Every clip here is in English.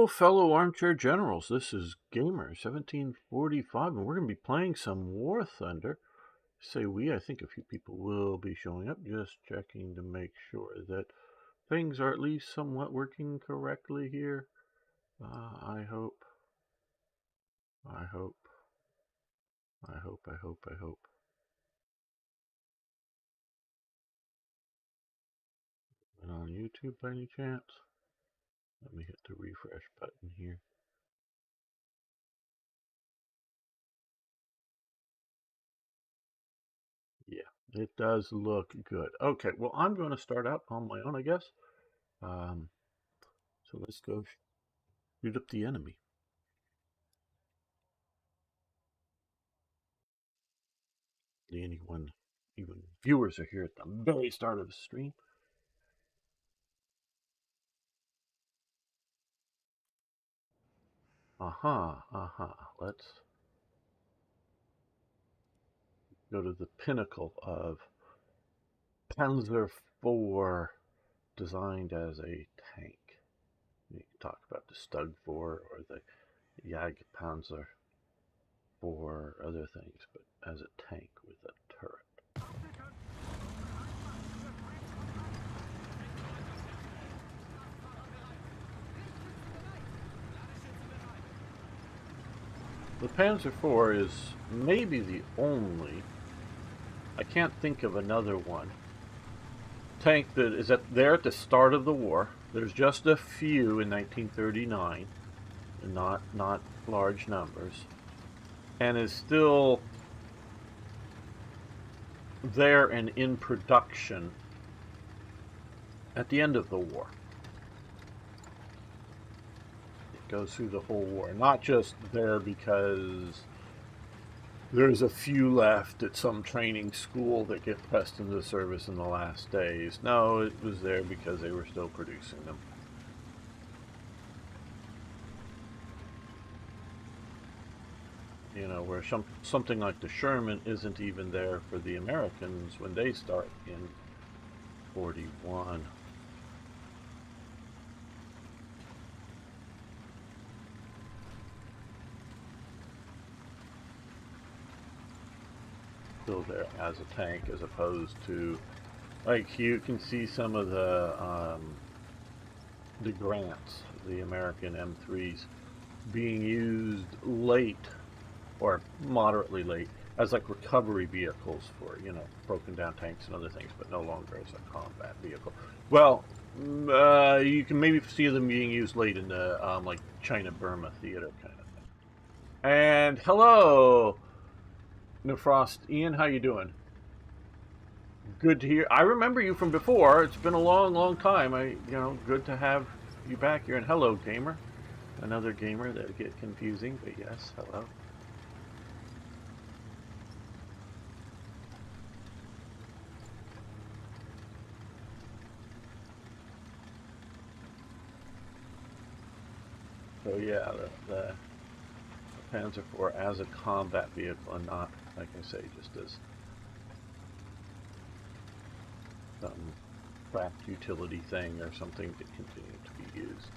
Hello, fellow armchair generals. This is Gamer 1745, and we're going to be playing some War Thunder. Say we, I think a few people will be showing up. Just checking to make sure that things are at least somewhat working correctly here. I hope. I hope. I hope. I hope. I hope. And on YouTube by any chance? Let me hit the refresh button here. Yeah, it does look good. Okay, well, I'm going to start out on my own, I guess. So let's go shoot up the enemy. Anyone, even viewers are here at the very start of the stream. Let's go to the pinnacle of Panzer IV, designed as a tank. You can talk about the Stug 4 or the Jagdpanzer for other things, but as a tank with a turret. The Panzer IV is maybe the only, I can't think of another one, tank that is there at the start of the war. There's just a few in 1939, and not large numbers, and is still there and in production at the end of the war. It goes through the whole war, not just there because there's a few left at some training school that get pressed into service in the last days. No, it was there because they were still producing them. You know, where something like the Sherman isn't even there for the Americans when they start in 41. Still there as a tank, as opposed to, like, you can see some of the Grants, the American M3s, being used late or moderately late as like recovery vehicles for, you know, broken down tanks and other things, but no longer as a combat vehicle. Well, you can maybe see them being used late in the like China-Burma theater kind of thing. And hello, Nefrost Ian, how you doing? Good to hear. I remember you from before. It's been a long time. Good to have you back here. And hello, gamer. Another gamer that get confusing, but yes, hello. So yeah, the Panzer IV as a combat vehicle and not, like I say, just as some craft utility thing or something to continue to be used.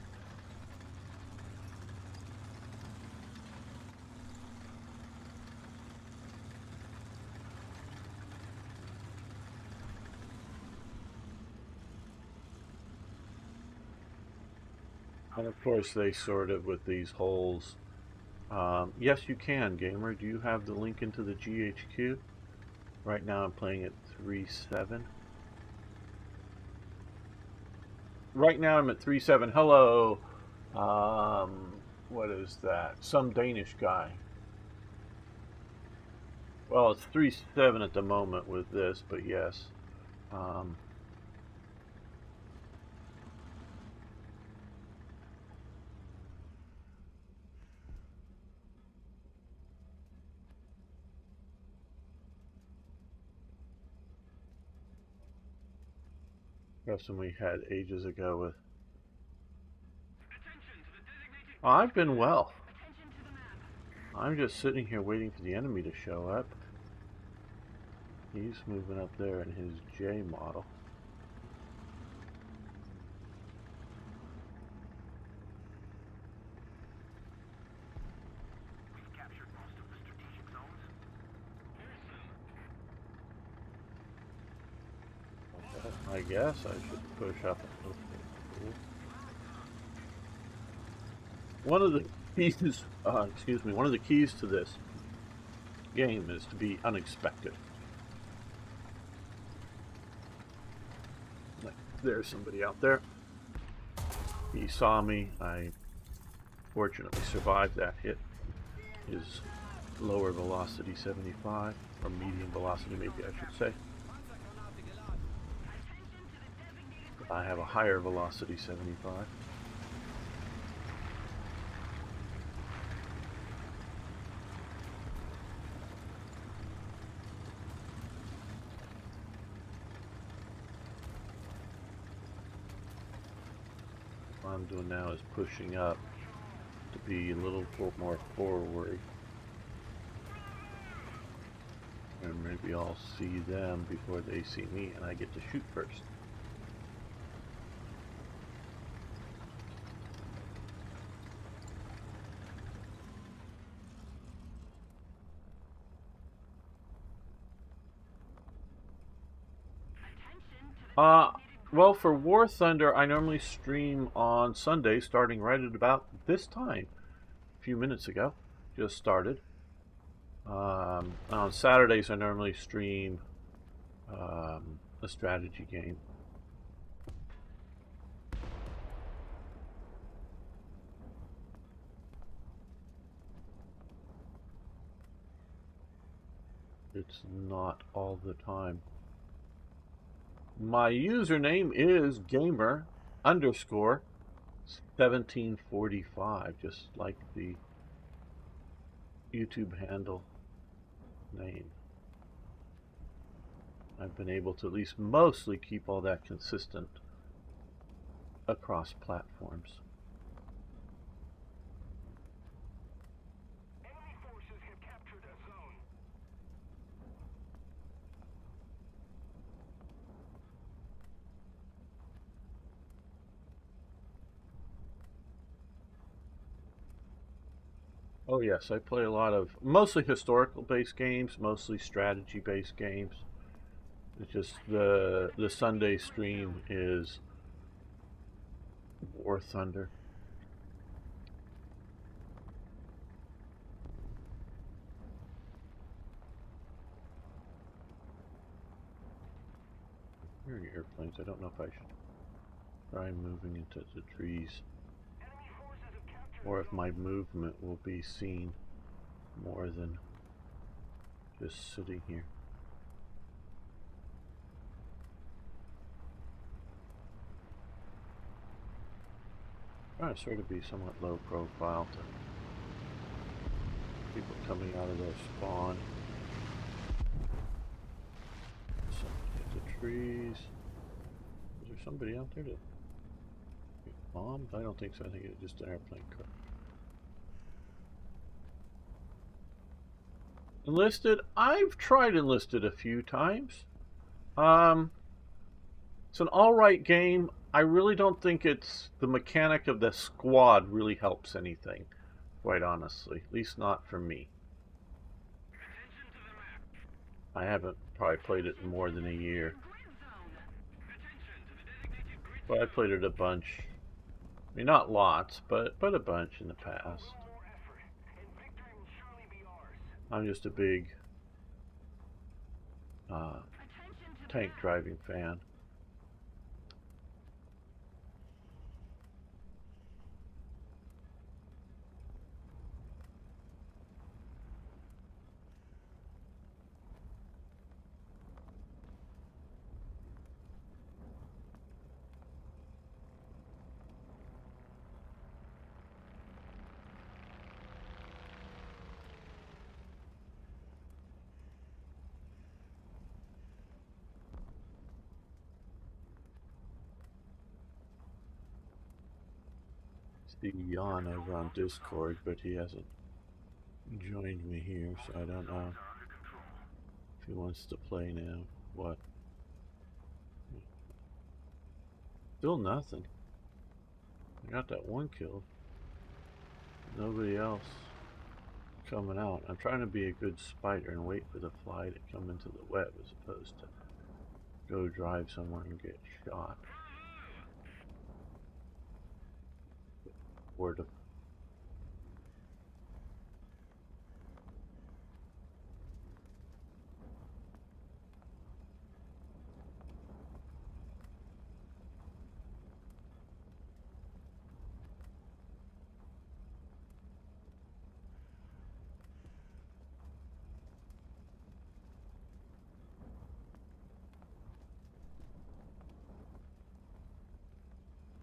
And of course they sort of, with these holes, yes you can, gamer. Do you have the link into the GHQ? Right now I'm playing at 3.7. Right now I'm at 3.7. Hello. What is that? Some Danish guy. Well, it's 3.7 at the moment with this, but yes. Question we had ages ago with. I've been well. I'm just sitting here waiting for the enemy to show up. He's moving up there in his J model. I guess I should push up a little bit. One of the keys, excuse me, one of the keys to this game is to be unexpected. Like, there's somebody out there. He saw me. I fortunately survived that hit. His lower velocity 75, or medium velocity maybe I should say. I have a higher velocity 75. What I'm doing now is pushing up to be a little more forward. And maybe I'll see them before they see me and I get to shoot first. Well, for War Thunder, I normally stream on Sunday, starting right at about this time. A few minutes ago, just started. On Saturdays, I normally stream a strategy game. It's not all the time. My username is gamer_1745, just like the YouTube handle name. I've been able to at least mostly keep all that consistent across platforms. Enemy forces have captured a zone. Oh yes, I play a lot of mostly historical based games, mostly strategy based games. It's just the Sunday stream is War Thunder. Here are airplanes. I don't know if I should try moving into the trees, or if my movement will be seen more than just sitting here. Trying to sort of be somewhat low profile to people coming out of their spawn. So get the trees. Is there somebody out there to get bombed? I don't think so. I think it's just an airplane crash. Enlisted? I've tried Enlisted a few times. It's an alright game. I really don't think it's the mechanic of the squad really helps anything, quite honestly. At least not for me. I haven't probably played it in more than a year. But I played it a bunch. I mean, not lots, but a bunch in the past. I'm just a big tank driving fan. See Jan over on Discord, but he hasn't joined me here, so I don't know if he wants to play now. What? Still nothing. I got that one kill. Nobody else coming out. I'm trying to be a good spider and wait for the fly to come into the web as opposed to go drive somewhere and get shot. Or to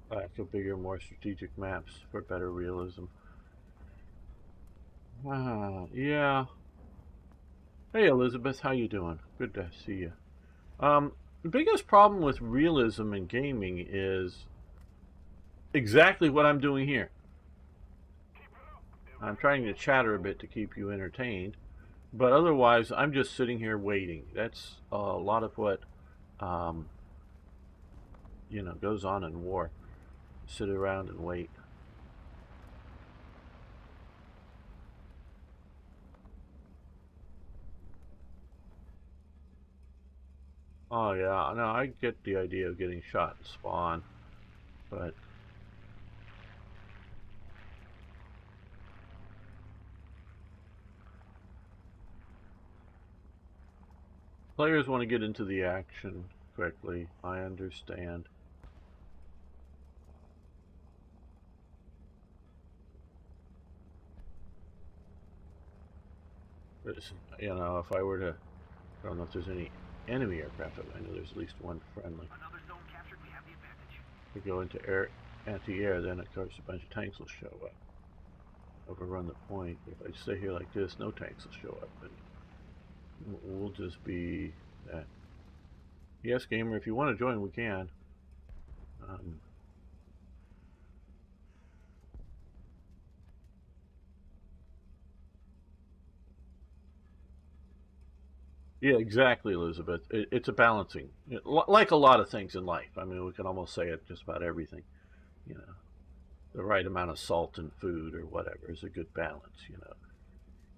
back to bigger, more strategic maps for better realism. Yeah. Hey Elizabeth, how you doing? Good to see you. The biggest problem with realism in gaming is exactly what I'm doing here. I'm trying to chatter a bit to keep you entertained, but otherwise, I'm just sitting here waiting. That's a lot of what um, goes on in war. Sit around and wait. Oh yeah, no, I get the idea of getting shot and spawn, but players want to get into the action quickly. I understand. But if I were to, I don't know if there's any enemy aircraft. I know there's at least one friendly. Another zone captured, we have the advantage. If we go into anti-air, then of course a bunch of tanks will show up. Overrun the point. If I stay here like this, no tanks will show up, and we'll just be that. Yes, gamer, if you want to join, we can. Um, yeah, exactly, Elizabeth. It's a balancing, like a lot of things in life. I mean, we can almost say it just about everything. You know, the right amount of salt in food or whatever is a good balance.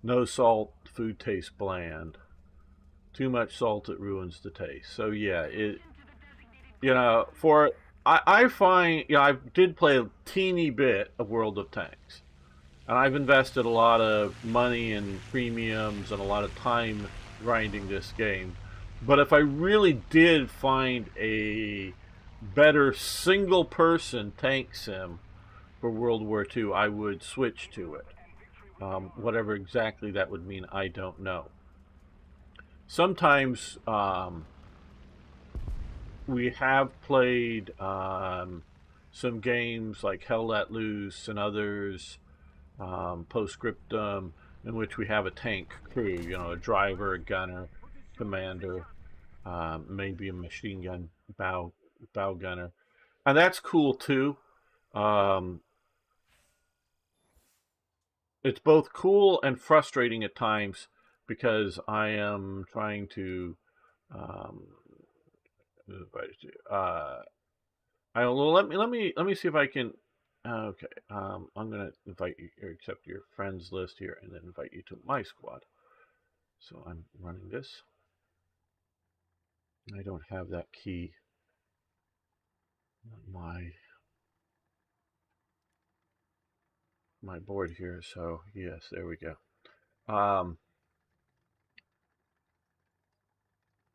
No salt, food tastes bland. Too much salt, it ruins the taste. So yeah, for I find I did play a teeny bit of World of Tanks, and I've invested a lot of money and premiums and a lot of time grinding this game. But if I really did find a better single person tank sim for World War II, I would switch to it. Whatever exactly that would mean, I don't know. Sometimes we have played some games like Hell Let Loose and others, Postscriptum, in which we have a tank crew, a driver, a gunner, commander, maybe a machine gun bow gunner. And that's cool too. Um, it's both cool and frustrating at times because I am trying to um, let me see if I can. Okay, I'm gonna invite you or accept your friends list here, and then invite you to my squad. So I'm running this. I don't have that key on my board here. So yes, there we go. Um,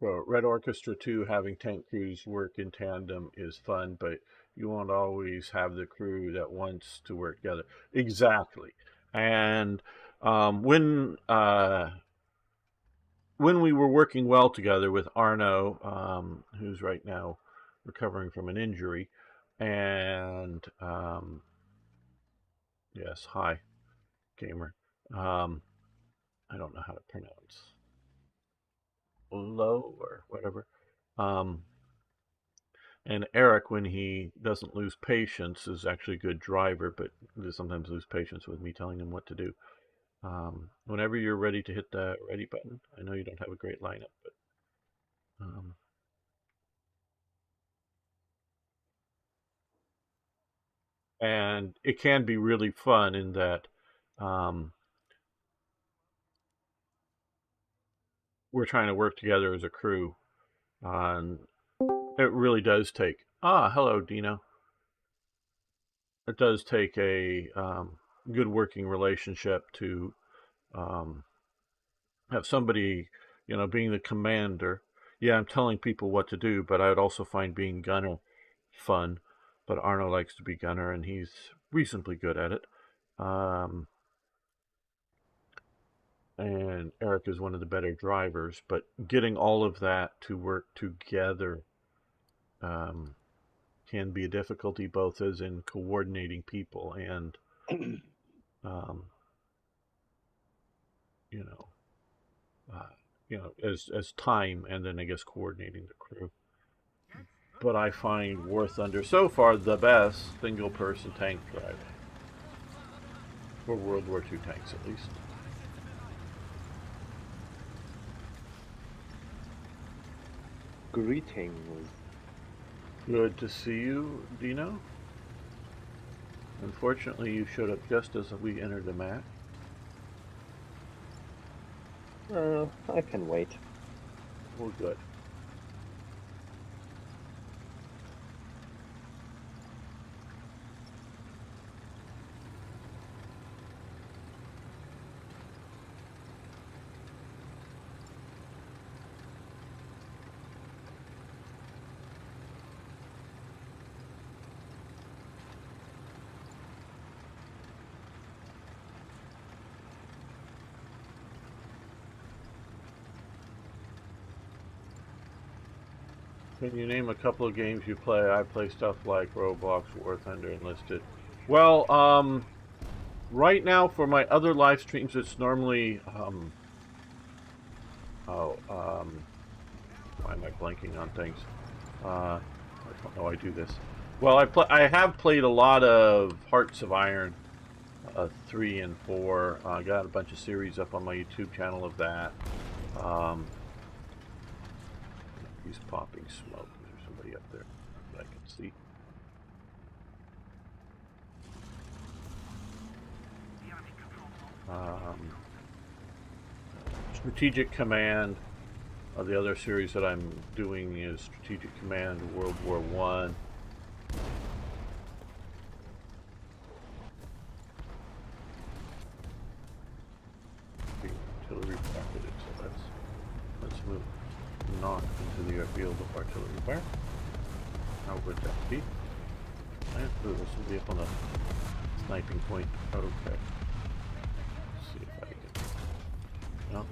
well, Red Orchestra 2, having tank crews work in tandem is fun, but you won't always have the crew that wants to work together. Exactly. And when we were working well together with Arno, who's right now recovering from an injury, and yes, hi, gamer. Um, I don't know how to pronounce low or whatever. Um, and Eric, when he doesn't lose patience, is actually a good driver, but does sometimes lose patience with me telling him what to do. Whenever you're ready to hit the ready button, I know you don't have a great lineup, but um, and it can be really fun in that um, we're trying to work together as a crew. It really does take. Hello, Dino. It does take a good working relationship to have somebody, being the commander. Yeah, I'm telling people what to do, but I'd also find being gunner fun. But Arno likes to be gunner, and he's reasonably good at it. And Eric is one of the better drivers, but getting all of that to work together can be a difficulty, both as in coordinating people and, you know, as time, and then I guess coordinating the crew. But I find War Thunder so far the best single-person tank driver for World War II tanks, at least. Greetings. Good to see you, Dino. Unfortunately, you showed up just as we entered the match. I can wait. Well, good. Can you name a couple of games you play? I play stuff like Roblox, War Thunder, Enlisted. Well, right now for my other live streams, it's normally why am I blanking on things? I don't know I do this. Well, I have played a lot of Hearts of Iron 3 and 4. I got a bunch of series up on my YouTube channel of that. He's popping smoke. There's somebody up there that I can see. Strategic Command. The other series that I'm doing is Strategic Command World War I. Artillery bracketed, so let's move not into the field of artillery fire. How would that be? And this will be up on the sniping point. Okay. Let's see if I can. No,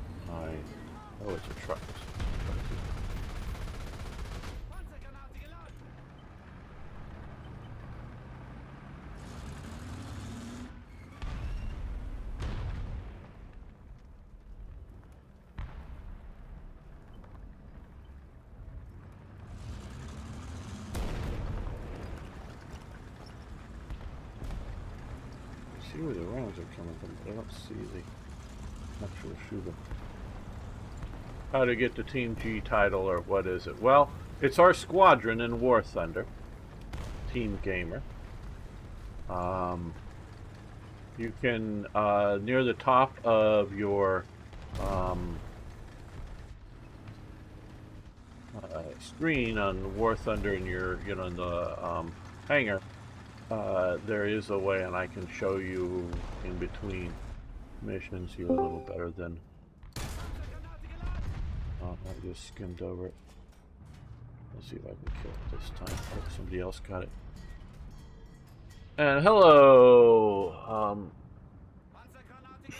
oh, it's a truck. See where the rounds are coming from, but I don't see the actual shooter. How to get the TeamG title, or what is it? Well, it's our squadron in War Thunder. Team Gamer. You can, near the top of your screen on War Thunder, and your, in the hangar, there is a way, and I can show you in between missions you a little better than. I just skimmed over it. Let's see if I can kill it this time. Oh, somebody else got it. And hello,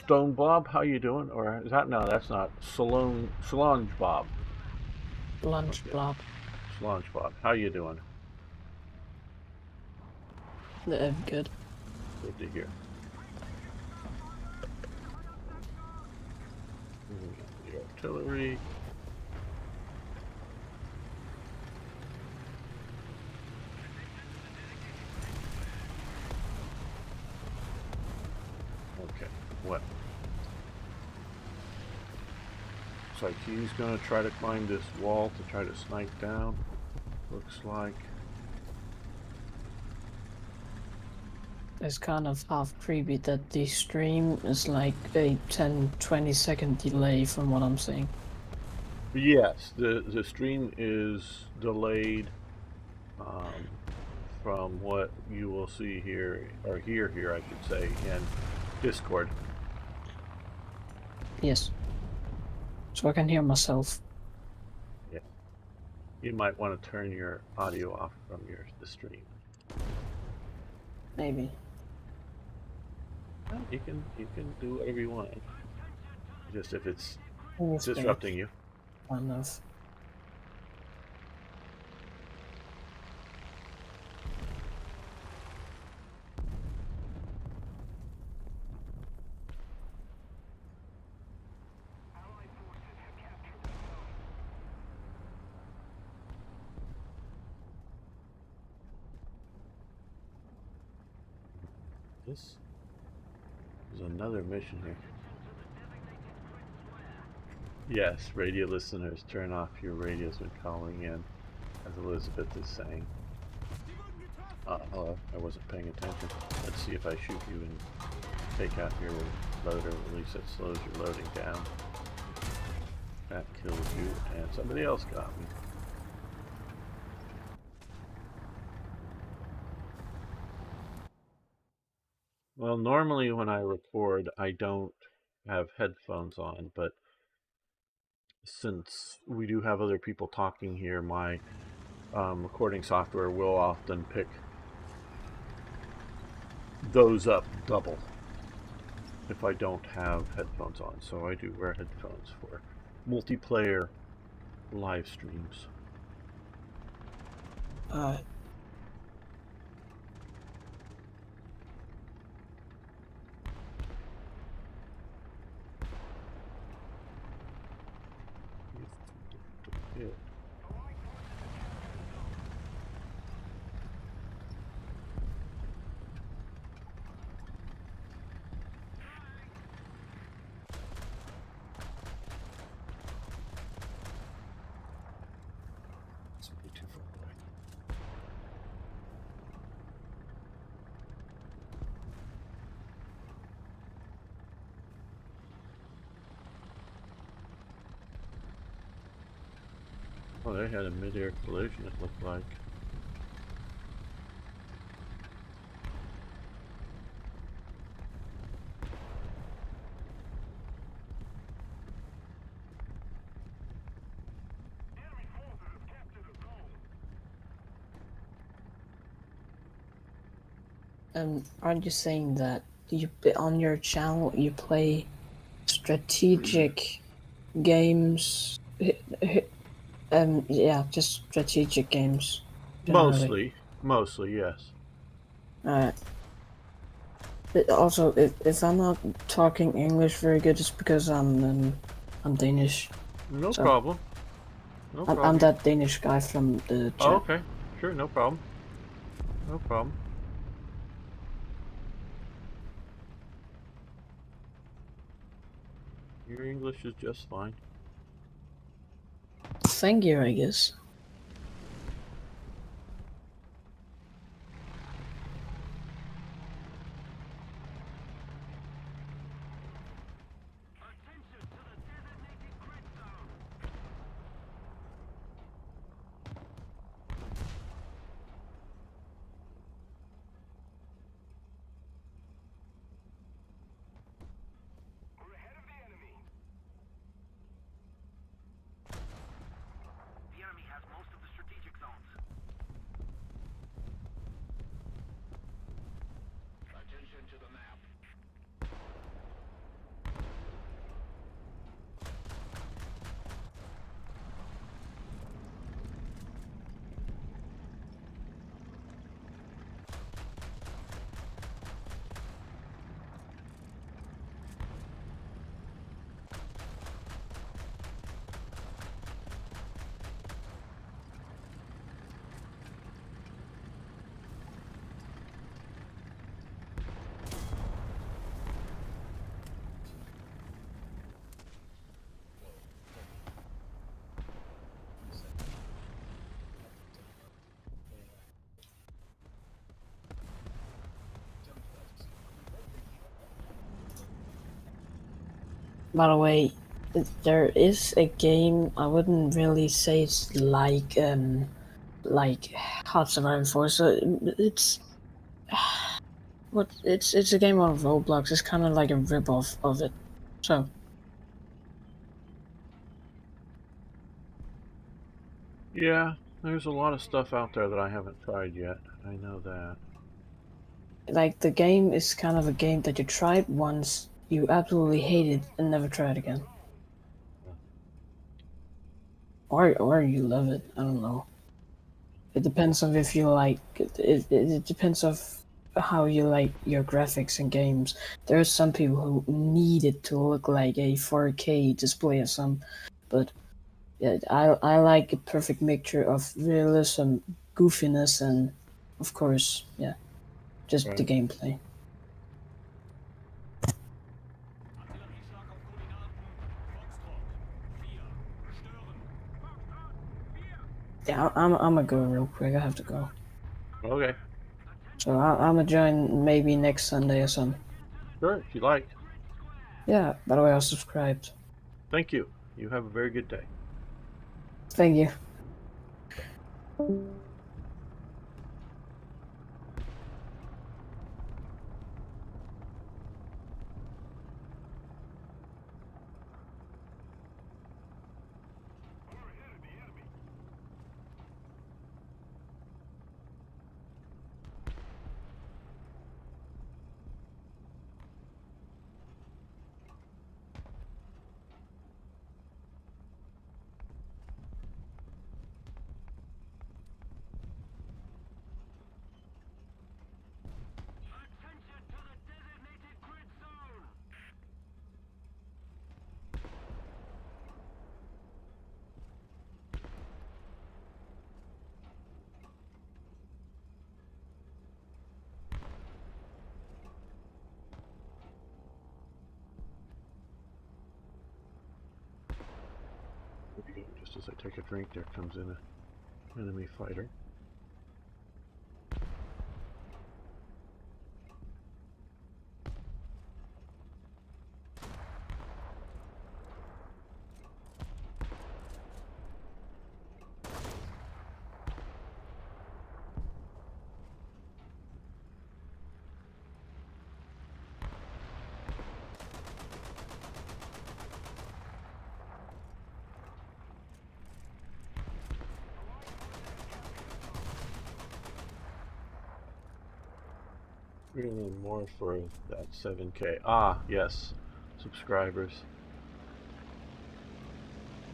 Stone Bob. How you doing? Or is that, no? That's not Solange Bob. Lunch Okay. blob. Solange Bob. How you doing? Good. Good to hear. The artillery. Okay, what? Looks like he's gonna try to climb this wall to try to snipe down. Looks like. It's kind of half creepy that the stream is like a 10-20 second delay from what I'm seeing. Yes, the stream is delayed from what you will see here, or hear here, I should say, in Discord. Yes. So I can hear myself. Yeah. You might want to turn your audio off from the stream. Maybe. Well, you can do whatever you want. Just if it's It's disrupting you. Enough. This is another mission here. Yes, radio listeners, turn off your radios when calling in, as Elizabeth is saying. Hello, I wasn't paying attention. Let's see if I shoot you and take out your loader, at least that slows your loading down. That kills you, and somebody else got me. Well, normally when I record, I don't have headphones on, but since we do have other people talking here, my recording software will often pick those up double if I don't have headphones on. So I do wear headphones for multiplayer live streams. Yeah. It's way too far away. Oh, they had a mid-air collision, it looked like. Aren't you saying that on your channel you play strategic games? Yeah, just strategic games. Generally. Mostly, yes. Alright. Also, if I'm not talking English very good, it's because I'm Danish. No So, problem. No problem. I'm that Danish guy from the chat. Oh, okay. Sure, no problem. No problem. Your English is just fine. Thank you, I guess. The enemy has most of the strategic zones. Attention to the map. By the way, there is a game, I wouldn't really say it's like Hard Surviving Force. So it's what it's a game on Roblox. It's kind of like a rip-off of it. So Yeah, there's a lot of stuff out there that I haven't tried yet. I know that. like the game is kind of a game that you tried once, you absolutely hate it, and never try it again. Or you love it. I don't know. It depends on if you like. It depends of how you like your graphics in games. There are some people who need it to look like a 4K display or some, but yeah, I like a perfect mixture of realism, goofiness, and of course, yeah, just the Right. gameplay. Artillerieschlag auf Koordinaten. Foxtrot. 4. Stören. Foxtrot. 4. Yeah, I'm gonna go real quick. I have to go. Okay. So I'm gonna join maybe next Sunday or something. Sure, if you like. Yeah. By the way, I subscribed. Thank you. You have a very good day. Thank you. Attention to the designated grid zone. Just as I take a drink, there comes in an enemy fighter. We're gonna need more for that 7K. Ah, yes. Subscribers.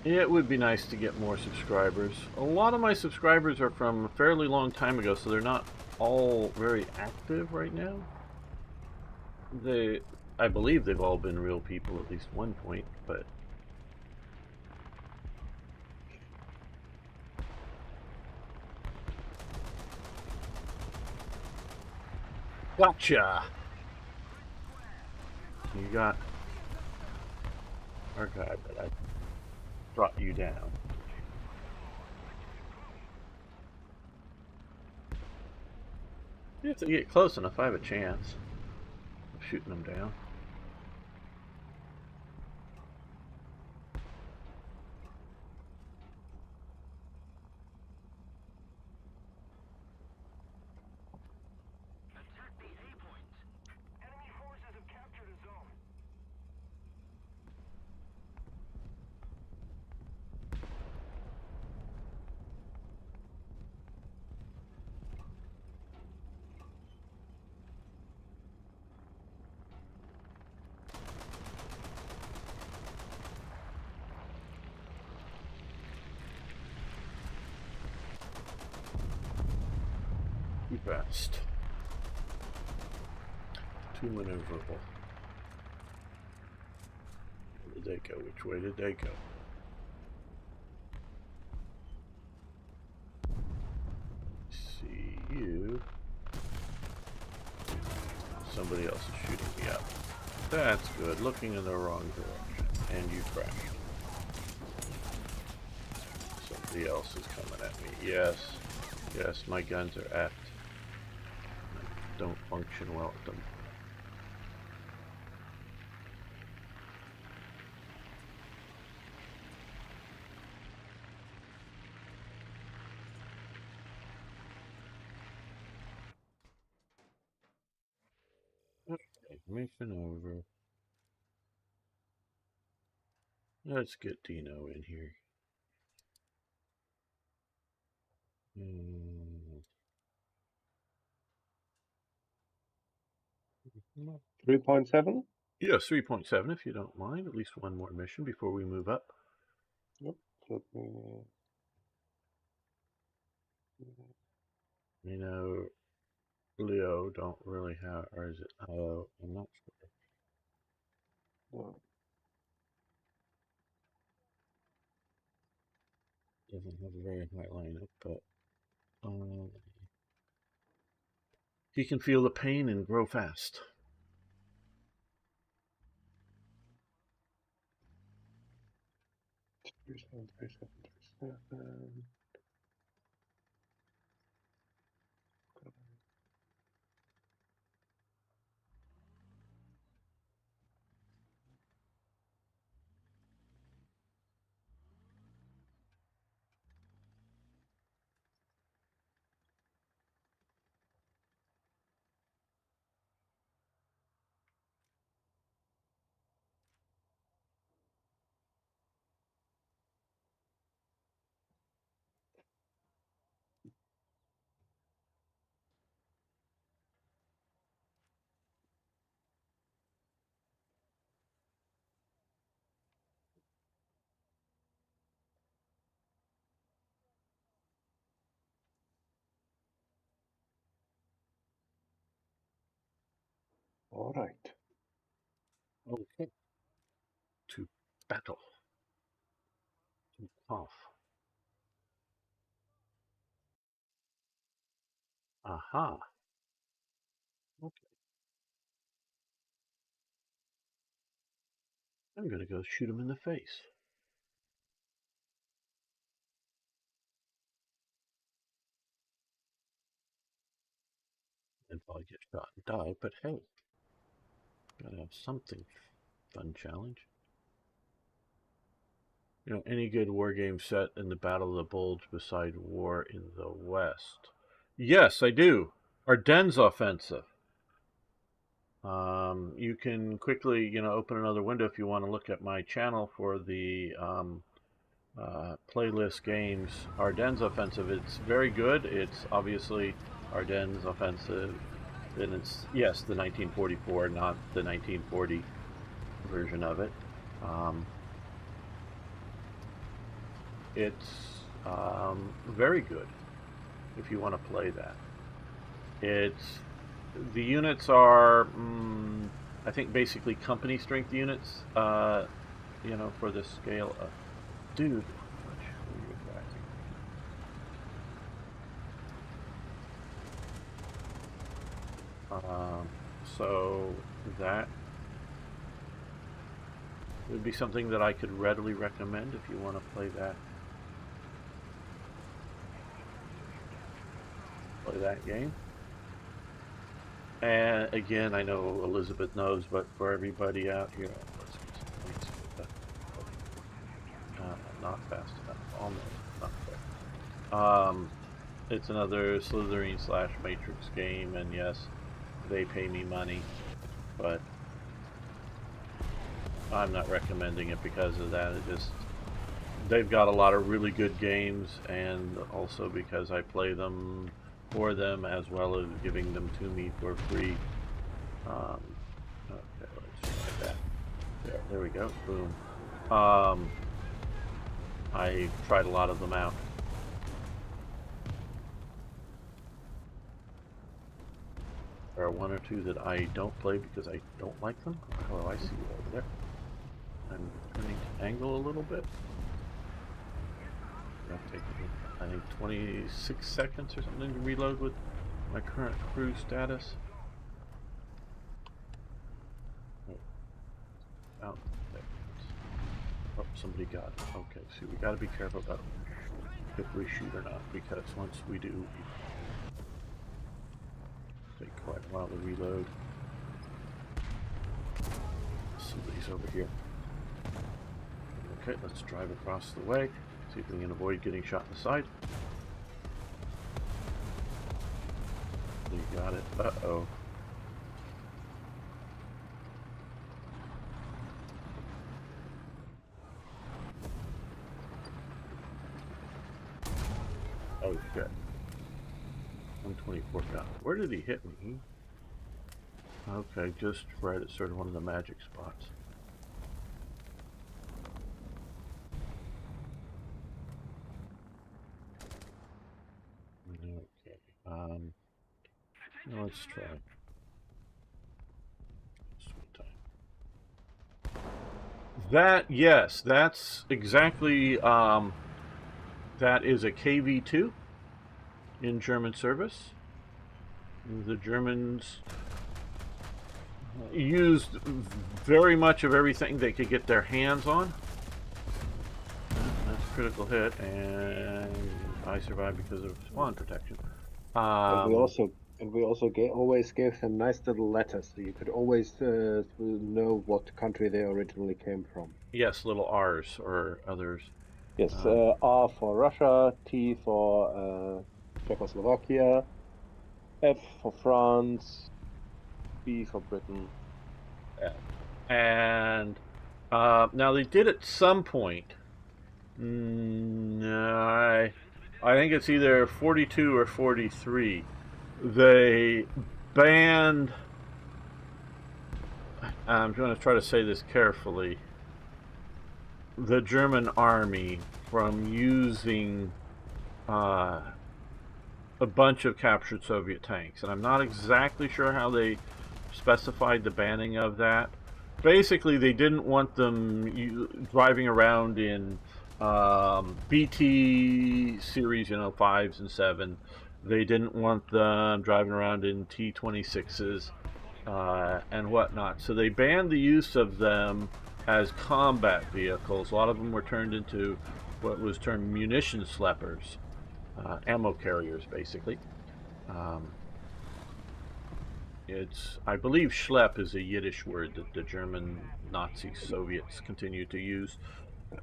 It would be nice to get more subscribers. A lot of my subscribers are from a fairly long time ago, so they're not all very active right now. I believe they've all been real people at least one point, but gotcha. You got our guy, but I brought you down. If they get close enough, I have a chance of shooting them down. Attack the A point. Enemy forces have captured a zone. Too fast. Too maneuverable. Where did they go? Which way did they go? See you. Somebody else is shooting me up. That's good. Looking in the wrong direction. And you crashed. Somebody else is coming at me. Yes. Yes, my guns are apt. I don't function well with them. Mission over. Let's get Dino in here. 3.7? Yes, 3.7 if you don't mind. At least one more mission before we move up. Yep. Let me. You know, Leo don't really have, or is it? Oh, I'm not sure. No. Doesn't have a very high lineup, but he can feel the pain and grow fast. All right. Okay. To battle. To off. Aha. Okay. I'm gonna go shoot him in the face. And probably get shot and die, but hey. Gotta have something fun challenge. You know, any good war game set in the Battle of the Bulge beside War in the West? Yes, I do. Ardennes Offensive. You can quickly, open another window if you want to look at my channel for the playlist games. Ardennes Offensive. It's very good. It's obviously Ardennes Offensive. And it's, yes, the 1944, not the 1940 version of it. It's very good if you want to play that. The units are, I think, basically company strength units. For the scale of, dude. So that would be something that I could readily recommend if you want to play that. Play that game. And again, I know Elizabeth knows, but for everybody out here, let's get some points for that. Not fast enough. Almost not quick. It's another Slytherin / Matrix game, and yes, they pay me money, but I'm not recommending it because of that. They've got a lot of really good games, and also because I play them for them as well as giving them to me for free. Okay, let's try that. There we go. Boom. I tried a lot of them out. There are one or two that I don't play because I don't like them. Oh, I see you over there. I'm turning to angle a little bit. It'll take me, I think, 26 seconds or something to reload with my current crew status. Oh, there. Oh, somebody got it. Okay, see, we got to be careful about if we shoot or not, because once we do, it'll take quite a while to reload. Somebody's over here. Okay, let's drive across the way. See if we can avoid getting shot in the side. You got it. Uh-oh. shit. 124,000. Where did he hit me? Okay, just right at sort of one of the magic spots. Okay. Let's try. Just one time. That, yes, that's exactly, that is a KV2 in German service. The Germans used very much of everything they could get their hands on. That's a critical hit, and I survived because of spawn protection. And we also always gave them nice little letters, so you could always know what country they originally came from. Yes, little R's or others. Yes, R for Russia, T for Czechoslovakia, F for France, B for Britain. And now they did at some point. I think it's either 42 or 43. They banned. I'm going to try to say this carefully. The German army from using a bunch of captured Soviet tanks, and I'm not exactly sure how they specified the banning of that. Basically, they didn't want them driving around in BT series, 5s and 7. They didn't want them driving around in T-26s and whatnot. So they banned the use of them as combat vehicles. A lot of them were turned into what was termed munition schleppers, ammo carriers, basically. I believe schlepp is a Yiddish word that the German Nazi Soviets continue to use.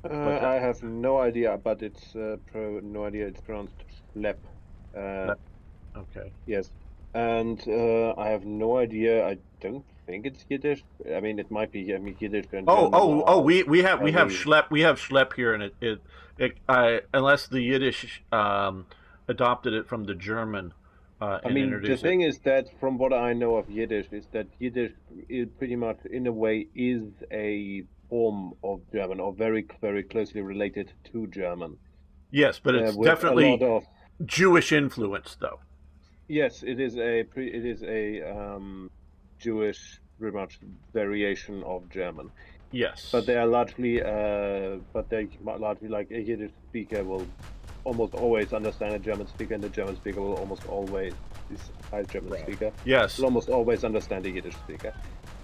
I have no idea, but it's no idea. It's pronounced Schlepp. Okay. Yes, and I have no idea. I don't think it's Yiddish. I mean, it might be. I mean, Yiddish and German. We have schlepp here, and unless the Yiddish adopted it from the German. I mean, the thing is that from what I know of Yiddish is that Yiddish is pretty much, in a way, is a form of German, or very, very closely related to German. Yes, but it's with definitely a lot of Jewish influence, though. Yes, it is a Jewish, pretty much variation of German. Yes, but they are largely like a Yiddish speaker will almost always understand a German speaker, and the German speaker will almost always speaker. Yes, will almost always understand a Yiddish speaker.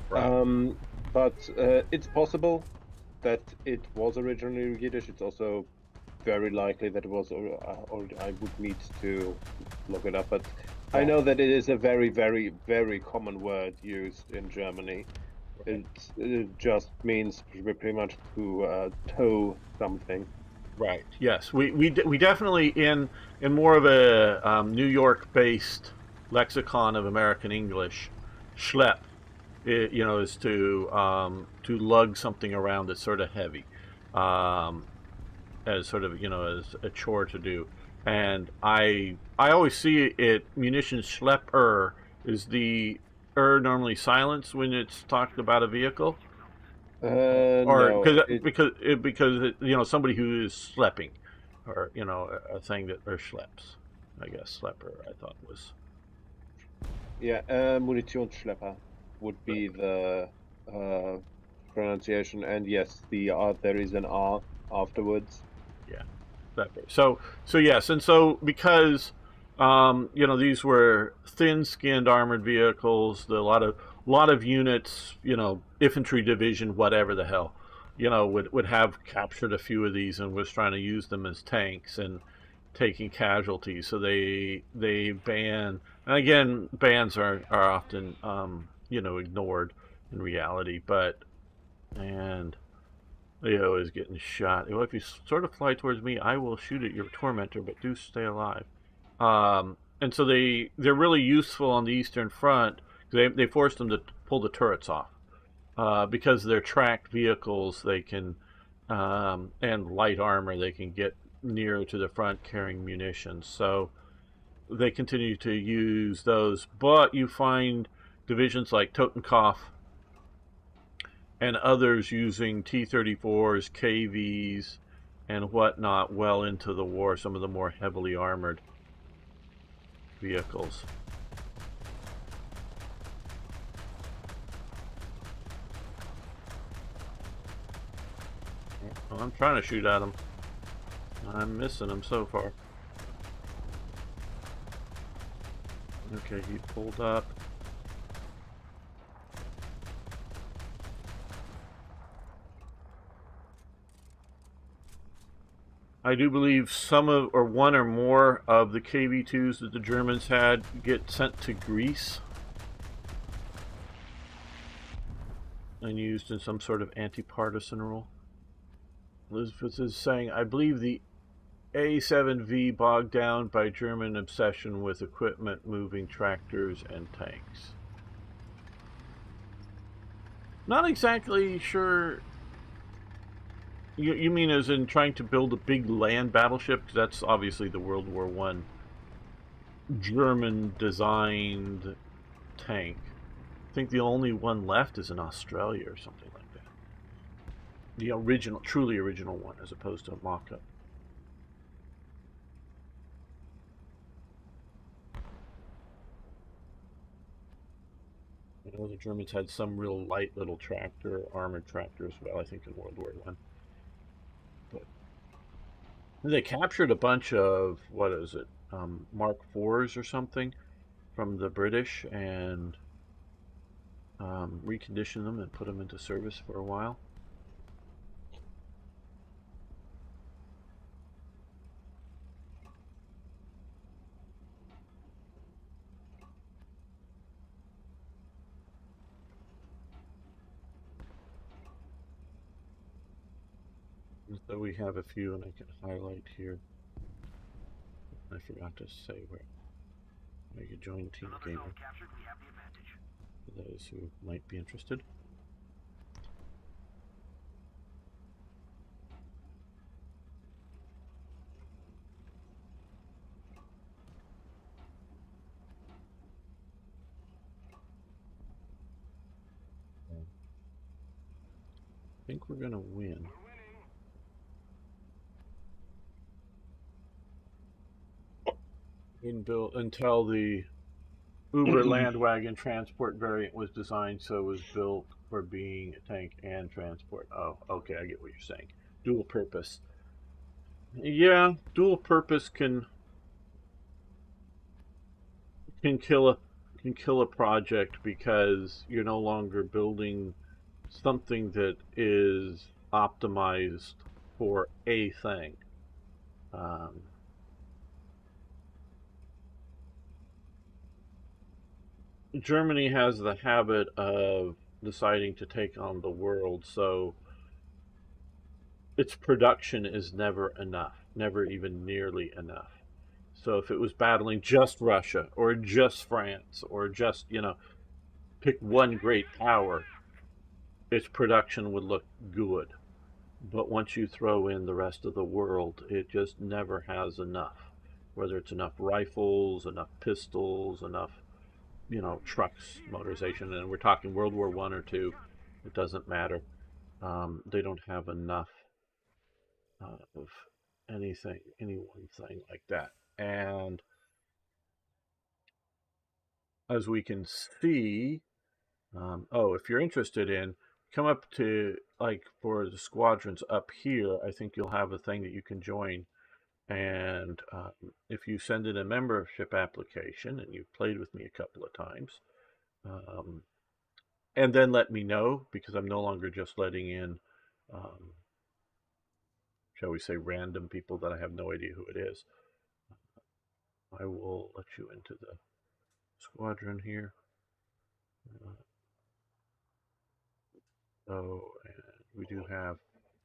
Right. But it's possible that it was originally Yiddish. It's also very likely that it was, or I would need to look it up. But I know that it is a very, very, very common word used in Germany. It just means pretty much to tow something. Right. Yes, we definitely in more of a New York-based lexicon of American English, schlepp, is to lug something around that's sort of heavy, as sort of as a chore to do. And I always see it munitions schlepper is the normally silenced when it's talked about a vehicle. Or no, because somebody who is schlepping, or a thing that or schleps, I guess schlepper I thought was. Yeah, Munitionsschlepper would be the pronunciation, and yes, there is an R afterwards. Yeah, schlepper. So yes, and so because these were thin-skinned armored vehicles, a lot of units, infantry division, whatever the hell, would have captured a few of these and was trying to use them as tanks and taking casualties. So they ban, and again, bans are often ignored in reality, and Leo is getting shot. Well, if you sort of fly towards me, I will shoot at your tormentor, but do stay alive. And so they're really useful on the Eastern Front. They forced them to pull the turrets off because they're tracked vehicles. They can and light armor. They can get nearer to the front carrying munitions. So they continue to use those, but you find divisions like Totenkopf and others using T-34s, KVs, and whatnot well into the war, some of the more heavily armored vehicles. Well, I'm trying to shoot at them. I'm missing them so far. Okay, he pulled up. I do believe some of, or one or more of the KV-2s that the Germans had get sent to Greece and used in some sort of anti-partisan rule. Elizabeth is saying, I believe the A7V bogged down by German obsession with equipment moving tractors and tanks. Not exactly sure. You mean as in trying to build a big land battleship? Because that's obviously the World War I German-designed tank. I think the only one left is in Australia or something like that. The original, truly original one, as opposed to a mock-up. I know the Germans had some real light little tractor, armored tractor as well, I think, in World War I. But they captured a bunch of, what is it, Mark IVs or something from the British and reconditioned them and put them into service for a while. And so we have a few, and I can highlight here. I forgot to say where you could join Team Gamer. Captured, we have the advantage. For those who might be interested. I think we're gonna win. Until the Uber Landwagon transport variant was designed, so it was built for being a tank and transport. Oh, okay, I get what you're saying. Dual purpose. Yeah, dual purpose can kill a project because you're no longer building something that is optimized for a thing. Um, Germany has the habit of deciding to take on the world, so its production is never enough, never even nearly enough. So if it was battling just Russia or just France or just, pick one great power, its production would look good. But once you throw in the rest of the world, it just never has enough. Whether it's enough rifles, enough pistols, enough, trucks, motorization, and we're talking World War I or two, it doesn't matter. They don't have enough of anything, any one thing like that. And as we can see, if you're interested in, come up to, like, for the squadrons up here, I think you'll have a thing that you can join. And if you send in a membership application and you've played with me a couple of times, and then let me know, because I'm no longer just letting in, shall we say, random people that I have no idea who it is. I will let you into the squadron here. And we do have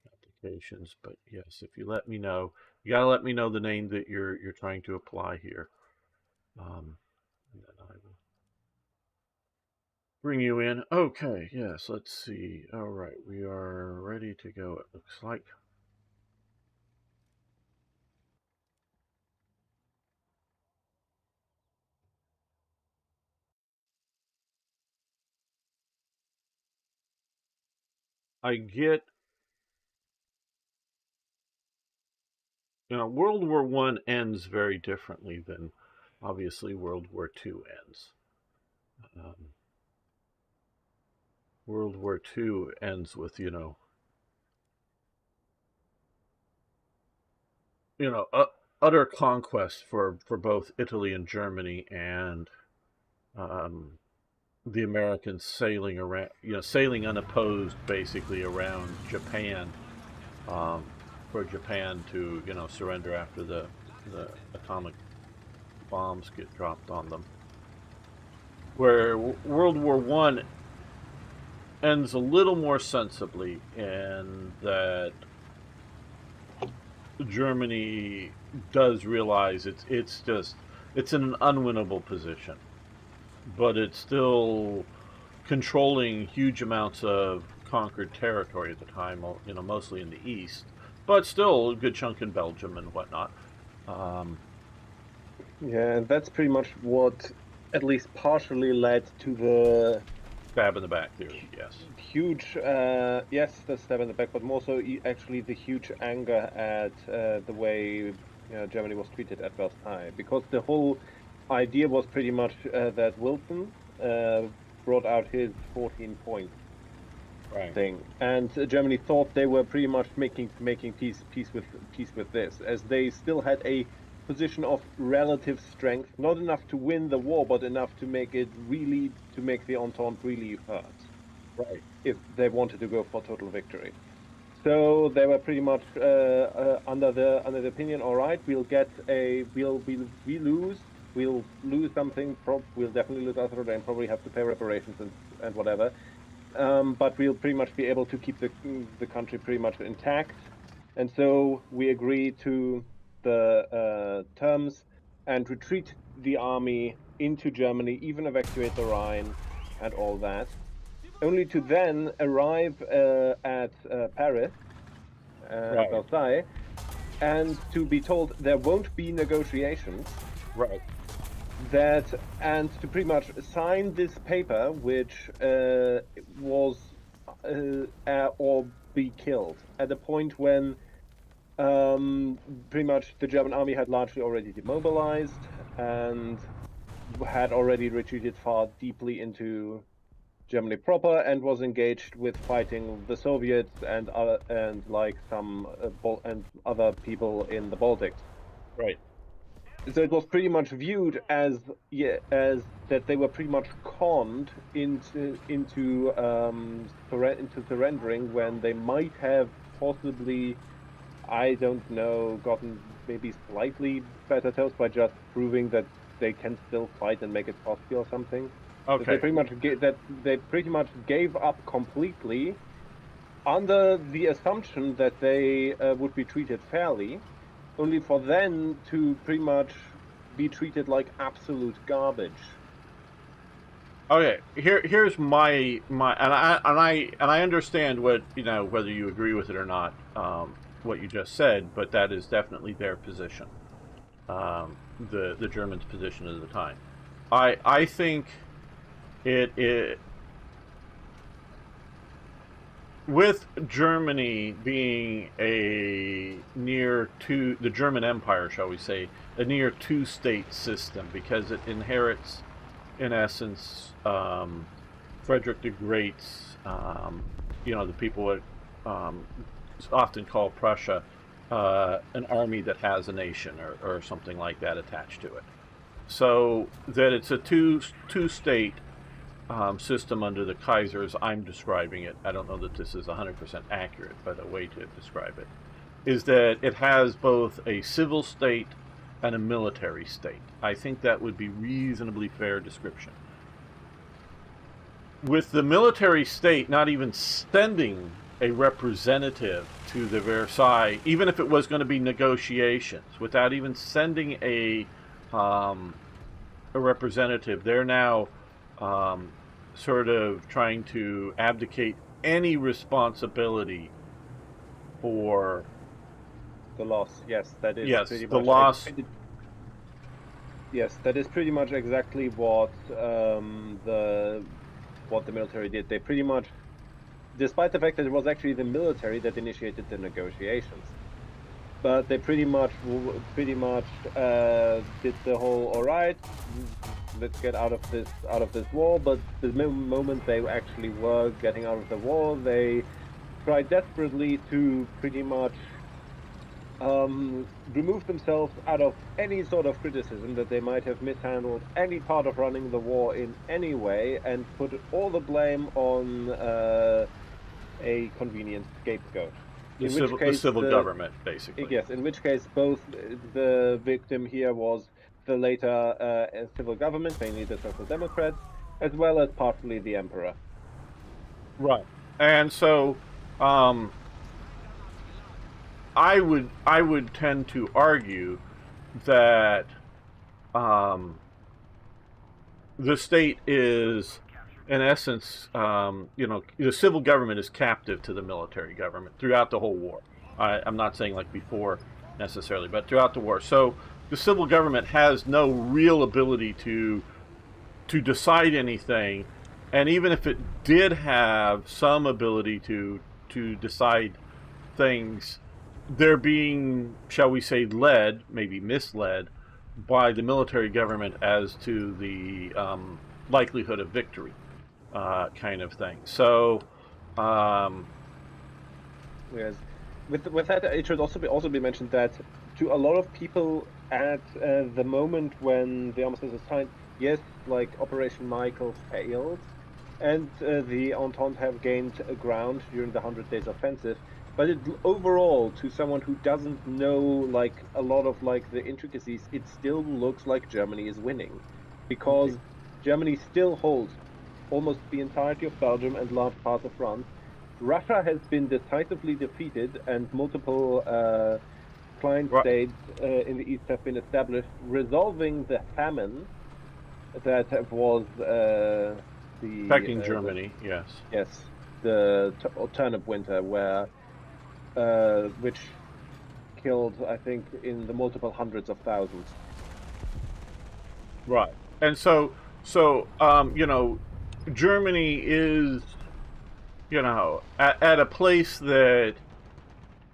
applications, but yes, if you let me know, you gotta let me know the name that you're trying to apply here, and then I will bring you in. Okay, yes, let's see. All right, we are ready to go, it looks like. I get, World War One ends very differently than obviously World War Two ends. Um, World War Two ends with you know uh, utter conquest for both Italy and Germany, and um, the Americans sailing around, sailing unopposed basically around Japan, um, for Japan to surrender after the atomic bombs get dropped on them. Where World War One ends a little more sensibly in that Germany does realize it's in an unwinnable position, but it's still controlling huge amounts of conquered territory at the time, mostly in the east, but still a good chunk in Belgium and whatnot. Um, Yeah, and that's pretty much what at least partially led to the Stab in the back theory, yes. huge, yes, the stab in the back, but more so actually the huge anger at the way Germany was treated at Versailles, because the whole idea was pretty much that Wilson brought out his 14 point Right. thing, and Germany thought they were pretty much making peace with this, as they still had a position of relative strength, not enough to win the war, but enough to make the Entente really hurt Right. if they wanted to go for total victory. So they were pretty much under the opinion, all right, we'll lose something, we'll definitely lose Arthur and probably have to pay reparations and whatever. But we'll pretty much be able to keep the country pretty much intact. And so we agree to the terms and retreat the army into Germany, even evacuate the Rhine and all that, only to then arrive at Paris, Right. Versailles, and to be told there won't be negotiations, Right. and to pretty much sign this paper, which was or be killed at a point when pretty much the German army had largely already demobilized and had already retreated far deeply into Germany proper, and was engaged with fighting the Soviets and like some and other people in the Baltics. Right. So it was pretty much viewed as that they were pretty much conned into surrendering, when they might have possibly, I don't know, gotten maybe slightly better terms by just proving that they can still fight and make it costly or something. Okay. They pretty much gave up completely under the assumption that they would be treated fairly, only for then to pretty much be treated like absolute garbage. Okay, here's my and I understand what whether you agree with it or not, what you just said, but that is definitely their position, the Germans' position at the time. I think it with Germany being the German Empire, shall we say, a near two-state system, because it inherits, in essence, Frederick the Great's, the people that often call Prussia an army that has a nation, or something like that attached to it. So that it's a two-state system under the Kaiser, as I'm describing it. I don't know that this is 100% accurate, but a way to describe it is that it has both a civil state and a military state. I think that would be reasonably fair description. With the military state not even sending a representative to the Versailles, even if it was going to be negotiations, without even sending a representative, they're now sort of trying to abdicate any responsibility for the loss. Yes, that is pretty the much loss. Yes, that is pretty much exactly what the military did. They pretty much despite the fact that it was actually the military that initiated the negotiations. But they pretty much did the whole all right, let's get out of this war. But the moment they actually were getting out of the war, they tried desperately to pretty much remove themselves out of any sort of criticism that they might have mishandled any part of running the war in any way, and put all the blame on a convenient scapegoat. In which The case, civil government, basically. yes, in which case both the victim here was the later civil government, mainly the Social Democrats, as well as partially the emperor. Right. And so, I would tend to argue that the state is, in essence, the civil government is captive to the military government throughout the whole war. I'm not saying like before necessarily, but throughout the war. So the civil government has no real ability to decide anything, and even if it did have some ability to decide things, they're being, shall we say, led, maybe misled, by the military government as to the likelihood of victory, kind of thing. So, Yes, with that, it should also be mentioned that to a lot of people at the moment when the armistice was signed, yes, like Operation Michael failed, and the Entente have gained ground during the 100 Days Offensive. But overall, to someone who doesn't know like a lot of like the intricacies, it still looks like Germany is winning, because Germany still holds almost the entirety of Belgium and large parts of France. Russia has been decisively defeated, and multiple client right, states in the east have been established, resolving the famine that was affecting Germany, yes. yes, the turnip winter, where which killed, I think, in the multiple hundreds of thousands. Right. And so, Germany is, at a place that,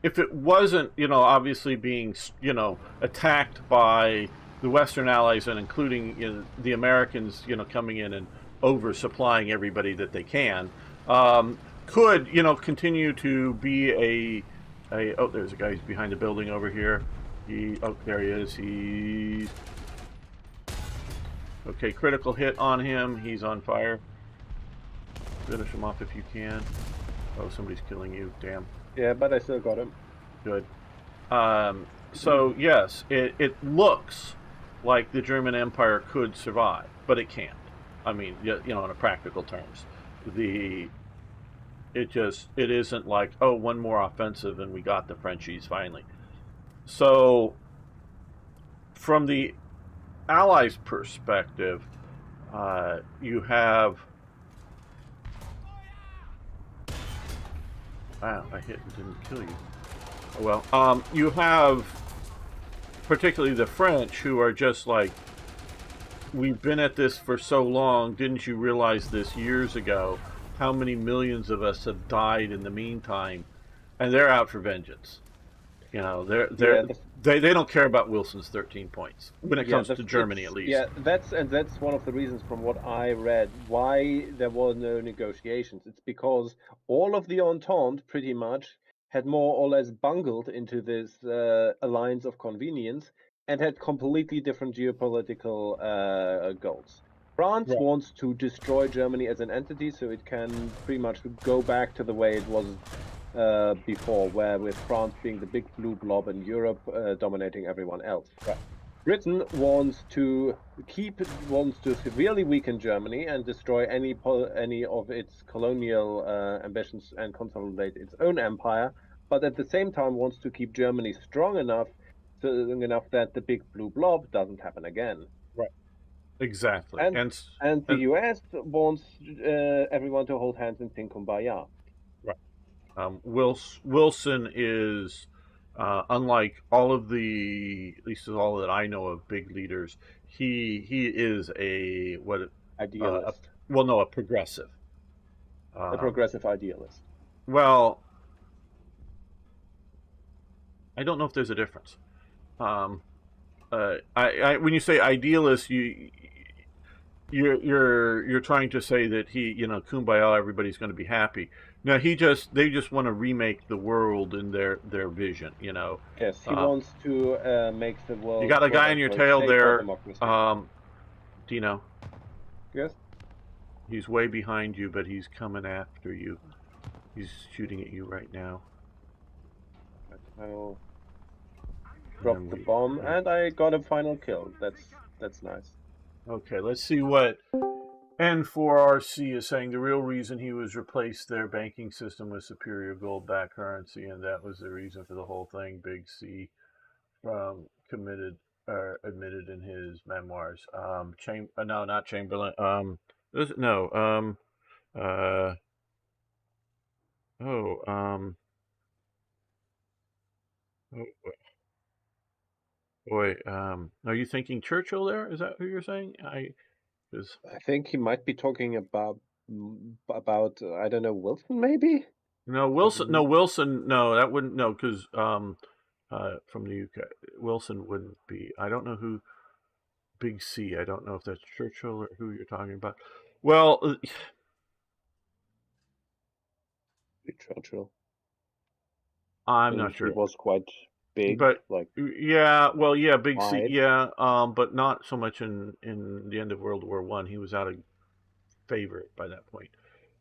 if it wasn't, obviously being, attacked by the Western allies, and including, the Americans, coming in and oversupplying everybody that they can, could, continue to be oh, there's a guy who's behind the building over here. There he is. He's okay. Critical hit on him. He's on fire. Finish him off if you can. Oh, somebody's killing you. Damn. Yeah, but I still got him. Good. So yes, it looks like the German Empire could survive, but it can't. I mean, in a practical terms, it isn't like, oh, one more offensive and we got the Frenchies finally. So from the Allies' perspective, you have, wow, I hit and didn't kill you. Oh, well, you have particularly the French, who are just like, we've been at this for so long, didn't you realize this years ago? How many millions of us have died in the meantime? And they're out for vengeance. They don't care about Wilson's 13 points when it comes to Germany, at least. Yeah, that's one of the reasons, from what I read, why there were no negotiations. It's because all of the Entente pretty much had more or less bungled into this alliance of convenience, and had completely different geopolitical goals. France Right. wants to destroy Germany as an entity, so it can pretty much go back to the way it was before, where with France being the big blue blob in Europe, dominating everyone else. Right. Britain wants to severely weaken Germany and destroy any of its colonial ambitions, and consolidate its own empire, but at the same time wants to keep Germany strong enough that the big blue blob doesn't happen again. Right. Exactly. And the And US wants everyone to hold hands and sing Kumbaya. right. Wilson is, unlike all of at least all that I know of big leaders, he is a, what, Idealist. well, no, a progressive. A progressive idealist. Well, I don't know if there's a difference. Um, when you say idealist, you're trying to say that kumbaya, everybody's going to be happy. No, they just want to remake the world in their vision. Yes, he Uh, wants to make the you world got a quote guy on your unquote tail safe for there, democracy. Dino. Yes. He's way behind you, but he's coming after you. He's shooting at you right now. I'll And drop then the bomb, and I got a final kill. That's nice. okay, let's see what N4RC is saying. The real reason he was replaced their banking system with superior gold-backed currency, and that was the reason for the whole thing. Big C committed or admitted in his memoirs. No, not Chamberlain. No. Uh. Oh. Oh, boy. Are you thinking Churchill there? Is that who you're saying? Because I think he might be talking about I don't know, Wilson maybe. no I Wilson. No believe Wilson. No, that wouldn't. No, because from the UK, Wilson wouldn't be. I don't know who Big C. I don't know if that's Churchill or who you're talking about. Well, Churchill. I'm not He sure, was quite big, but like yeah, well, yeah, Big C, wide. yeah, but not so much in the end of World War One. He was out of favor by that point.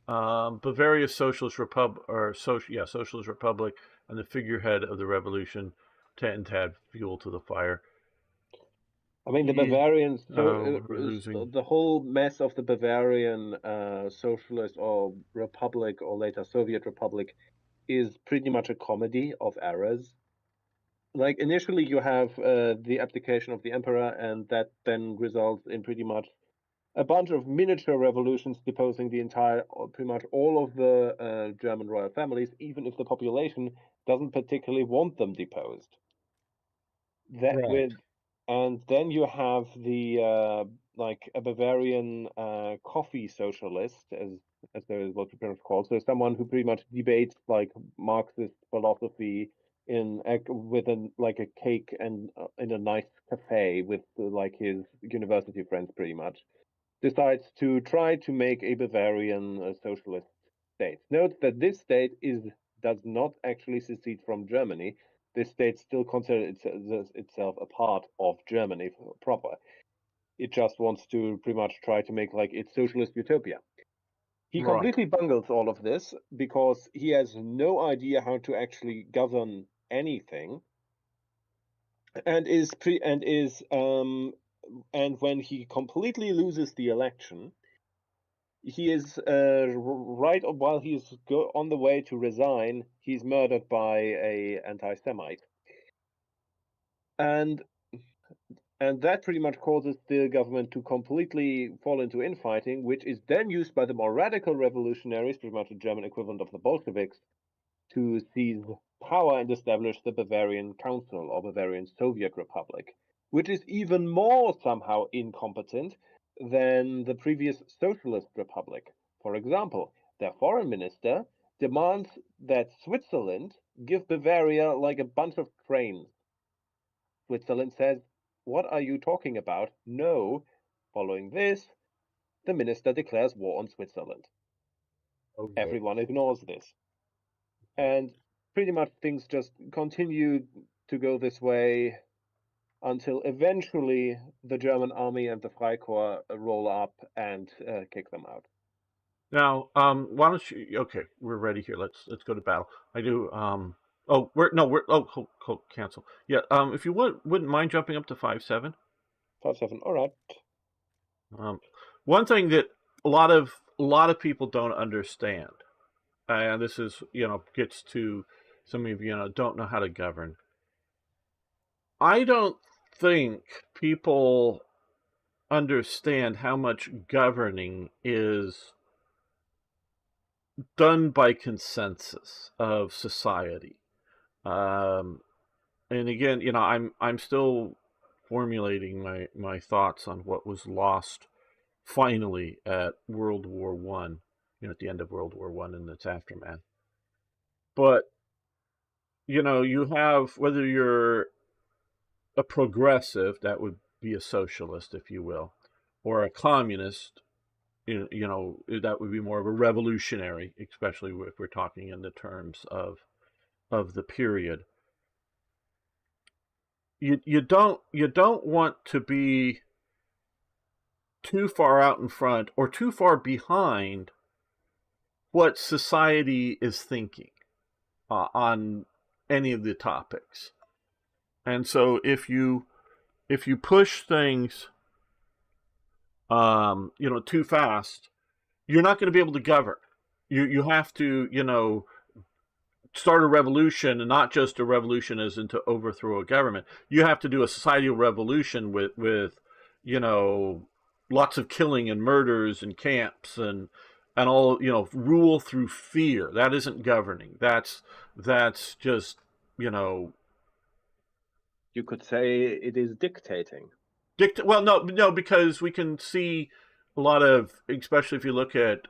Bavaria's Socialist Republic, Socialist Republic, and the figurehead of the revolution, tend to add fuel to the fire. I mean, the Yeah. Bavarians, Oh, we're losing. the whole mess of the Bavarian socialist or republic or later Soviet republic is pretty much a comedy of errors. Like initially, you have the abdication of the emperor, and that then results in pretty much a bunch of miniature revolutions deposing the entire, or pretty much all of the German royal families, even if the population doesn't particularly want them deposed. That Right. with, and then you have the like a Bavarian coffee socialist, as there is what it's called. So someone who pretty much debates like Marxist philosophy in with like a cake and in a nice cafe with like his university friends, pretty much decides to try to make a Bavarian socialist state. Note that this state does not actually secede from Germany. This state still considers itself a part of Germany proper. It just wants to pretty much try to make like its socialist utopia. He Right. completely bungles all of this because he has no idea how to actually govern anything, and and when he completely loses the election, he is right while he's on the way to resign, he's murdered by a anti-Semite, and that pretty much causes the government to completely fall into infighting, which is then used by the more radical revolutionaries, pretty much the German equivalent of the Bolsheviks, to seize power and establish the Bavarian Council or Bavarian Soviet Republic, which is even more somehow incompetent than the previous Socialist Republic. For example, their foreign minister demands that Switzerland give Bavaria like a bunch of trains. Switzerland says, "What are you talking about? No." Following this, the minister declares war on Switzerland. Okay. Everyone ignores this. And pretty much things just continue to go this way until eventually the German army and the Freikorps roll up and kick them out. Now, why don't you? Okay, we're ready here. Let's go to battle. I do. Oh, we're. Oh, cancel. Yeah. If you wouldn't mind jumping up to 5-7. 5-7. All right. Um, one thing that a lot of people don't understand, and this is gets to some of don't know how to govern. I don't think people understand how much governing is done by consensus of society. Um, and again, I'm still formulating my thoughts on what was lost finally at World War One, at the end of World War One and its aftermath. But you have, whether you're a progressive, that would be a socialist, if you will, or a communist, that would be more of a revolutionary, especially if we're talking in the terms of the period. You don't want to be too far out in front or too far behind what society is thinking on any of the topics. And so if you push things too fast, you're not going to be able to govern. You have to start a revolution, and not just a revolution as in to overthrow a government. You have to do a societal revolution with lots of killing and murders and camps and all, rule through fear. That isn't governing. That's just You could say it is dictating. Well, no, because we can see a lot of, especially if you look at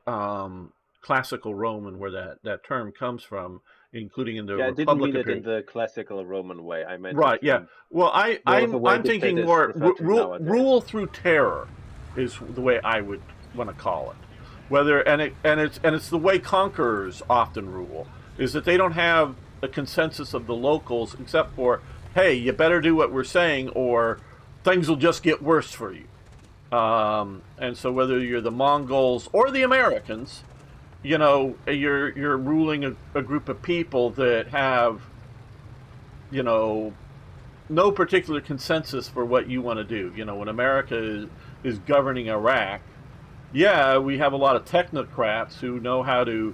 classical Roman, where that term comes from, including in the Yeah, I didn't mean Republican it in period. the classical Roman way. I meant Right. it Yeah. in Well, more of the way I'm thinking dictators more refer to nowadays. rule through terror is the way I would want to call it. Whether it's the way conquerors often rule, is that they don't have a consensus of the locals, except for, hey, you better do what we're saying or things will just get worse for you. And so whether you're the Mongols or the Americans, you're ruling a group of people that have, no particular consensus for what you want to do. When America is governing Iraq, yeah, we have a lot of technocrats who know how to,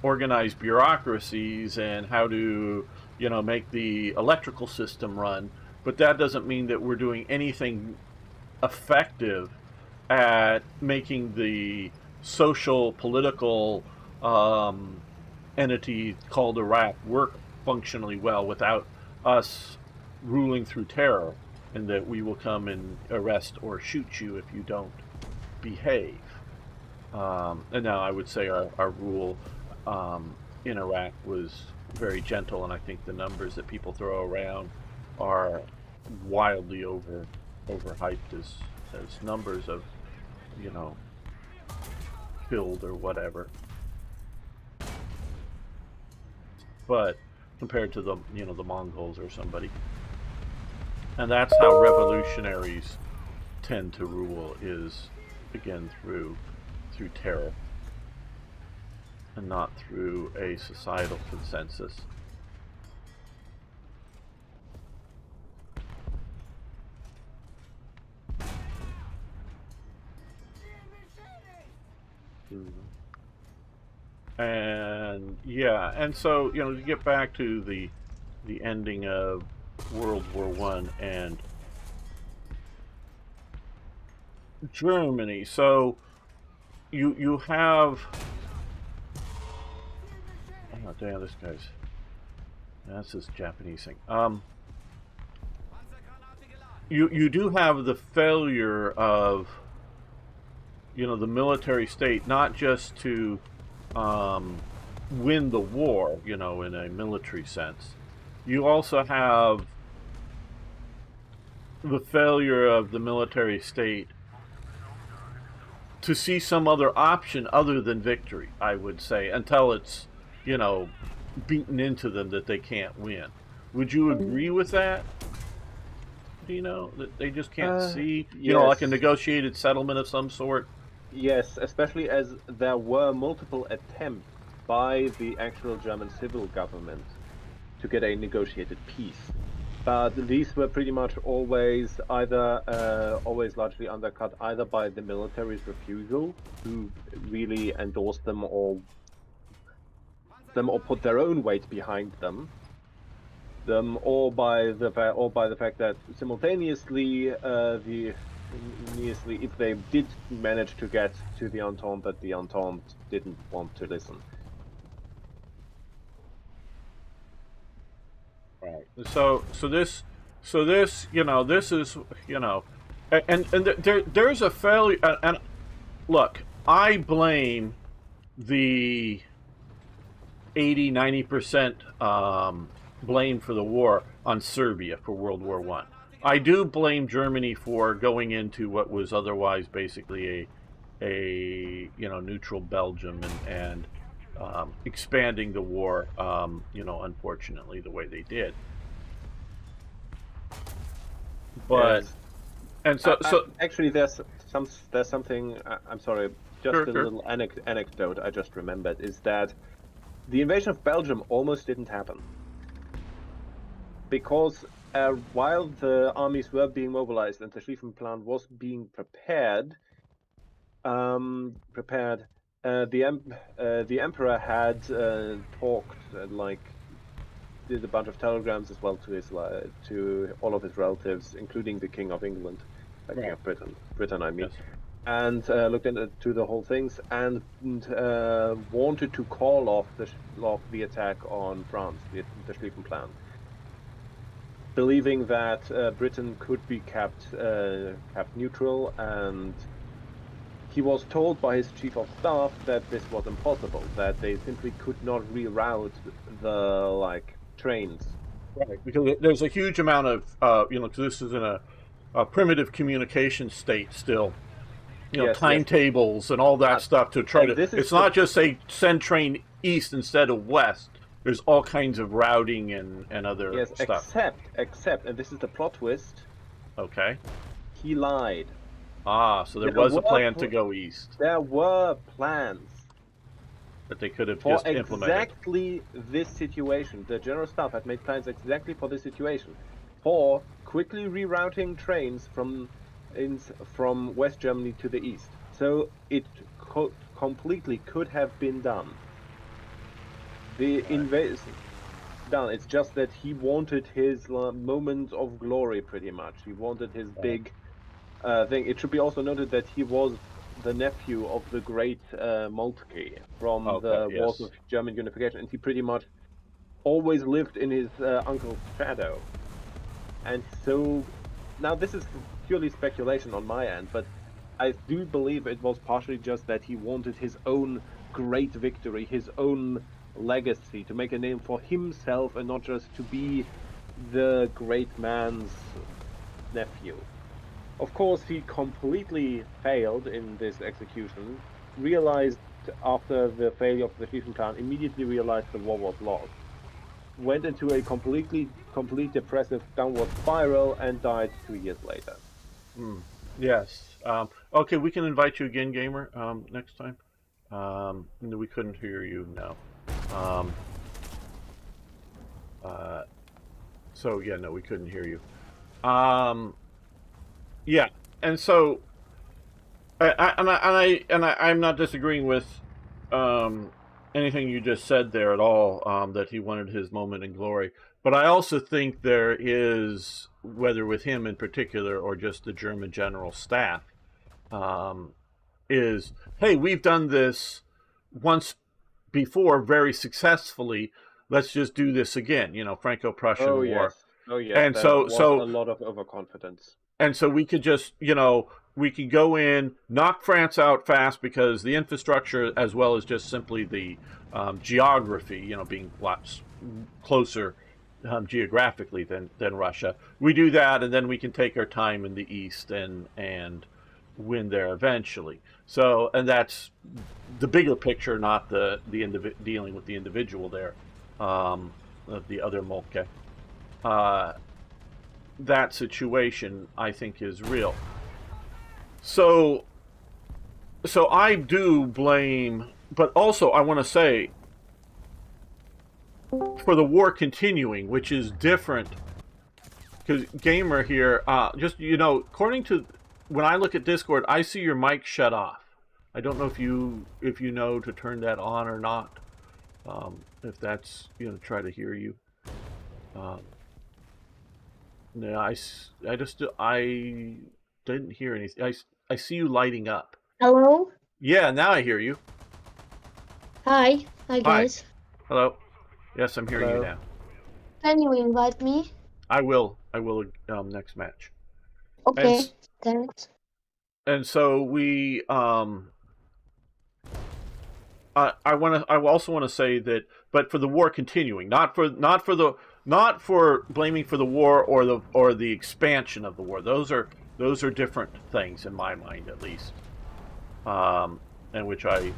organize bureaucracies and how to, make the electrical system run. But that doesn't mean that we're doing anything effective at making the social, political entity called Iraq work functionally well without us ruling through terror, and that we will come and arrest or shoot you if you don't behave. And now I would say our rule in Iraq was very gentle, and I think the numbers that people throw around are wildly overhyped as numbers of killed or whatever. But compared to the Mongols or somebody, and that's how revolutionaries tend to rule, is again through terror and not through a societal consensus. And yeah, and so to get back to the ending of World War I and Germany. So you have, oh damn, that's this Japanese thing. You do have the failure of the military state, not just to win the war, in a military sense. You also have the failure of the military state to see some other option other than victory, I would say, until it's, beaten into them that they can't win. Would you agree with that? That they just can't see, yes. like a negotiated settlement of some sort? Yes, especially as there were multiple attempts by the actual German civil government to get a negotiated peace. But these were pretty much always largely undercut either by the military's refusal to really endorse them or put their own weight behind them, or by the fact that simultaneously, if they did manage to get to the Entente, that the Entente didn't want to listen. Right. So this this is and there's a failure. And look, I blame the 80-90% blame for the war on Serbia for World War One. I do blame Germany for going into what was otherwise basically a neutral Belgium and expanding the war, unfortunately the way they did. But Yes. and so Actually, there's something. I'm sorry, just sure, a sure. little anecdote I just remembered is that the invasion of Belgium almost didn't happen because while the armies were being mobilized and the Schlieffen Plan was being prepared, the emperor had talked did a bunch of telegrams as well to all of his relatives, including the King of England, King Right. of Britain, I mean, Yes. and looked into the whole things and wanted to call off the attack on France, the Schlieffen Plan, believing that Britain could be kept neutral, and he was told by his chief of staff that this was impossible, that they simply could not reroute the trains. Right, because there's a huge amount of, because this is in a primitive communication state still, Yes, yes. timetables and all that stuff to try And to, this is it's not just say send train east instead of west. There's all kinds of routing and other yes, stuff. except, and this is the plot twist, Okay. he lied. Ah, so there There was a were plan to go east there were plans that they could have for just implemented. exactly this situation. The general staff had made plans exactly for this situation, for quickly rerouting trains from West Germany to the east. So it completely could have been done. The invasion done. It's just that he wanted his moment of glory, pretty much. He wanted his big thing. It should be also noted that he was the nephew of the great Moltke from Okay, the Wars yes. of German Unification, and he pretty much always lived in his uncle's shadow. And so now this is purely speculation on my end, but I do believe it was partially just that he wanted his own great victory, his own legacy, to make a name for himself and not just to be the great man's nephew. Of course, he completely failed in this execution, realized after the failure of the Schlieffen Plan, immediately realized the war was lost, went into a complete depressive downward spiral, and died 2 years later. Yes. Okay, we can invite you again, gamer, next time. No, we couldn't hear you now. Uh, so yeah, no, we couldn't hear you. Yeah, and so I'm not disagreeing with anything you just said there at all. That he wanted his moment in glory, but I also think there is, whether with him in particular or just the German general staff, um, is, hey, we've done this once before very successfully. Let's just do this again. Franco-Prussian Oh War, yes, oh yes, and there so was a so lot of overconfidence. and so we could just, we could go in, knock France out fast because the infrastructure, as well as just simply the geography, being lots closer geographically than Russia. We do that, and then we can take our time in the east and win there eventually. So, and that's the bigger picture, not dealing with the individual there, of the other Molke. Uh, that situation, I think, is real. So, so I do blame, but also I want to say, for the war continuing, which is different, because gamer here, just according to when I look at Discord, I see your mic shut off. I don't know if you know to turn that on or not. If that's try to hear you. No, I didn't hear anything. I see you lighting up. Hello? Yeah, now I hear you. Hi. Hi, Hi. guys. Hello. Yes, I'm hearing you Hello. now. Can you invite me? I will. I will. Next match. And Okay, thanks. and so we. I also want to say that but for the war continuing, not for blaming for the war or the expansion of the war. Those are different things in my mind, at least, and which I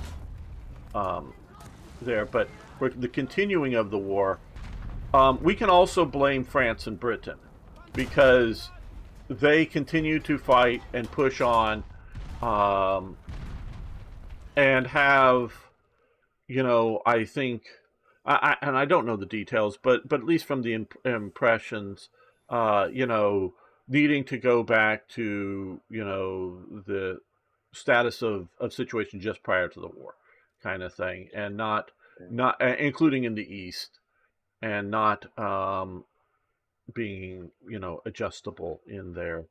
there. But for the continuing of the war, we can also blame France and Britain because they continue to fight and push on, and have, I think, and I don't know the details, but at least from the impressions, needing to go back to, the status of situation just prior to the war, kind of thing, and not including in the East, and not being, adjustable in their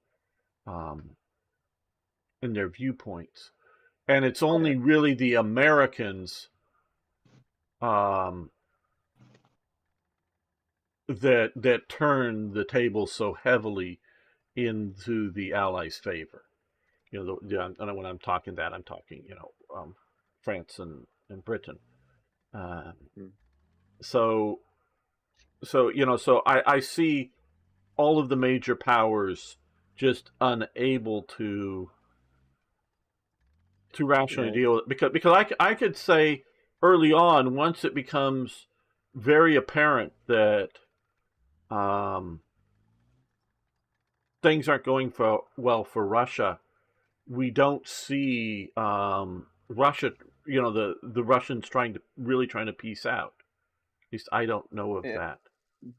viewpoints. And it's only really the Americans that turn the table so heavily into the Allies' favor. And when I'm talking that, I'm talking, France and Britain. So I see all of the major powers just unable to rationally deal with it, because I could say early on, once it becomes very apparent that things aren't going well for Russia, we don't see Russia, the Russians trying to peace out. At least I don't know of that.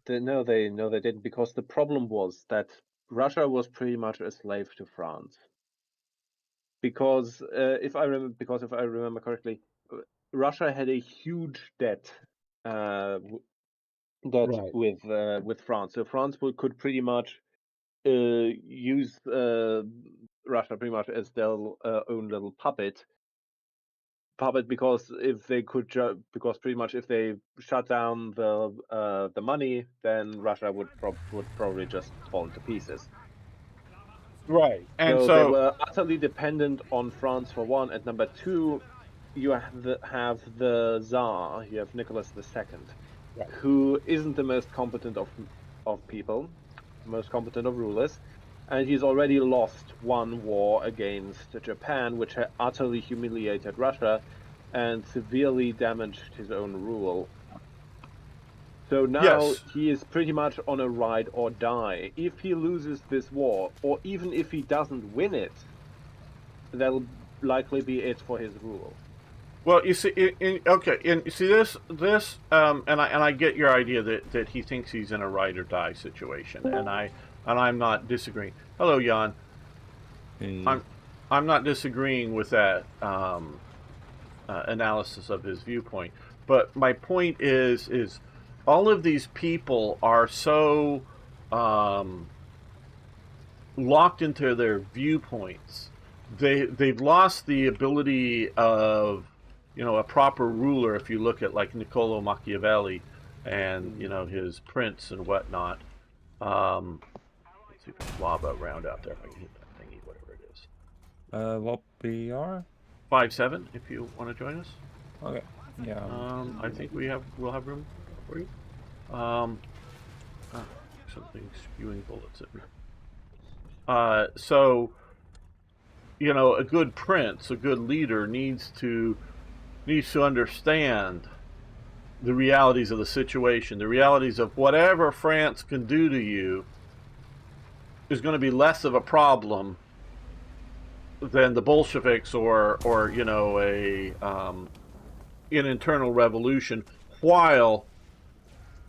No, they didn't, because the problem was that Russia was pretty much a slave to France. Because if I remember correctly, Russia had a huge debt with France. So France could pretty much use Russia pretty much as their own little puppet, because if they because pretty much if they shut down the money, then Russia would probably just fall into pieces. Right. And so they were utterly dependent on France for one, and number two, you have the Tsar. You have Nicholas II, who isn't the most competent of people, most competent of rulers, and he's already lost one war against Japan, which had utterly humiliated Russia and severely damaged his own rule. So now he is pretty much on a ride or die. If he loses this war, or even if he doesn't win it, that'll likely be it for his rule. Well, you see, you see this, and I get your idea that he thinks he's in a ride or die situation, and I'm not disagreeing. Hello, Jan. Hey. I'm not disagreeing with that analysis of his viewpoint, but my point is all of these people are so locked into their viewpoints. They've lost the ability of, a proper ruler. If you look at like Niccolo Machiavelli and his prince and whatnot. Let's see if there's lava around out there. If I can hit that thingy, whatever it is. What BR? 5-7. If you want to join us. Okay. Yeah. I think we'll have room for you. Something spewing bullets at me. So, a good prince, a good leader needs to understand the realities of the situation, the realities of whatever France can do to you is going to be less of a problem than the Bolsheviks or an internal revolution while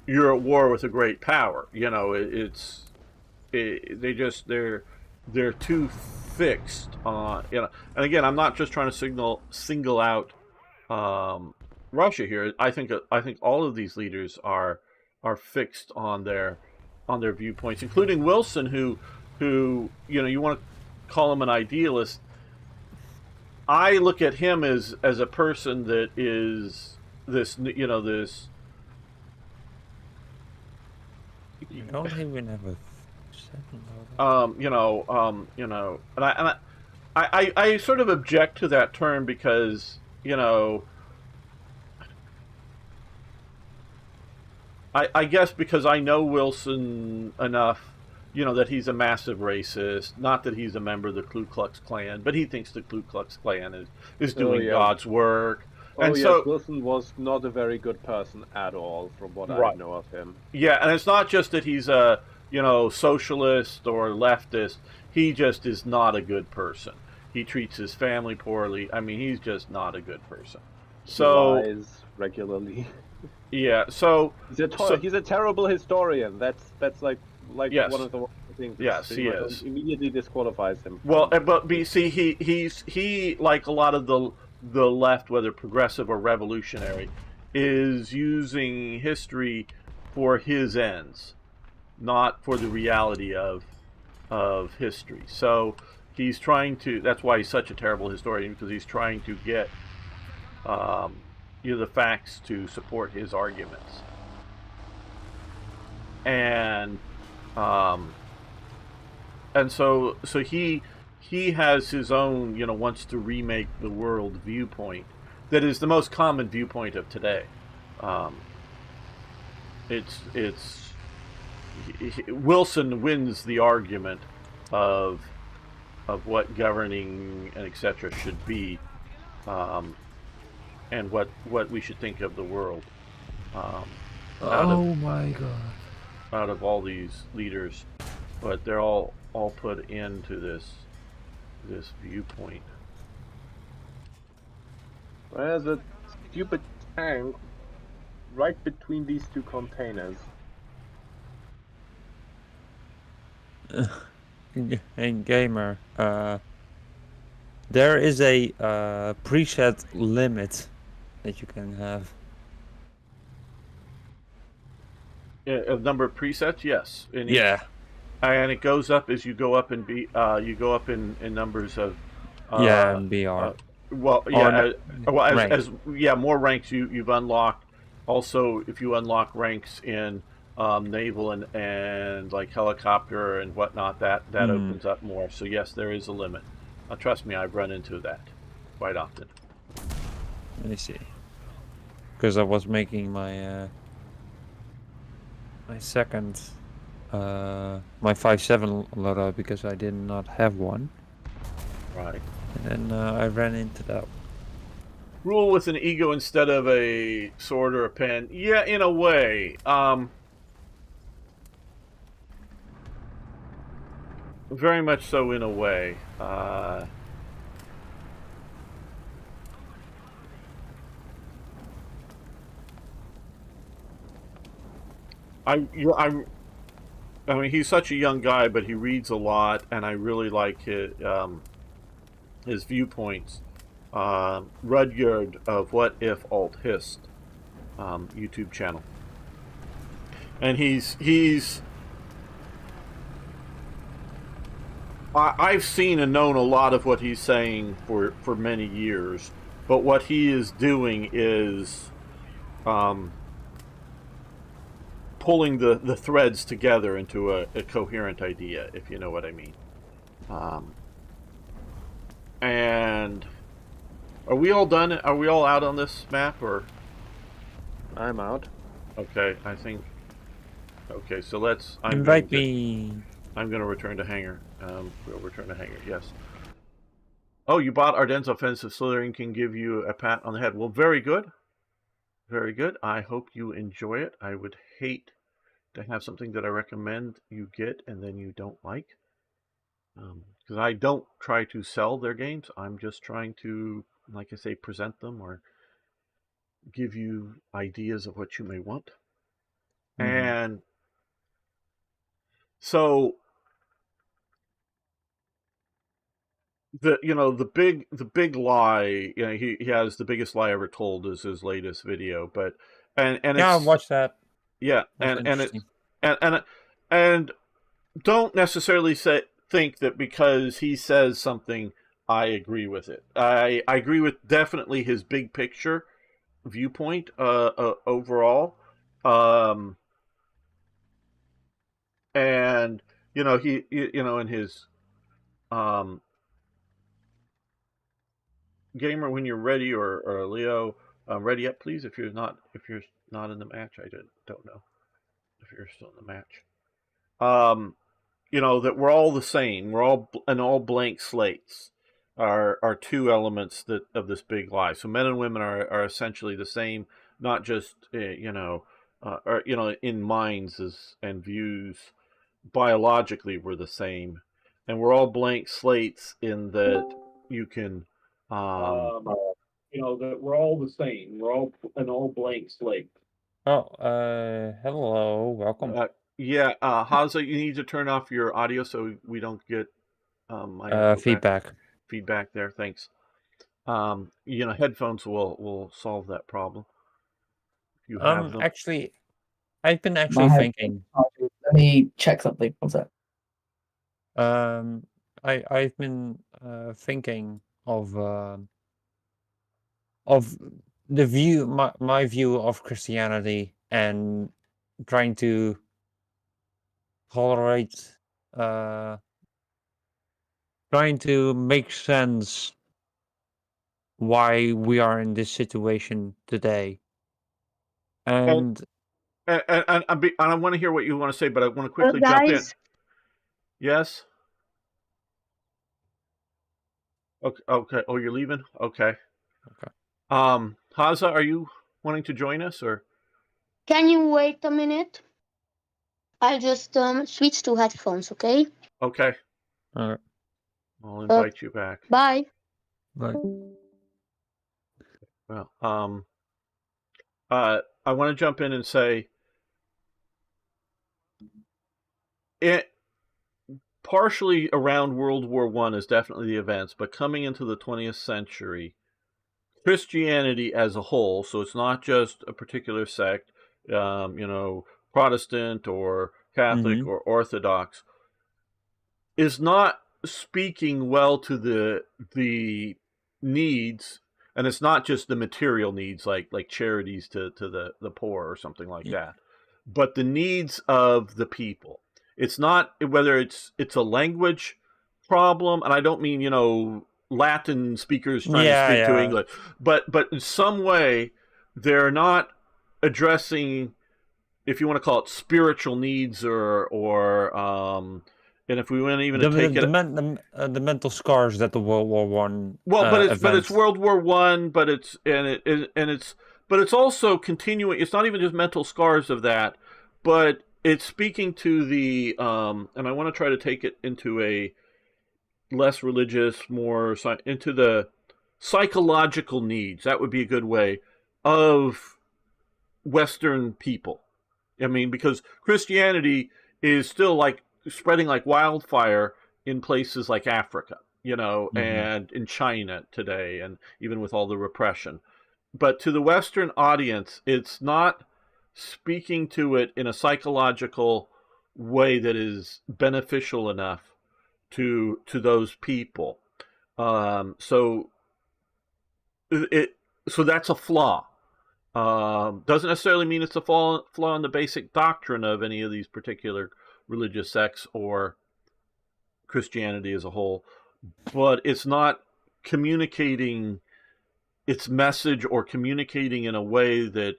you're at war with a great power. They're too fixed on, and again, I'm not just trying to single out Russia here. I think all of these leaders are fixed on their viewpoints, including Wilson, who you want to call him an idealist. I look at him as a person that is this. You don't even have a and I sort of object to that term because I guess because I know Wilson enough, that he's a massive racist. Not that he's a member of the Ku Klux Klan, but he thinks the Ku Klux Klan is Oh doing yeah. God's work. Oh And yes, so, Wilson was not a very good person at all, from what I right. know of him. Yeah, and it's not just that he's a, socialist or leftist. He just is not a good person. He treats his family poorly. I mean, he's just not a good person. He So, lies regularly. yeah, so, so He's a terrible historian. That's like one yes, of the worst things. It's yes, he like is. immediately disqualifies him Well, from. see, he like a lot of the left, whether progressive or revolutionary, is using history for his ends, not for the reality of history. So he's trying to. That's why he's such a terrible historian, because he's trying to get um, the facts to support his arguments, and um, so he has his own, wants to remake the world viewpoint that is the most common viewpoint of today. Um, it's Wilson wins the argument of what governing and etc. should be, um, and what we should think of the world. Um, out of Oh my god. out of all these leaders, but they're all put into this viewpoint. There's a stupid tank right between these two containers. And gamer, there is a preset limit that you can have. A number of presets, yes. Yeah. And it goes up as you go up and you go up in numbers of Yeah, uh, BR. uh well Or yeah rank. as more ranks you've unlocked. Also, if you unlock ranks in naval and like helicopter and whatnot, that opens up more. So yes, there is a limit. Trust me, I've run into that quite often. Let me see. Because I was making my my second my 5.7 loadout because I did not have one. Right. And then I ran into that. Rule with an ego instead of a sword or a pen. Yeah, in a way. Very much so in a way. I mean, he's such a young guy, but he reads a lot, and I really like his viewpoints. Rudyard of What If Alt Hist YouTube channel, and I've seen and known a lot of what he's saying for many years, but what he is doing is pulling the threads together into a coherent idea, if you know what I mean. And are we all done? Are we all out on this map, or? I'm out. Okay, I think. Okay, so let's. Invite me. I'm going to return to hangar. We'll return to hangar. Yes. Oh, you bought Ardennes Offensive. Slytherin can give you a pat on the head. Well, very good. Very good. I hope you enjoy it. I would hate to have something that I recommend you get and then you don't like. Because I don't try to sell their games. I'm just trying to, like I say, present them or give you ideas of what you may want. And so the big lie, he has the biggest lie ever told is his latest video, but and Yeah, I it's watched that. yeah, That's and it's interesting. and don't necessarily think that because he says something I agree with it. I agree with definitely his big picture viewpoint overall, and he in his gamer, when you're ready, or Leo, ready up please, if you're not in the match. I don't know. if you're still in the match. That we're all the same. We're all blank slates. Are two elements of this big lie. So men and women are essentially the same, not just in minds and views. Biologically, we're the same, and we're all blank slates in that you can, that we're all the same. We're all an all blank slate. Oh, hello, welcome. Haza, you need to turn off your audio so we don't get my echo Feedback. feedback there. Thanks. Headphones will solve that problem. If you have them. Actually, I've been thinking. Let me check something. What's that? I've been thinking of the view, my view of Christianity, and trying to tolerate, trying to make sense why we are in this situation today. And I want to hear what you want to say, but I want to quickly jump in. Yes. Okay. Oh, you're leaving? Okay. Haza, are you wanting to join us, or? Can you wait a minute? I'll just switch to headphones, okay? Okay. All right. I'll invite you back. Bye. Bye. Well, I want to jump in and say it partially around World War I is definitely the events, but coming into the 20th century, Christianity as a whole, so it's not just a particular sect, Protestant or Catholic or Orthodox, is not speaking well to the needs, and it's not just the material needs like charities to the poor or something like that, but the needs of the people. It's not whether it's a language problem, and I don't mean Latin speakers trying to speak to English, but in some way they're not addressing, if you want to call it, spiritual needs or and if we want to even take it, the mental scars that the World War One. But it's World War One, but it's also continuing. It's not even just mental scars of that, but it's speaking to the and I want to try to take it into a less religious, more into the psychological needs. That would be a good way of Western people. I mean, because Christianity is still spreading like wildfire in places like Africa, and in China today, and even with all the repression. But to the Western audience, it's not speaking to it in a psychological way that is beneficial enough to those people. So that's a flaw. Doesn't necessarily mean it's a flaw in the basic doctrine of any of these particular religious sects or Christianity as a whole, but it's not communicating its message or communicating in a way that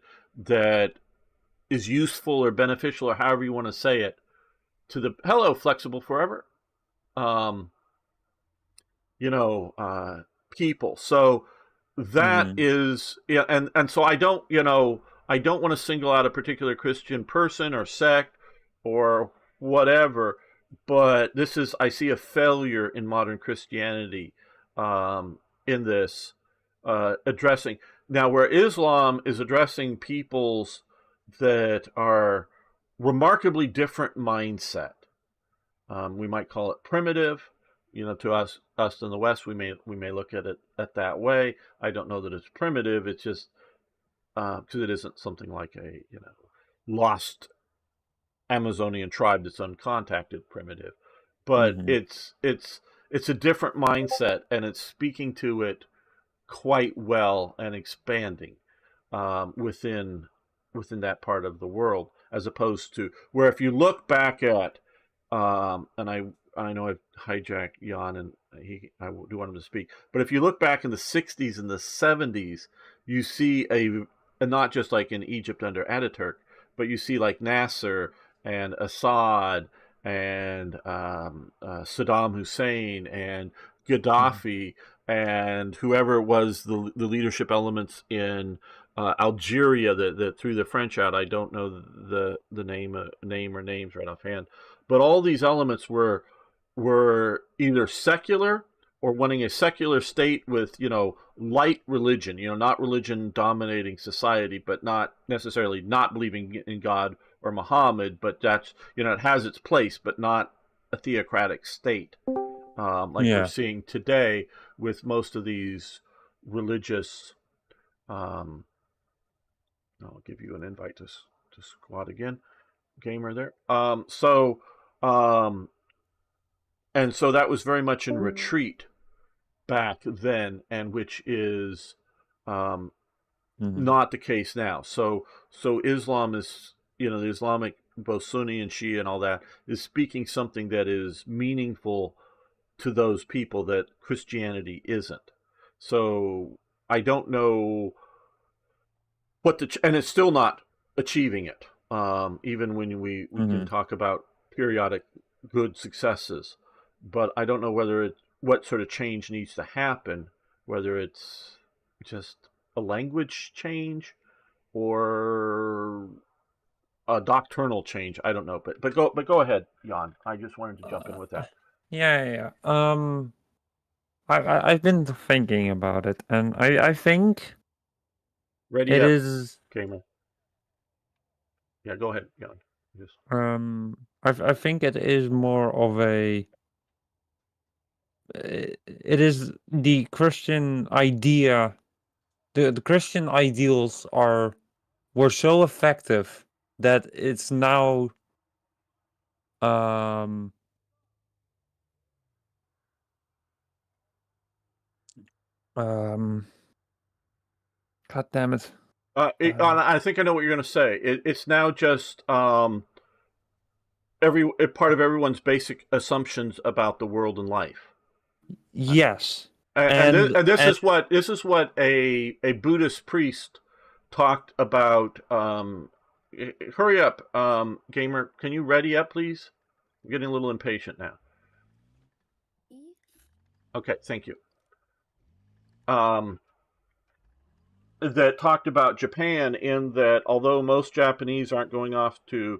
is useful or beneficial, or however you want to say it, to the Flexible Forever people. So that is, and so I don't want to single out a particular Christian person or sect or whatever, but I see a failure in modern Christianity in this addressing. Now, where Islam is addressing peoples that are remarkably different mindset, we might call it primitive. To us in the West, we may look at it that way. I don't know that it's primitive. It's just because it isn't something like a lost Amazonian tribe that's uncontacted primitive, but it's a different mindset, and it's speaking to it quite well and expanding within that part of the world, as opposed to where, if you look back at and I know I've hijacked Jan, and I do want him to speak. But if you look back in the 60s and the 70s, you see a not just like in Egypt under Ataturk, but you see like Nasser and Assad and Saddam Hussein and Gaddafi and whoever was the leadership elements in Algeria that threw the French out. I don't know the name or names right offhand, but all these elements were either secular or wanting a secular state with light religion, not religion dominating society, but not necessarily not believing in God or Muhammad, but that's it has its place, but not a theocratic state like we're Yeah. seeing today with most of these religious. I'll give you an invite to squad again, gamer there. And so that was very much in retreat back then, and which is not the case now. So Islam is, the Islamic, both Sunni and Shia and all that, is speaking something that is meaningful to those people that Christianity isn't. So I don't know and it's still not achieving it. Even when we can talk about periodic good successes, but I don't know what sort of change needs to happen, whether it's just a language change or a doctrinal change. I don't know, but go ahead, Jan. I just wanted to jump in with that. Yeah. I've been thinking about it, and I think Ready it up, is. gamer. Yeah, go ahead, Jan. Just... I think it is more of a. It is the Christian idea. The Christian ideals were so effective that it's now God damn it. I think I know what you're going to say. It's now just part of everyone's basic assumptions about the world and life. Yes, and this is what a Buddhist priest talked about. Hurry up, gamer! Can you ready up, please? I'm getting a little impatient now. Okay, thank you. That talked about Japan, in that although most Japanese aren't going off to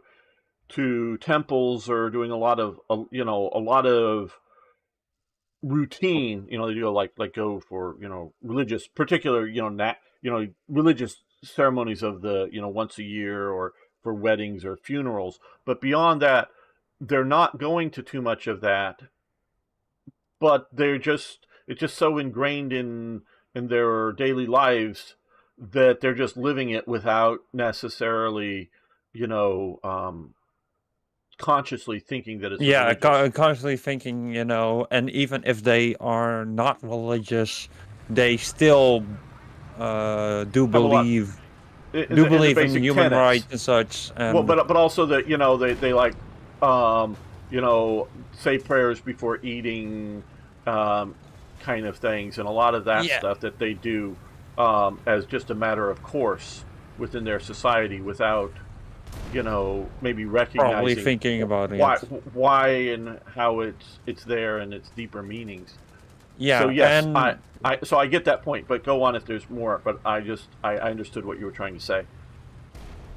temples or doing a lot of routine, they do like go for religious, particular religious ceremonies of the once a year, or for weddings or funerals, but beyond that they're not going to too much of that, but it's just so ingrained in their daily lives that they're just living it without necessarily consciously thinking that it's religious. Consciously thinking, and even if they are not religious, they still do believe in human rights and such. And well, but also that they like say prayers before eating, kind of things, and a lot of that stuff that they do as just a matter of course within their society, without maybe recognizing, probably thinking about why and how it's there and its deeper meanings. Yeah. So yes, I get that point, but go on if there's more. But I understood what you were trying to say.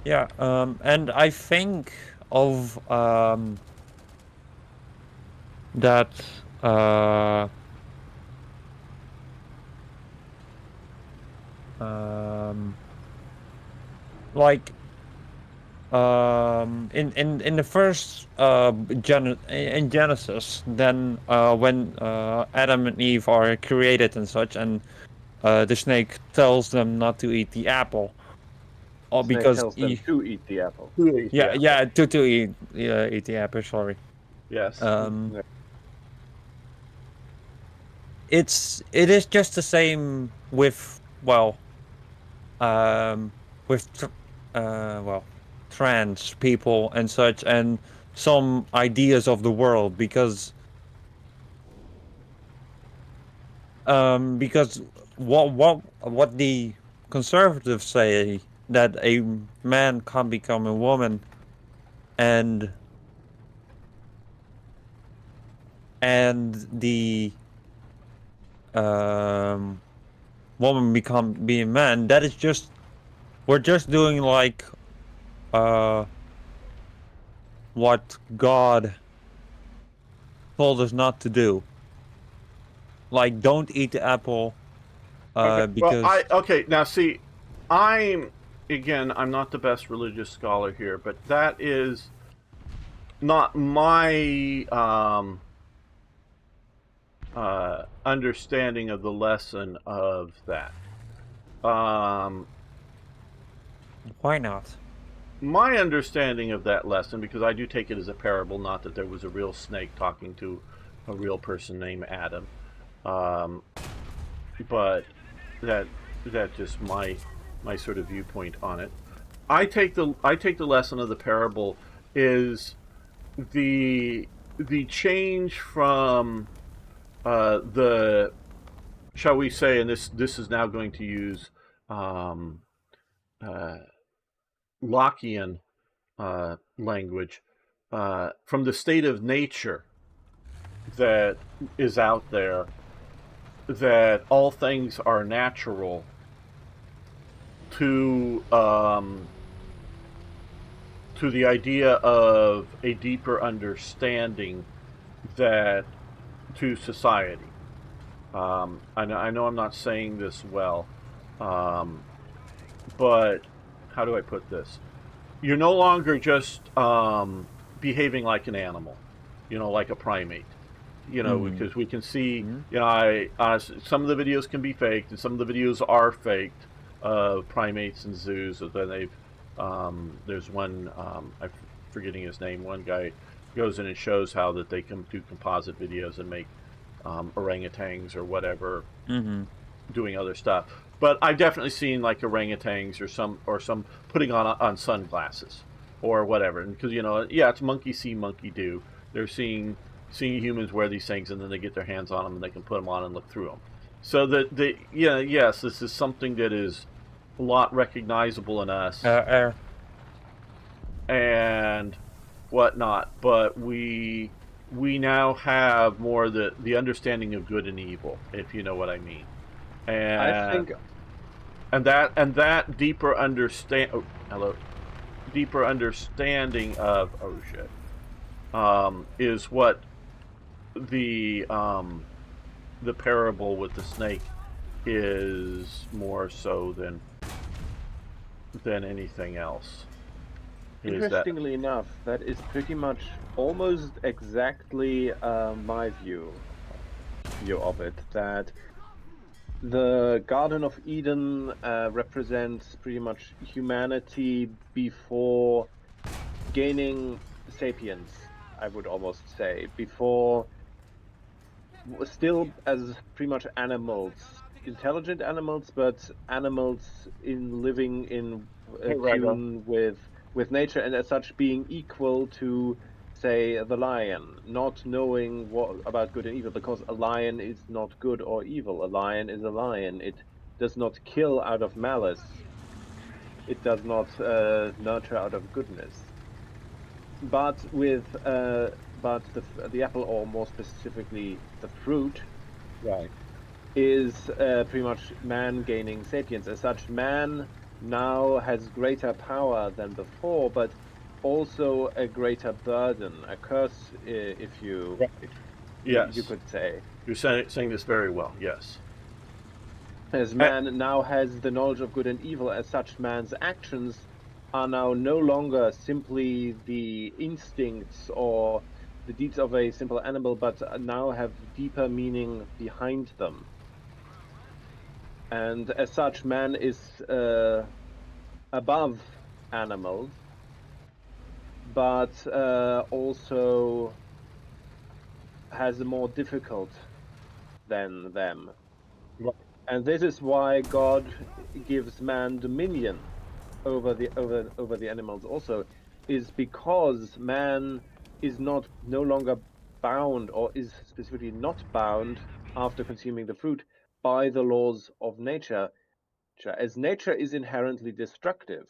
Yeah. And I think of that. Like in the first in Genesis, then when Adam and Eve are created and such, and the snake tells them not to eat the apple, or because tells them to eat the apple. to eat the apple. Sorry. Yes. It is just the same with trans people and such, and some ideas of the world, because what the conservatives say that a man can't become a woman, and the woman be a man, that is just, we're just doing like what God told us not to do. Like, don't eat the apple because okay, now see, I'm not the best religious scholar here, but that is not my understanding of the lesson of that. Why not? My understanding of that lesson, because I do take it as a parable, not that there was a real snake talking to a real person named Adam, but that just my sort of viewpoint on it. I take the lesson of the parable is the change from the, shall we say, and this is now going to use Lockean language, from the state of nature that is out there, that all things are natural, to the idea of a deeper understanding that to society. I know I'm not saying this well, but how do I put this? You're no longer just behaving like an animal, like a primate. Because we can see, some of the videos can be faked, and some of the videos are faked of primates in zoos. So then there's one, I'm forgetting his name. One guy goes in and shows how that they can do composite videos and make orangutans or whatever, doing other stuff. But I've definitely seen like orangutans or some putting on sunglasses or whatever, and because it's monkey see, monkey do. They're seeing humans wear these things, and then they get their hands on them and they can put them on and look through them. So yes, this is something that is a lot recognizable in us and whatnot. But we now have more the understanding of good and evil, if you know what I mean. And I think, and that deeper deeper understanding of is what the parable with the snake is more so than anything else. interestingly enough, that is pretty much almost exactly my view of it. That the Garden of Eden represents pretty much humanity before gaining sapience, I would almost say, before still as pretty much animals, intelligent animals, but animals in living in tune with nature, and as such being equal to, say, the lion, not knowing what about good and evil, because a lion is not good or evil. A lion is a lion. It does not kill out of malice. It does not nurture out of goodness. But with the apple, or more specifically the fruit, Right. is pretty much man gaining sapience. As such, man now has greater power than before, but also a greater burden, a curse, if you Yes. you could say. You're saying this very well. Yes. As man now has the knowledge of good and evil, as such, man's actions are now no longer simply the instincts or the deeds of a simple animal, but now have deeper meaning behind them. And as such, man is above animals, but also has a more difficult than them. Right. And this is why God gives man dominion over the animals also, is because man is no longer bound, or is specifically not bound after consuming the fruit, by the laws of nature. nature, as nature is inherently destructive.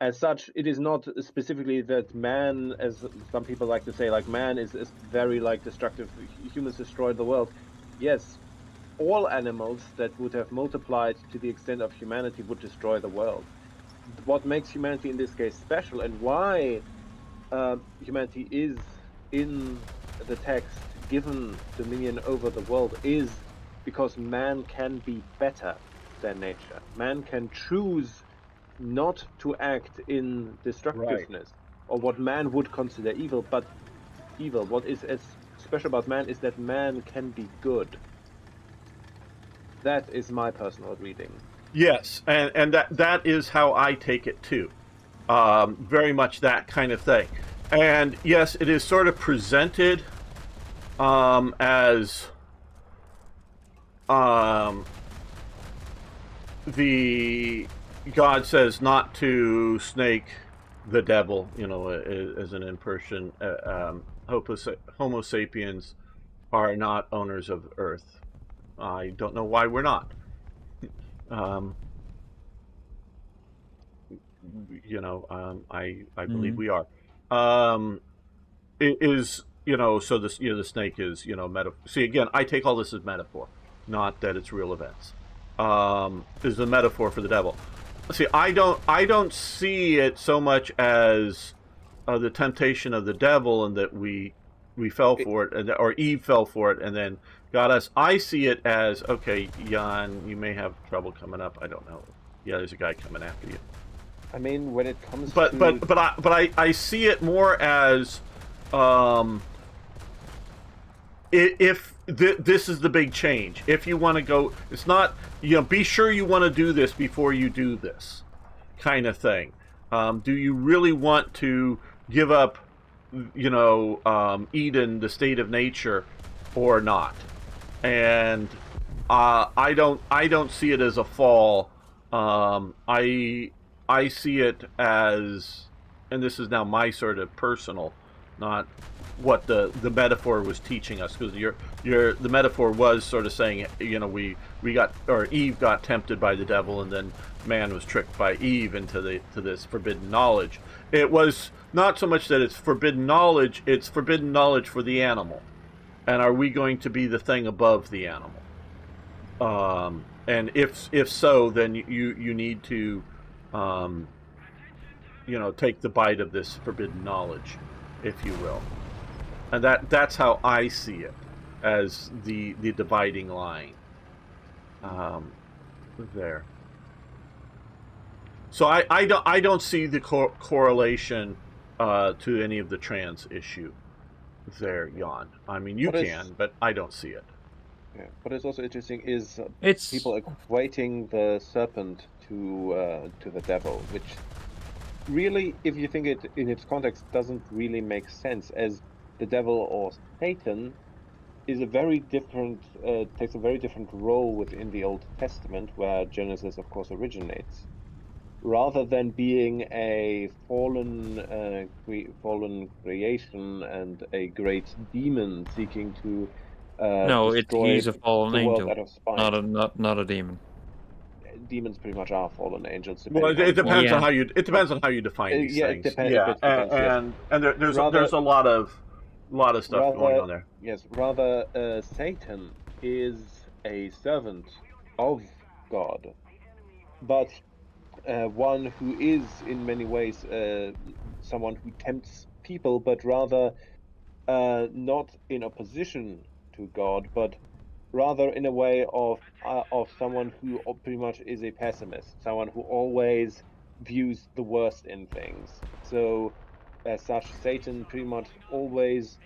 As such, it is not specifically that man, as some people like to say, like man is very like destructive. Humans destroy the world. Yes, all animals that would have multiplied to the extent of humanity would destroy the world. What makes humanity in this case special, and why humanity is in the text given dominion over the world, is because man can be better than nature. Man can choose not to act in destructiveness or what man would consider evil, but evil. What is as special about man is that man can be good. That is my personal reading. Yes, and that is how I take it too. Very much that kind of thing. And yes, it is sort of presented as the God says not to snake the devil, you know, as an in-person. Homo sapiens are not owners of Earth. I don't know why we're not. You know, I believe we are. It is, you know, so this, you know, the snake is, you know, metaphor. See, again, I take all this as metaphor, not that it's real events. Is a metaphor for the devil. See, I don't see it so much as the temptation of the devil and that we fell for it, or Eve fell for it and then got us. I see it as, okay, Jan, you may have trouble coming up. I don't know. Yeah, there's a guy coming after you. I mean, when it comes but to... I see it more as if this is the big change. If you want to go, it's not, you know, be sure you want to do this before you do this kind of thing. Do you really want to give up, you know, Eden, the state of nature, or not? And I don't see it as a fall. I see it as, and this is now my sort of personal, not what the metaphor was teaching us, because the metaphor was sort of saying, you know, we got, or Eve got tempted by the devil, and then man was tricked by Eve into this forbidden knowledge. It was not so much that it's forbidden knowledge; it's forbidden knowledge for the animal, and are we going to be the thing above the animal? And if so, then you need to, you know, take the bite of this forbidden knowledge, if you will. And that's how I see it, as the dividing line there. So I don't see the correlation to any of the trans issue there, Jan. I mean, you can, but I don't see it. Yeah. What is also interesting is It's people equating the serpent to the devil, which really, if you think it in its context, doesn't really make sense, as the devil or Satan is a very different, takes a very different role within the Old Testament, where Genesis, of course, originates. Rather than being a fallen creation and a great demon seeking to no, destroy he's a fallen the world angel, out of spite. not a demon. Demons pretty much are fallen angels. Well, it depends Yeah. on how you. It depends on how you define these yeah, things. it depends, and there's a lot of stuff going on there. Yes, rather, Satan is a servant of God, but one who is in many ways someone who tempts people, but rather not in opposition to God, but rather in a way of someone who pretty much is a pessimist, someone who always views the worst in things. So, as such, Satan pretty much always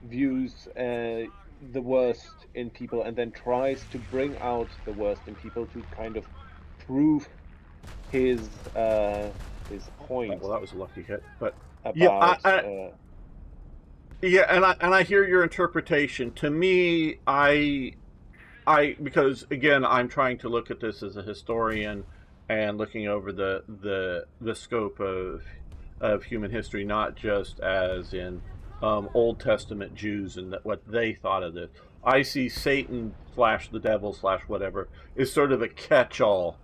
views the worst in people and then tries to bring out the worst in people to kind of prove his point Well, that was a lucky hit, but about yeah, and I hear your interpretation. To me, I because again, I'm trying to look at this as a historian and looking over the scope of human history, not just as in Old Testament Jews and what they thought of this. I see Satan / the devil / whatever is sort of a catch-all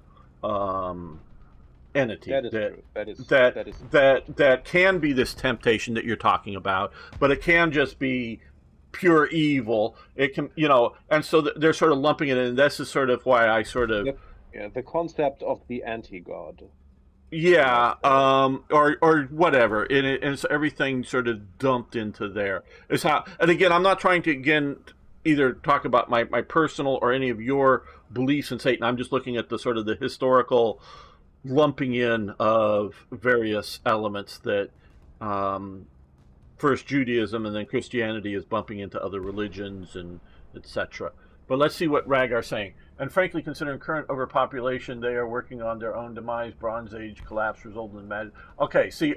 entity That is true. That is that can be this temptation that you're talking about, but it can just be pure evil. It can, and so they're sort of lumping it in. This is sort of why I sort of the concept of the anti-god. yeah, or whatever, and so everything sort of dumped into there is how. And again, I'm not trying to either talk about my personal or any of your beliefs in Satan. I'm just looking at the sort of the historical lumping in of various elements that first Judaism and then Christianity is bumping into other religions and etc. But let's see what Ragar's saying. And frankly, considering current overpopulation, they are working on their own demise. Bronze Age collapse resulting in mad. Okay, see,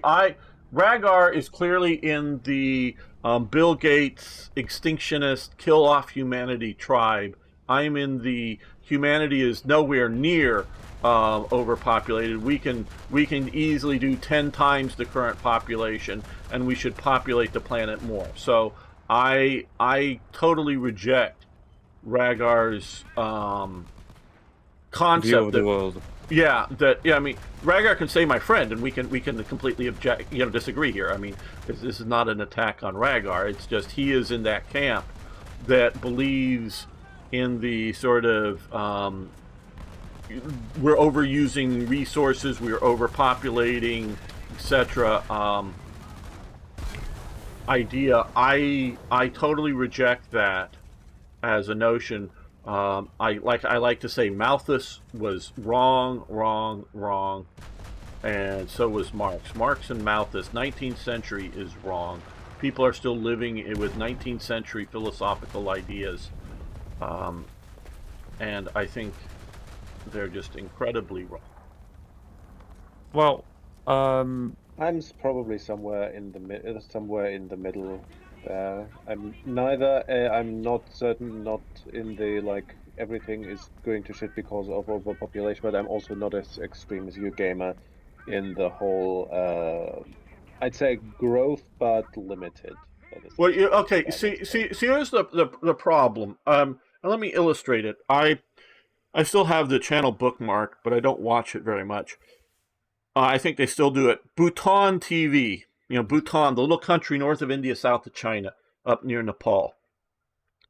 Ragar is clearly in the Bill Gates extinctionist kill off humanity tribe. I'm in the humanity is nowhere near overpopulated. We can easily do 10 times the current population, and we should populate the planet more. So I totally reject Ragar's concept view of the world. Yeah, I mean, Ragar can say my friend, and we can completely disagree here. I mean, this is not an attack on Ragar. It's just he is in that camp that believes in the sort of we're overusing resources, we're overpopulating, etc. Idea. I totally reject that as a notion. I like to say Malthus was wrong, and so was Marx. Marx and Malthus, 19th century is wrong. People are still living with 19th century philosophical ideas, and I think they're just incredibly wrong. Well, I'm probably somewhere in the middle. I'm neither. I'm not certain. Not in the like everything is going to shit because of overpopulation, but I'm also not as extreme as you, gamer, in the whole. I'd say growth, but limited. Well, okay. See, here's the problem. And let me illustrate it. I still have the channel bookmarked, but I don't watch it very much. I think they still do it. Bhutan TV. Bhutan, the little country north of India, south of China, up near Nepal,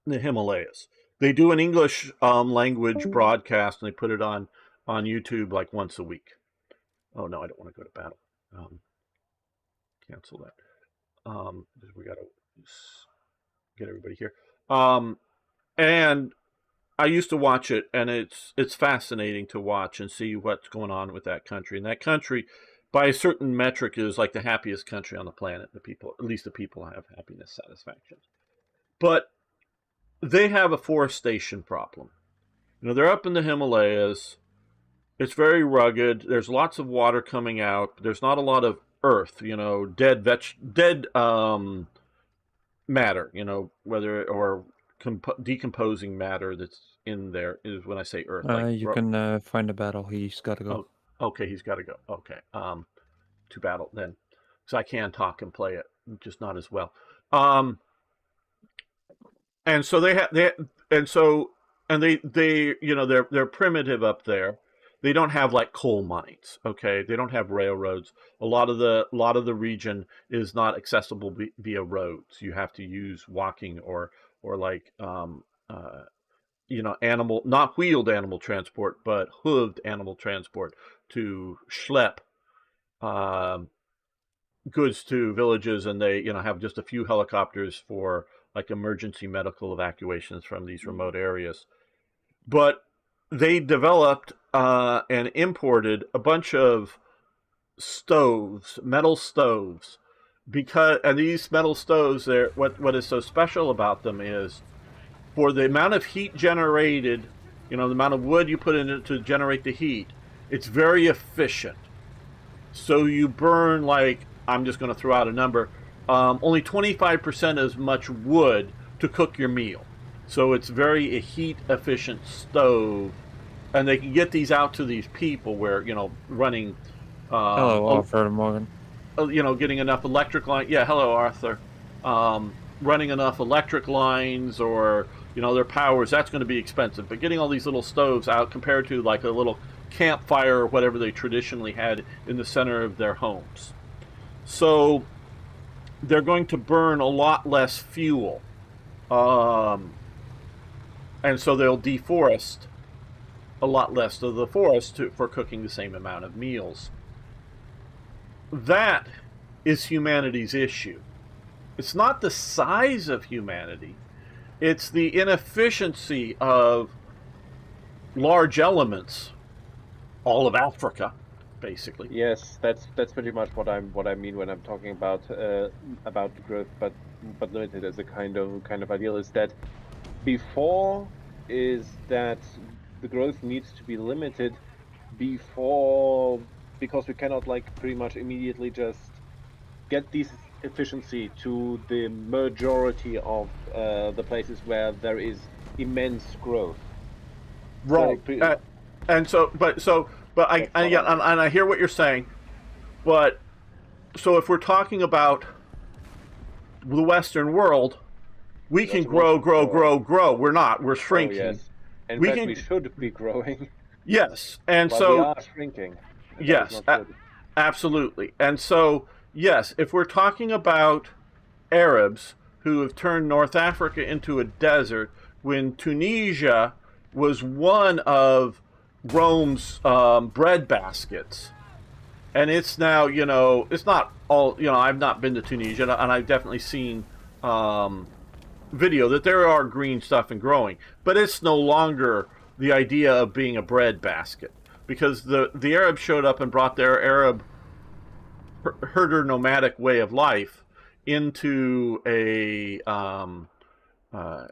in the Himalayas. They do an English language broadcast, and they put it on YouTube like once a week. Oh, no, I don't want to go to battle. Cancel that. We got to get everybody here. And I used to watch it, and it's fascinating to watch and see what's going on with that country. And that country, by a certain metric, is like the happiest country on the planet. At least the people have happiness, satisfaction. But they have a forestation problem. They're up in the Himalayas. It's very rugged. There's lots of water coming out. There's not a lot of earth, dead matter, whether or decomposing matter that's in there is when I say earth. You can find a battle. He's got to go. Oh, okay, he's got to go. Okay, to battle then, because I can talk and play it, just not as well. And so they're primitive up there. They don't have like coal mines. Okay, they don't have railroads. A lot of the region is not accessible via roads. You have to use walking or like not wheeled animal transport, but hooved animal transport to schlep goods to villages, and they have just a few helicopters for like emergency medical evacuations from these remote areas. But they developed and imported a bunch of stoves, metal stoves, and these metal stoves, what is so special about them is, for the amount of heat generated, the amount of wood you put in it to generate the heat, it's very efficient. So you burn, like, I'm just going to throw out a number, only 25% as much wood to cook your meal. So it's very a heat efficient stove, and they can get these out to these people where running. Hello, Arthur Morgan. Getting enough electric line. Yeah, hello, Arthur. Running enough electric lines or their powers, that's going to be expensive. But getting all these little stoves out compared to like a little campfire or whatever they traditionally had in the center of their homes. So they're going to burn a lot less fuel. And so they'll deforest a lot less of the forest for cooking the same amount of meals. That is humanity's issue. It's not the size of humanity. It's the inefficiency of large elements, all of Africa, basically. Yes, that's pretty much what I mean when I'm talking about the growth, but limited as a kind of ideal is that before is that the growth needs to be limited before, because we cannot like pretty much immediately just get this efficiency to the majority of the places where there is immense growth. Right. But I hear what you're saying. But so if we're talking about the Western world, we can grow. We're not. We're shrinking. Oh, yes. In we fact, can, we should be growing. Yes, and but so we are shrinking. Yes, absolutely. And so yes, if we're talking about Arabs who have turned North Africa into a desert, when Tunisia was one of Rome's bread baskets, and it's now, it's not all, I've not been to Tunisia, and I've definitely seen video that there are green stuff and growing, but it's no longer the idea of being a bread basket, because the Arabs showed up and brought their Arab herder nomadic way of life into a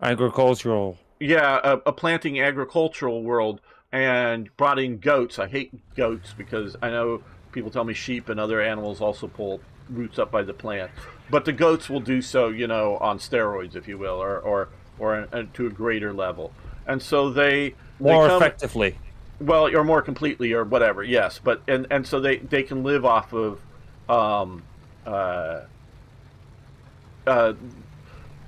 agricultural, a planting agricultural world, and brought in goats. I hate goats because I know people tell me sheep and other animals also pull roots up by the plant, but the goats will do so, on steroids, if you will, or to a greater level, and so they more come, effectively, well, or more completely, or whatever. Yes, but and so they can live off of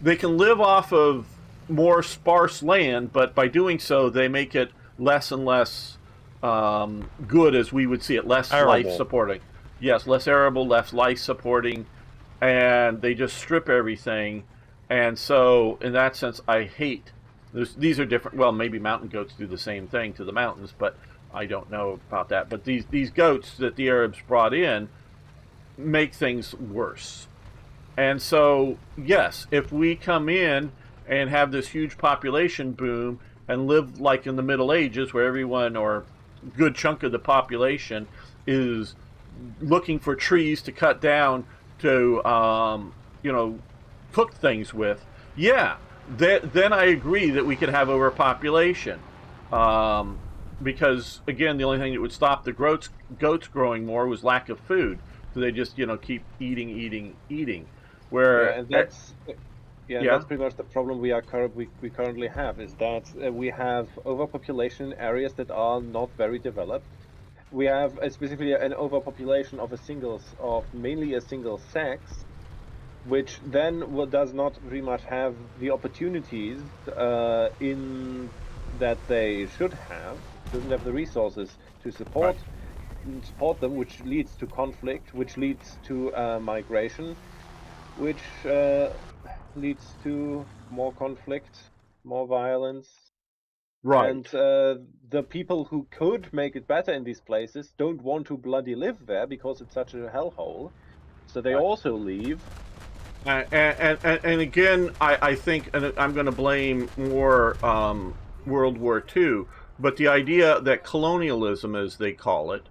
they can live off of more sparse land, but by doing so, they make it less and less good, as we would see it, less arable. life supporting. Yes, less arable, less life supporting, and they just strip everything. And so, in that sense, I hate. These are different. Well, maybe mountain goats do the same thing to the mountains, but I don't know about that. But these goats that the Arabs brought in make things worse. And so, yes, if we come in and have this huge population boom and live like in the Middle Ages, where everyone, or a good chunk of the population, is looking for trees to cut down to, cook things with, then I agree that we could have overpopulation. Because, again, the only thing that would stop the goats growing more was lack of food. So they just, keep eating. Where and that's that's pretty much the problem we currently have, is that we have overpopulation in areas that are not very developed. We have specifically an overpopulation of mainly a single sex, which then does not very much have the opportunities in that they should have. Doesn't have the resources to support them, which leads to conflict, which leads to migration, which leads to more conflict, more violence. Right. And the people who could make it better in these places don't want to bloody live there because it's such a hellhole. So they also leave. And again, I think, and I'm going to blame more World War II, but the idea that colonialism, as they call it,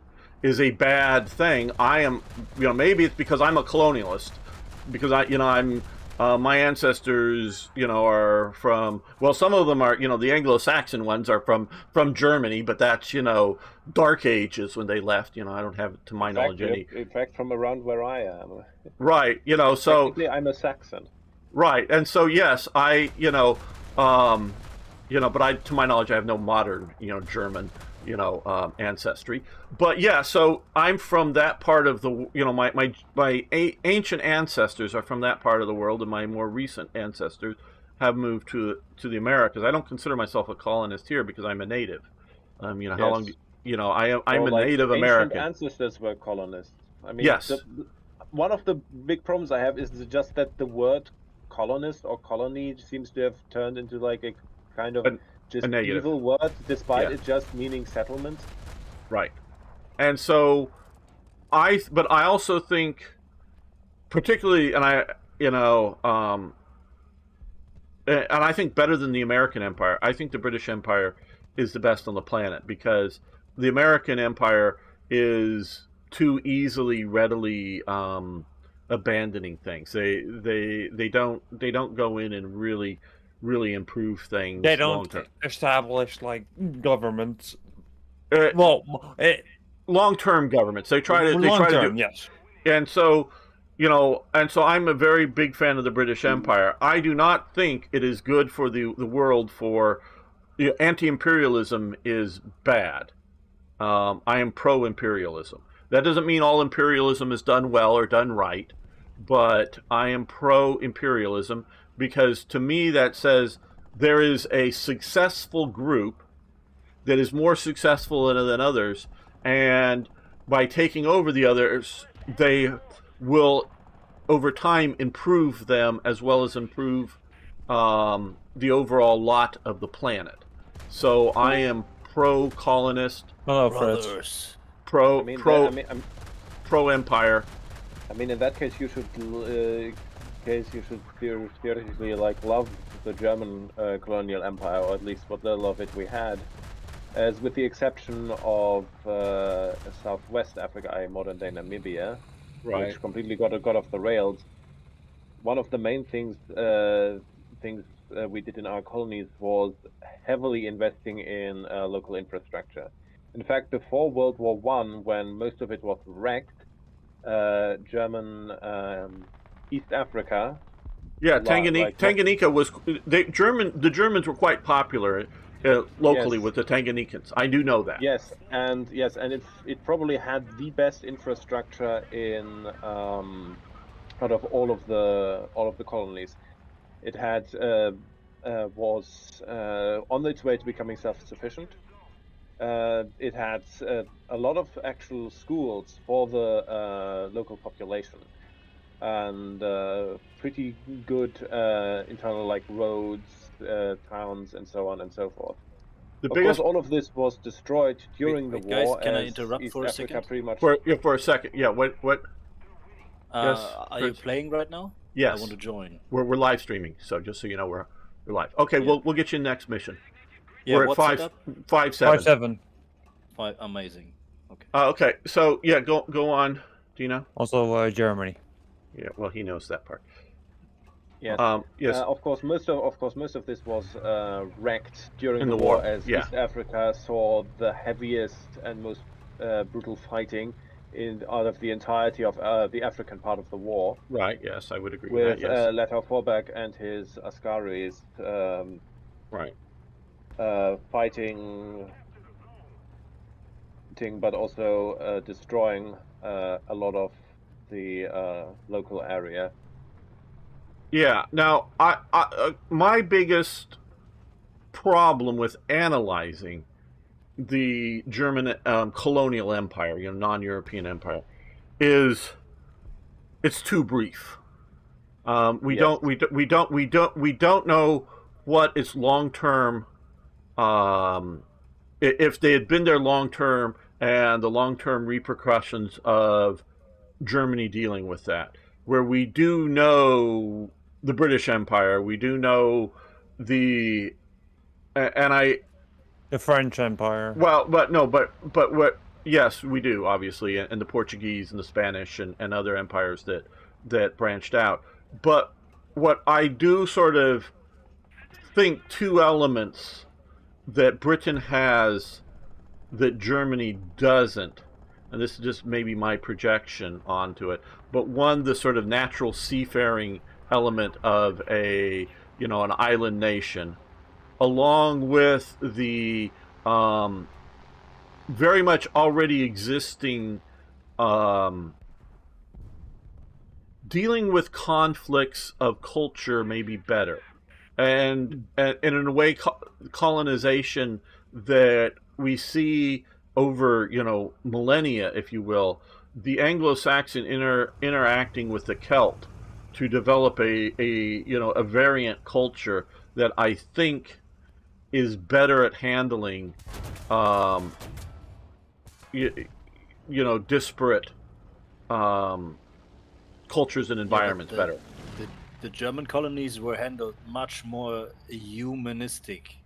is a bad thing. I am, maybe it's because I'm a colonialist, because I'm my ancestors, are from, well, some of them are, the Anglo-Saxon ones are from Germany, but that's, Dark Ages when they left. I don't have, to my knowledge, any. In fact, from around where I am. Right, so. Technically, I'm a Saxon. Right, and so yes, I, but I, to my knowledge, I have no modern, German, ancestry. But yeah, so I'm from that part of the, my ancient ancestors are from that part of the world, and my more recent ancestors have moved to the Americas. I don't consider myself a colonist here because I'm a native. How long? I'm Or a like Native ancient American. ancestors were colonists. I mean, Yes. one of the big problems I have is just that the word colonist or colony seems to have turned into like a kind of just negative. evil word, despite Yeah. it just meaning settlement. Right. And so but I also think, particularly, and I think better than the American Empire. I think the British Empire is the best on the planet, because the American Empire is too readily abandoning things. They don't go in and really improve things They don't long term. establish like governments. Uh, Well, long term governments. They try to do. Yes. And so, I'm a very big fan of the British Empire. I do not think it is good for the world. For anti-imperialism is bad. I am pro-imperialism. That doesn't mean all imperialism is done well or done right, but I am pro-imperialism, because to me that says there is a successful group that is more successful than others, and by taking over the others, they will over time improve them, as well as improve the overall lot of the planet. So I am pro-colonist, Hello, Fritz. Brothers. pro I mean, pro-empire. I mean, in that case, you should theoretically like love the German colonial empire, or at least what little of it we had, as with the exception of Southwest Africa, modern day Namibia, which completely got off the rails. One of the main things we did in our colonies was heavily investing in local infrastructure. In fact, before World War One, when most of it was wrecked, German East Africa. Yeah, Tanganyika was the Germans were quite popular locally with the Tanganyikans. I do know that. Yes, and it probably had the best infrastructure in out of all of the colonies. It had was on its way to becoming self-sufficient. It had a lot of actual schools for the local population, and pretty good internal like roads, towns, and so on and so forth. Of course, all of this was destroyed during the guys, war. can I as interrupt East for a Africa second? pretty much. For a second, yeah. What? Yes, Are you playing right now? Yes. I want to join. We're live streaming, so just so you know, we're live. Okay, Yeah. we'll get you next mission. Yeah, we're at what's it up? 5-7. 5, amazing. Okay. Okay, so yeah, go on. Do you know? Also, Germany. Yeah, well, he knows that part. Yes. Yes. Of course, most of this was wrecked during In the the war, war, as yeah. East Africa saw the heaviest and most brutal fighting out of the entirety of the African part of the war. Right. Yes, I would agree with with that. Yes. Leto Forbeck and his Askaris. Right. Fighting, but also destroying a lot of the local area. Yeah. Now, my biggest problem with analyzing the German colonial empire, non-European empire, is it's too brief. We don't know what its long-term. If they had been there long-term, and the long-term repercussions of Germany dealing with that, where we do know the British Empire, we do know the French Empire. Well, but what? Yes, we do, obviously, and the Portuguese and the Spanish and other empires that branched out. But what I do sort of think, two elements that Britain has that Germany doesn't, and this is just maybe my projection onto it, but one, the sort of natural seafaring element of an island nation, along with the very much already existing dealing with conflicts of culture may be better, and in a way colonization that we see over millennia, if you will, the Anglo-Saxon interacting with the Celt to develop a variant culture that I think is better at handling um, disparate cultures and Yeah, but environments better. the German colonies were handled much more humanistic.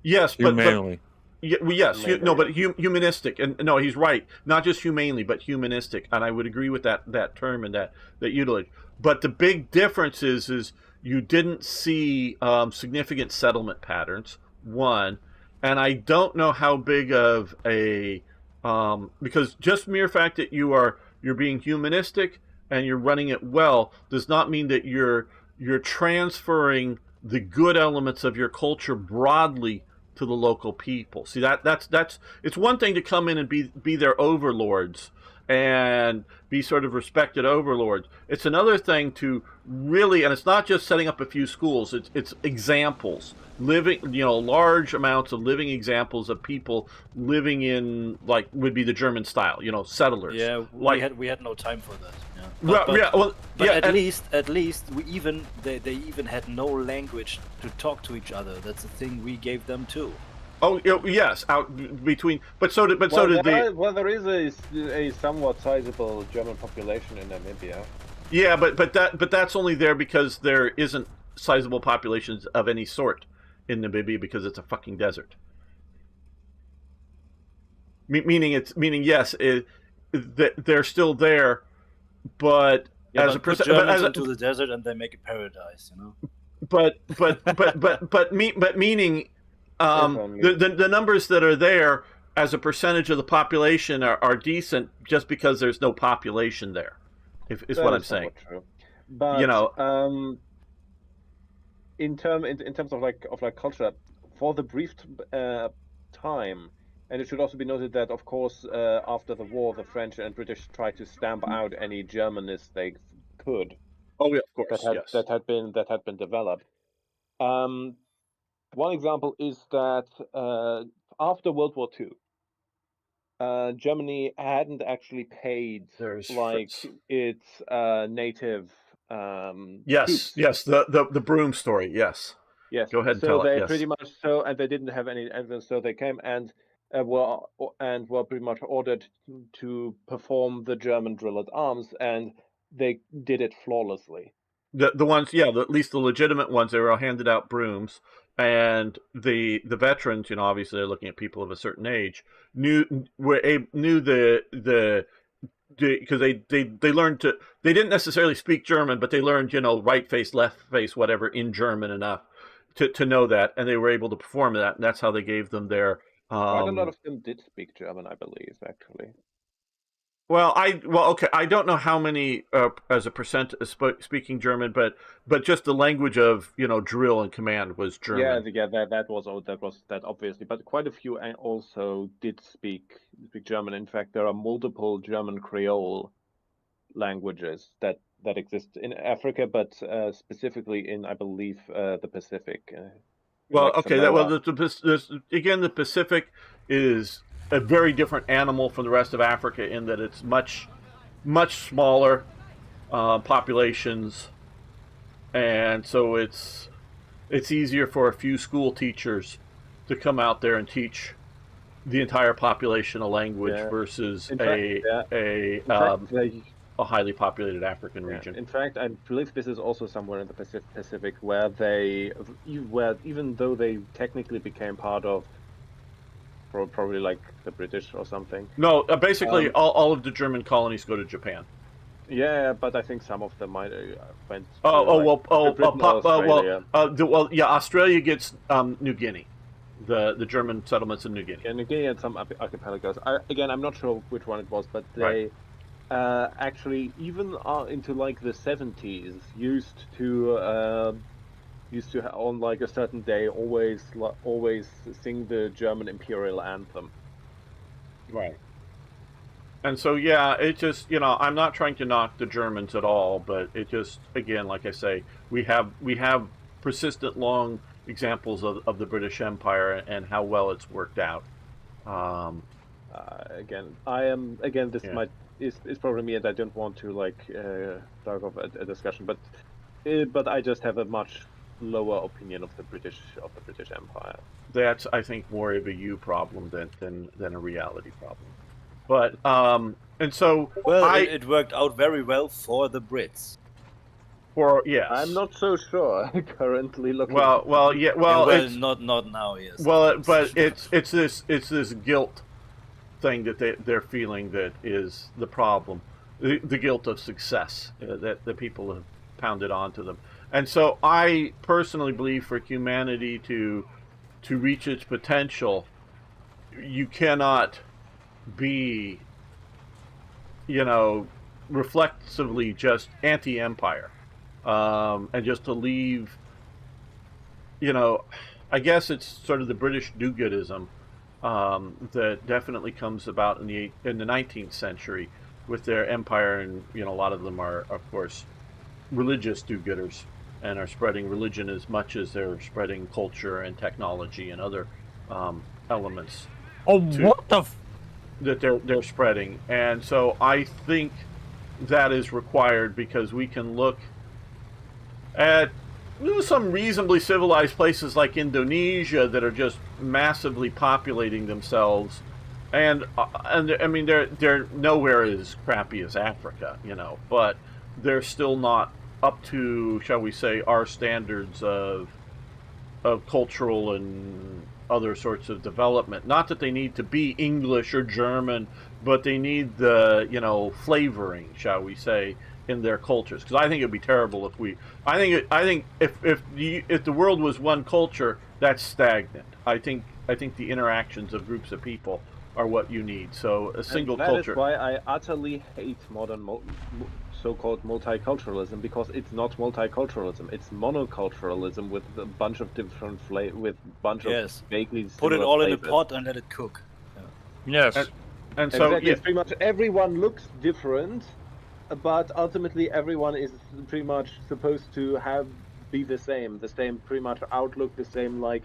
Yes, but Humanely. yes, Mainly, no, but humanistic, and no, he's right. Not just humanely, but humanistic, and I would agree with that term and that usage. But the big difference is you didn't see significant settlement patterns. One, and I don't know how big of a because just mere fact that you're being humanistic and you're running it well does not mean that you're transferring the good elements of your culture broadly to the local people. See, that's it's one thing to come in and be their overlords and be sort of respected overlords. It's another thing to really, and it's not just setting up a few schools. It's examples, living, large amounts of living examples of people living in, like, would be the German style, settlers. Yeah, like we had no time for that. Yeah. well, But yeah, at least they even had no language to talk to each other. That's the thing we gave them too. oh yes, out between, so did there is a somewhat sizable German population in Namibia. Yeah, but that's only there because there isn't sizable populations of any sort in Namibia because it's a fucking desert. Meaning yes, they're still there, but Yeah, as but a put percent, Germans into the desert and they make it paradise, but meaning the numbers that are there as a percentage of the population are decent just because there's no population there. Is what I'm saying. True. But in terms of culture, for the brief time, and it should also be noted that, of course, after the war, the French and British tried to stamp out any Germanists they could. Oh yeah, of course, yes. that had been developed. One example is that after World War II, Germany hadn't actually paid its native troops. Yes, the broom story. Yes. Yes. Go ahead and so tell they it. Yes. pretty much and they didn't have any evidence, so they came and were pretty much ordered to perform the German drill at arms, and they did it flawlessly. The ones, yeah, at least the legitimate ones, they were all handed out brooms, and the veterans, obviously they're looking at people of a certain age, knew the because they learned to, they didn't necessarily speak German, but they learned right face, left face, whatever, in German enough to know that, and they were able to perform that, and that's how they gave them their quite a lot of them did speak German, I believe, actually. Well, okay. I don't know how many as a percent speaking German, but just the language of drill and command was German. Yeah, that was obviously, but quite a few also did speak German. In fact, there are multiple German Creole languages that exist in Africa, but specifically in, I believe, the Pacific. Well, okay. Again, the Pacific is a very different animal from the rest of Africa in that it's much smaller populations, and so it's easier for a few school teachers to come out there and teach the entire population a language versus a highly populated African region. In fact, I believe this is also somewhere in the Pacific where even though they technically became part of probably like the British or something. No, basically all of the German colonies go to Japan. Yeah, but I think some of them might went. Australia gets New Guinea, the German settlements in New Guinea. Yeah, New Guinea and some archipelagos. I'm not sure which one it was, but they actually even into like the 70s used to on like a certain day always sing the German imperial anthem. Right. And so it just I'm not trying to knock the Germans at all, but it just, again, like I say, we have persistent long examples of the British Empire and how well it's worked out. Again, I am again. This Yeah. might is probably me, and I don't want to like start off a discussion, but I just have a much lower opinion of the British Empire. That's, I think, more of a you problem than a reality problem. But and so Well, I it worked out very well for the Brits. or yes. I'm not so sure currently looking. Well, yeah. Well, well, it's not now. Yes. well, but it's this guilt thing that they're feeling that is the problem, the guilt of success that the people have pounded onto them. And so I personally believe for humanity to reach its potential, you cannot be, reflexively just anti-empire, and just to leave, I guess it's sort of the British do-goodism that definitely comes about in the 19th century with their empire, and a lot of them are, of course, religious do-gooders and are spreading religion as much as they're spreading culture and technology and other elements Oh, what the? that they're spreading. And so I think that is required because we can look at some reasonably civilized places like Indonesia that are just massively populating themselves, and I mean they're nowhere as crappy as Africa, but they're still not up to, shall we say, our standards of cultural and other sorts of development. Not that they need to be English or German, but they need the flavoring, shall we say, in their cultures. Because I think it'd be terrible if we. I think if the world was one culture, that's stagnant. I think the interactions of groups of people are what you need. So a single that culture. That is why I utterly hate modern so-called multiculturalism, because it's not multiculturalism. It's monoculturalism with a bunch of different with bunch of vaguely put it similar all flavors. in a pot and let it cook. Yes. And so exactly, it's pretty much everyone looks different, but ultimately everyone is pretty much supposed to be the same pretty much outlook, the same like.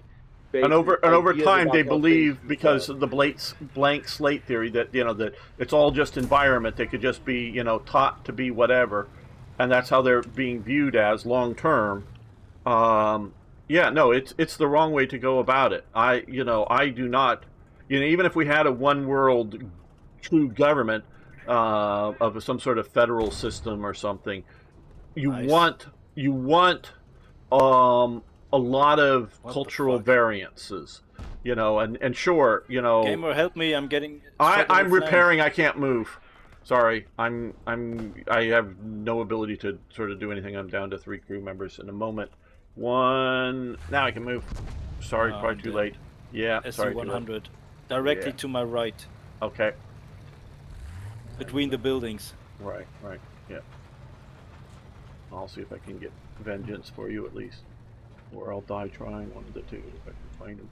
And over time, they about believe, things because of the blank slate theory, that that it's all just environment. They could just be taught to be whatever, and that's how they're being viewed as long term. Yeah, no, it's the wrong way to go about it. I do not, even if we had a one world true government of some sort of federal system or something, you want a lot of cultural variances, and sure, Gamer, help me! I'm getting. I'm repairing. I can't move. Sorry, I have no ability to sort of do anything. I'm down to 3 crew members in a moment. Now I can move. Sorry, probably too late. Yeah, sorry. SC-100, directly to my right. Okay. Between the buildings. Right. Yeah. I'll see if I can get vengeance for you at least. Or I'll die trying, one of the two, if I can find him.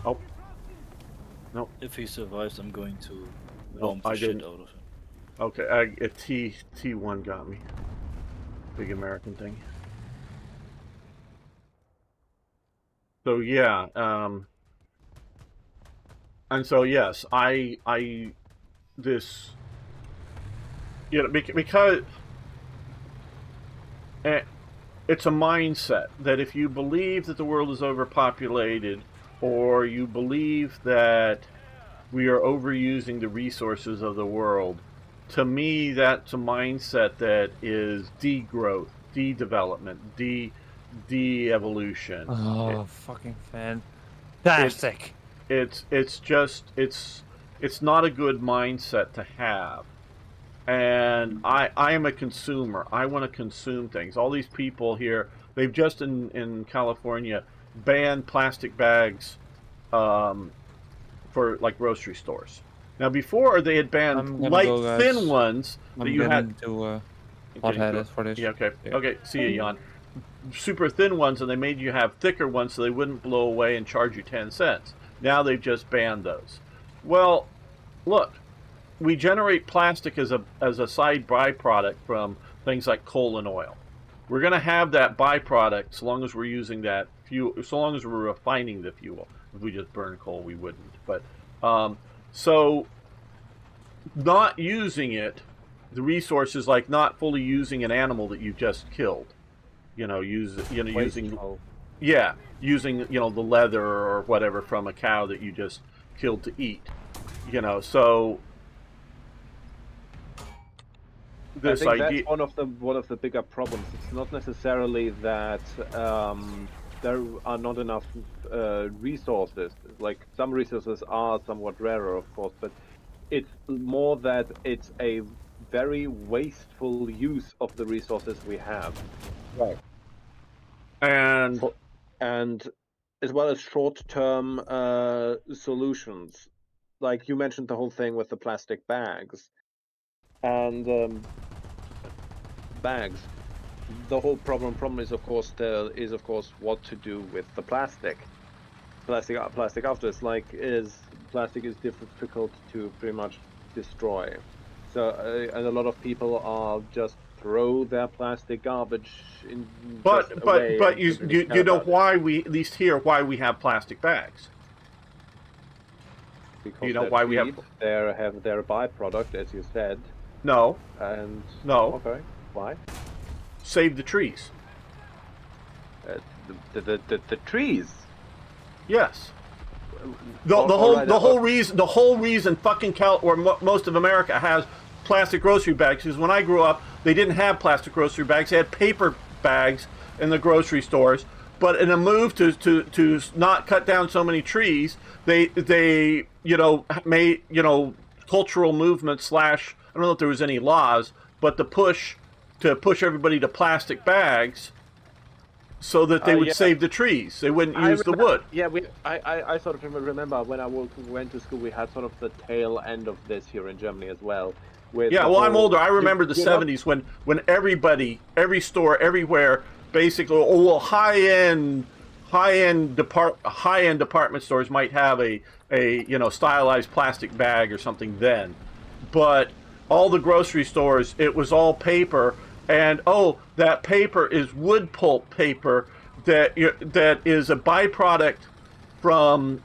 Oh. No. If he survives, I'm going to No, bomb the I shit didn't. out of him. Okay, a T1 got me. Big American thing. So yeah, and so yes, because it's a mindset that if you believe that the world is overpopulated, or you believe that we are overusing the resources of the world, to me that's a mindset that is degrowth, de-development, de-evolution. Oh, fucking fantastic. It's not a good mindset to have. And I am a consumer. I want to consume things. All these people here, they've just in California banned plastic bags for like grocery stores. Now before they had banned light thin ones that you had to hot-headed for this. Yeah, okay. Okay, see you, Jan. Super thin ones, and they made you have thicker ones so they wouldn't blow away and charge you 10 cents. Now they've just banned those. Well, look, we generate plastic as a side byproduct from things like coal and oil. We're going to have that byproduct so long as we're using that fuel. So long as we're refining the fuel. If we just burn coal, we wouldn't. But so not using it, the resource is like not fully using an animal that you just killed. Using Wasteful. using the leather or whatever from a cow that you just killed to eat. So I think idea. that's one of the bigger problems. It's not necessarily that there are not enough resources. Like some resources are somewhat rarer, of course, but it's more that it's a very wasteful use of the resources we have. Right. And And as well as short-term solutions. Like you mentioned the whole thing with the plastic bags. And bags. The whole problem is of course what to do with the plastic. Plastic after plastic is difficult to pretty much destroy. So and a lot of people are just throw their plastic garbage in away. But you know why we, at least here, why we have plastic bags. Because you know why we have their byproduct, as you said. No. And no. Okay. Why? Save the trees. The trees. Yes. The whole reason fucking most of America has plastic grocery bags, because when I grew up, they didn't have plastic grocery bags. They had paper bags in the grocery stores. But in a move to not cut down so many trees, they made cultural movement / I don't know if there was any laws, but to push everybody to plastic bags so that they would save the trees. They wouldn't use the wood. Yeah, I sort of remember when I went to school, we had sort of the tail end of this here in Germany as well. I'm older. I remember the 70s when every store, everywhere, basically, high-end department stores might have a stylized plastic bag or something then, but all the grocery stores, it was all paper, and that paper is wood pulp paper that is a byproduct from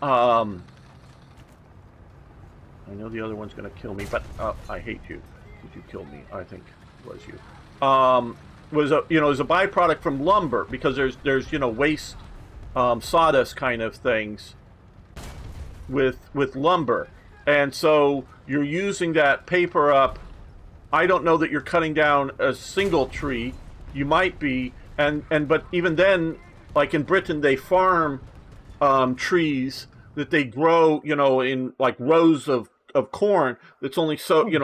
I know the other one's going to kill me, but I hate you. You killed me. I think it was you. Was a byproduct from lumber, because there's waste sawdust kind of things with lumber, and so you're using that paper up. I don't know that you're cutting down a single tree. You might be, but even then, like in Britain, they farm trees that they grow, in like rows of corn that's only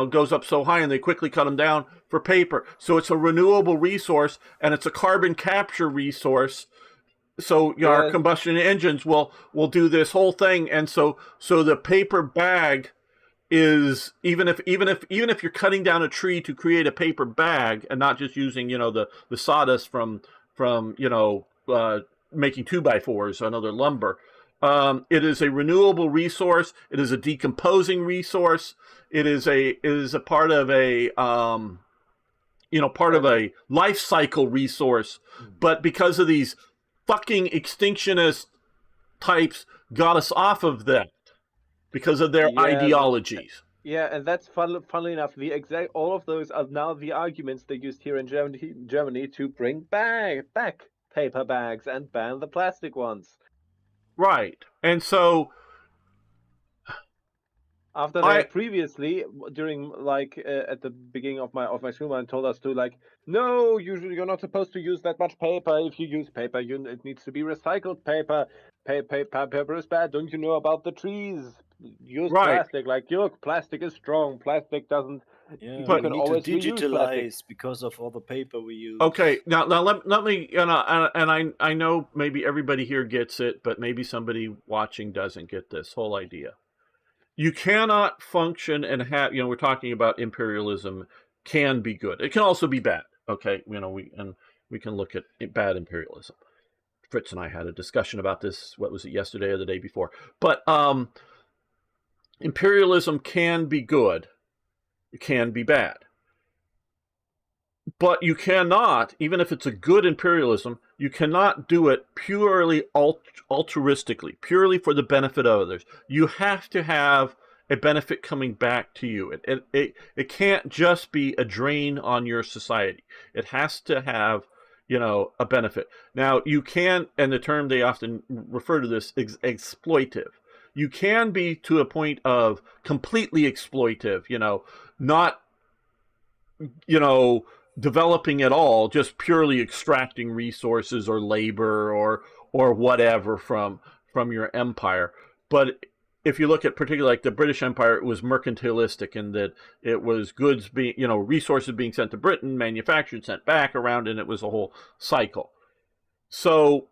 goes up so high, and they quickly cut them down for paper. So it's a renewable resource, and it's a carbon capture resource. So our combustion engines will do this whole thing, and so the paper bag is, even if you're cutting down a tree to create a paper bag and not just using the sawdust from making 2x4s, another lumber. It is a renewable resource. It is a decomposing resource. It is a part of a of a life cycle resource. But because of these fucking extinctionist types, got us off of that because of their ideologies. Yeah, and that's funnily enough, all of those are now the arguments they used here in Germany to bring back paper bags and ban the plastic ones. Right. And so after they previously, during at the beginning of my school, told us to no, usually you're not supposed to use that much paper. If you use paper, it needs to be recycled paper. Paper is bad. Don't you know about the trees? Use plastic. Look, plastic is strong. Plastic doesn't. Yeah, but we need to digitalize because of all the paper we use. Okay, now let me, and I know maybe everybody here gets it, but maybe somebody watching doesn't get this whole idea. You cannot function and have, we're talking about imperialism can be good. It can also be bad. Okay, we can look at bad imperialism. Fritz and I had a discussion about this. What was it, yesterday or the day before? But imperialism can be good. It can be bad. But you cannot, even if it's a good imperialism, You cannot do it purely altruistically, purely for the benefit of others. You have to have a benefit coming back to you. It can't just be a drain on your society. It has to have, a benefit. Now, you can, and the term they often refer to this, is exploitive. You can be to a point of completely exploitive, not, developing at all, just purely extracting resources or labor or whatever from your empire. But if you look at particularly like the British Empire, it was mercantilistic in that it was goods being, resources being sent to Britain, manufactured, sent back around, and it was a whole cycle. So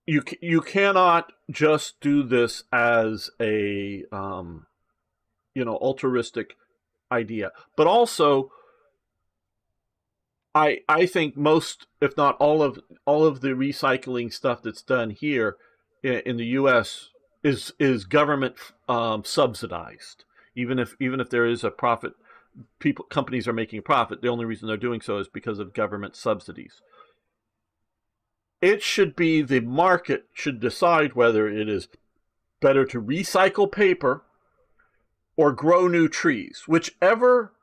you cannot just do this as a altruistic idea. But also, I think most, if not all of the recycling stuff that's done here in the U.S. is government subsidized. Even if there is a profit, companies are making a profit. The only reason they're doing so is because of government subsidies. It should be the market should decide whether it is better to recycle paper or grow new trees. Whichever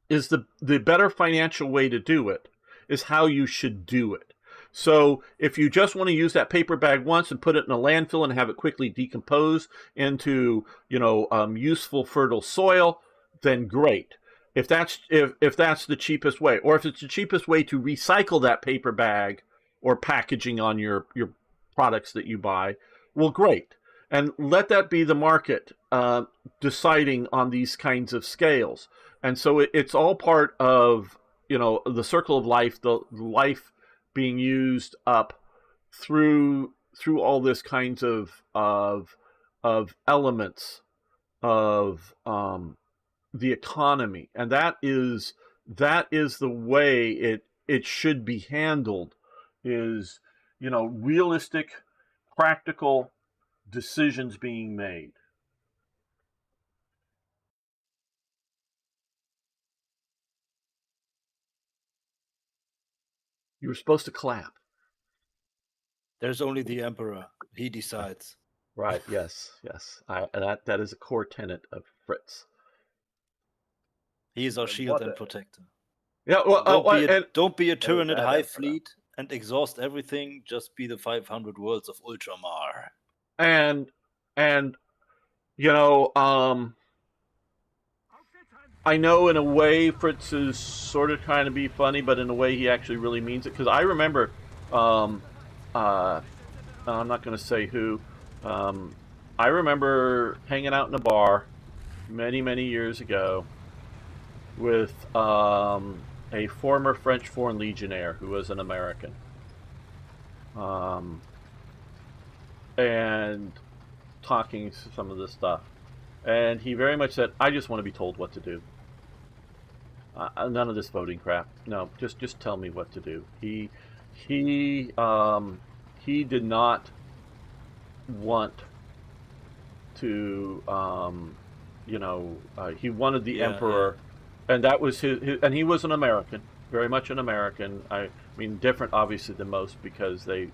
is the better financial way to do it is how you should do it. So if you just want to use that paper bag once and put it in a landfill and have it quickly decompose into useful fertile soil, then great. If that's the cheapest way, or if it's the cheapest way to recycle that paper bag or packaging on your products that you buy, well, great. And let that be the market deciding on these kinds of scales. And so it's all part of, the circle of life, the life being used up through all this kinds of elements of the economy. And that is the way it should be handled, is, realistic, practical decisions being made. You were supposed to clap. There's only the emperor. He decides. Right. Yes. That is a core tenet of Fritz. He is our shield and protector. Yeah. Well, don't be a Tyranid high fleet and exhaust everything. Just be the 500 worlds of Ultramar. And I know in a way Fritz is sort of trying to be funny, but in a way he actually really means it. Because I remember, I'm not going to say who, I remember hanging out in a bar many, many years ago with a former French Foreign Legionnaire who was an American. And talking some of this stuff. And he very much said, I just want to be told what to do. None of this voting crap. No, just tell me what to do. He did not want to, he wanted the emperor, and that was his, and he was an American, very much an American. I mean, different obviously than most because they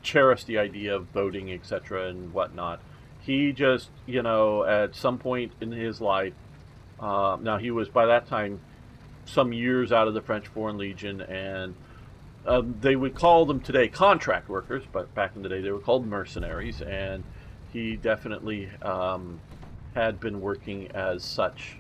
cherish the idea of voting, etc. and whatnot. He just, at some point in his life, now he was by that time some years out of the French Foreign Legion, and they would call them today contract workers, but back in the day they were called mercenaries, and he definitely had been working as such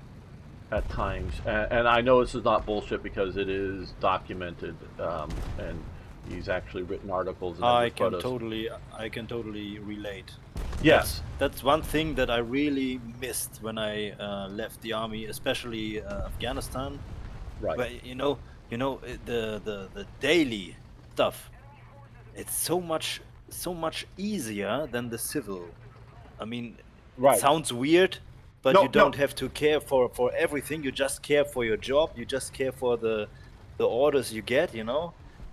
at times. And I know this is not bullshit because it is documented, and he's actually written articles and I photos. can totally relate. Yes, that's one thing that I really missed when I left the army, especially Afghanistan. right. But the daily stuff, it's so much easier than the civil. I mean, Right. it sounds weird, but No, you don't no. have to care for everything. You just care for your job. You just care for the orders you get.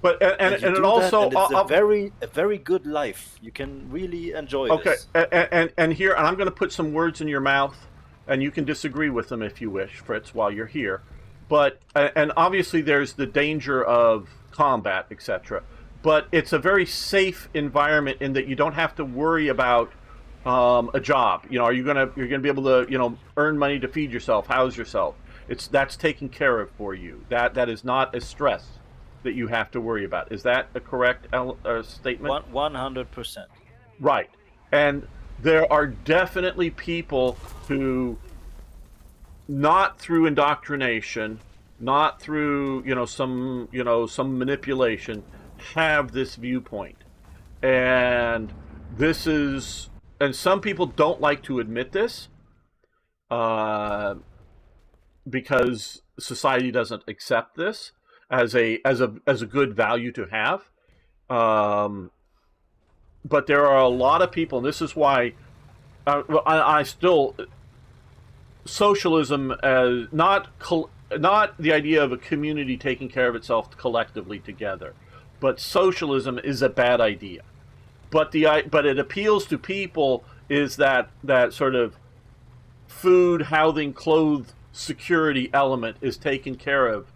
But and you it do also that, and it's a very good life. You can really enjoy okay, this. and here, and I'm going to put some words in your mouth, and you can disagree with them if you wish, Fritz, while you're here. but and obviously there's the danger of combat, etc. But it's a very safe environment in that you don't have to worry about a job. You know, you're gonna be able to earn money to feed yourself, house yourself. That's taken care of for you. That is not a stress that you have to worry about. Is that a correct statement? 100%. Right. And there are definitely people who, not through indoctrination, not through some manipulation, have this viewpoint. And and some people don't like to admit this because society doesn't accept this as a good value to have. But there are a lot of people, and this is why I still socialism as not the idea of a community taking care of itself collectively together, but socialism is a bad idea. But it appeals to people is that sort of food, housing, clothes, security element is taken care of,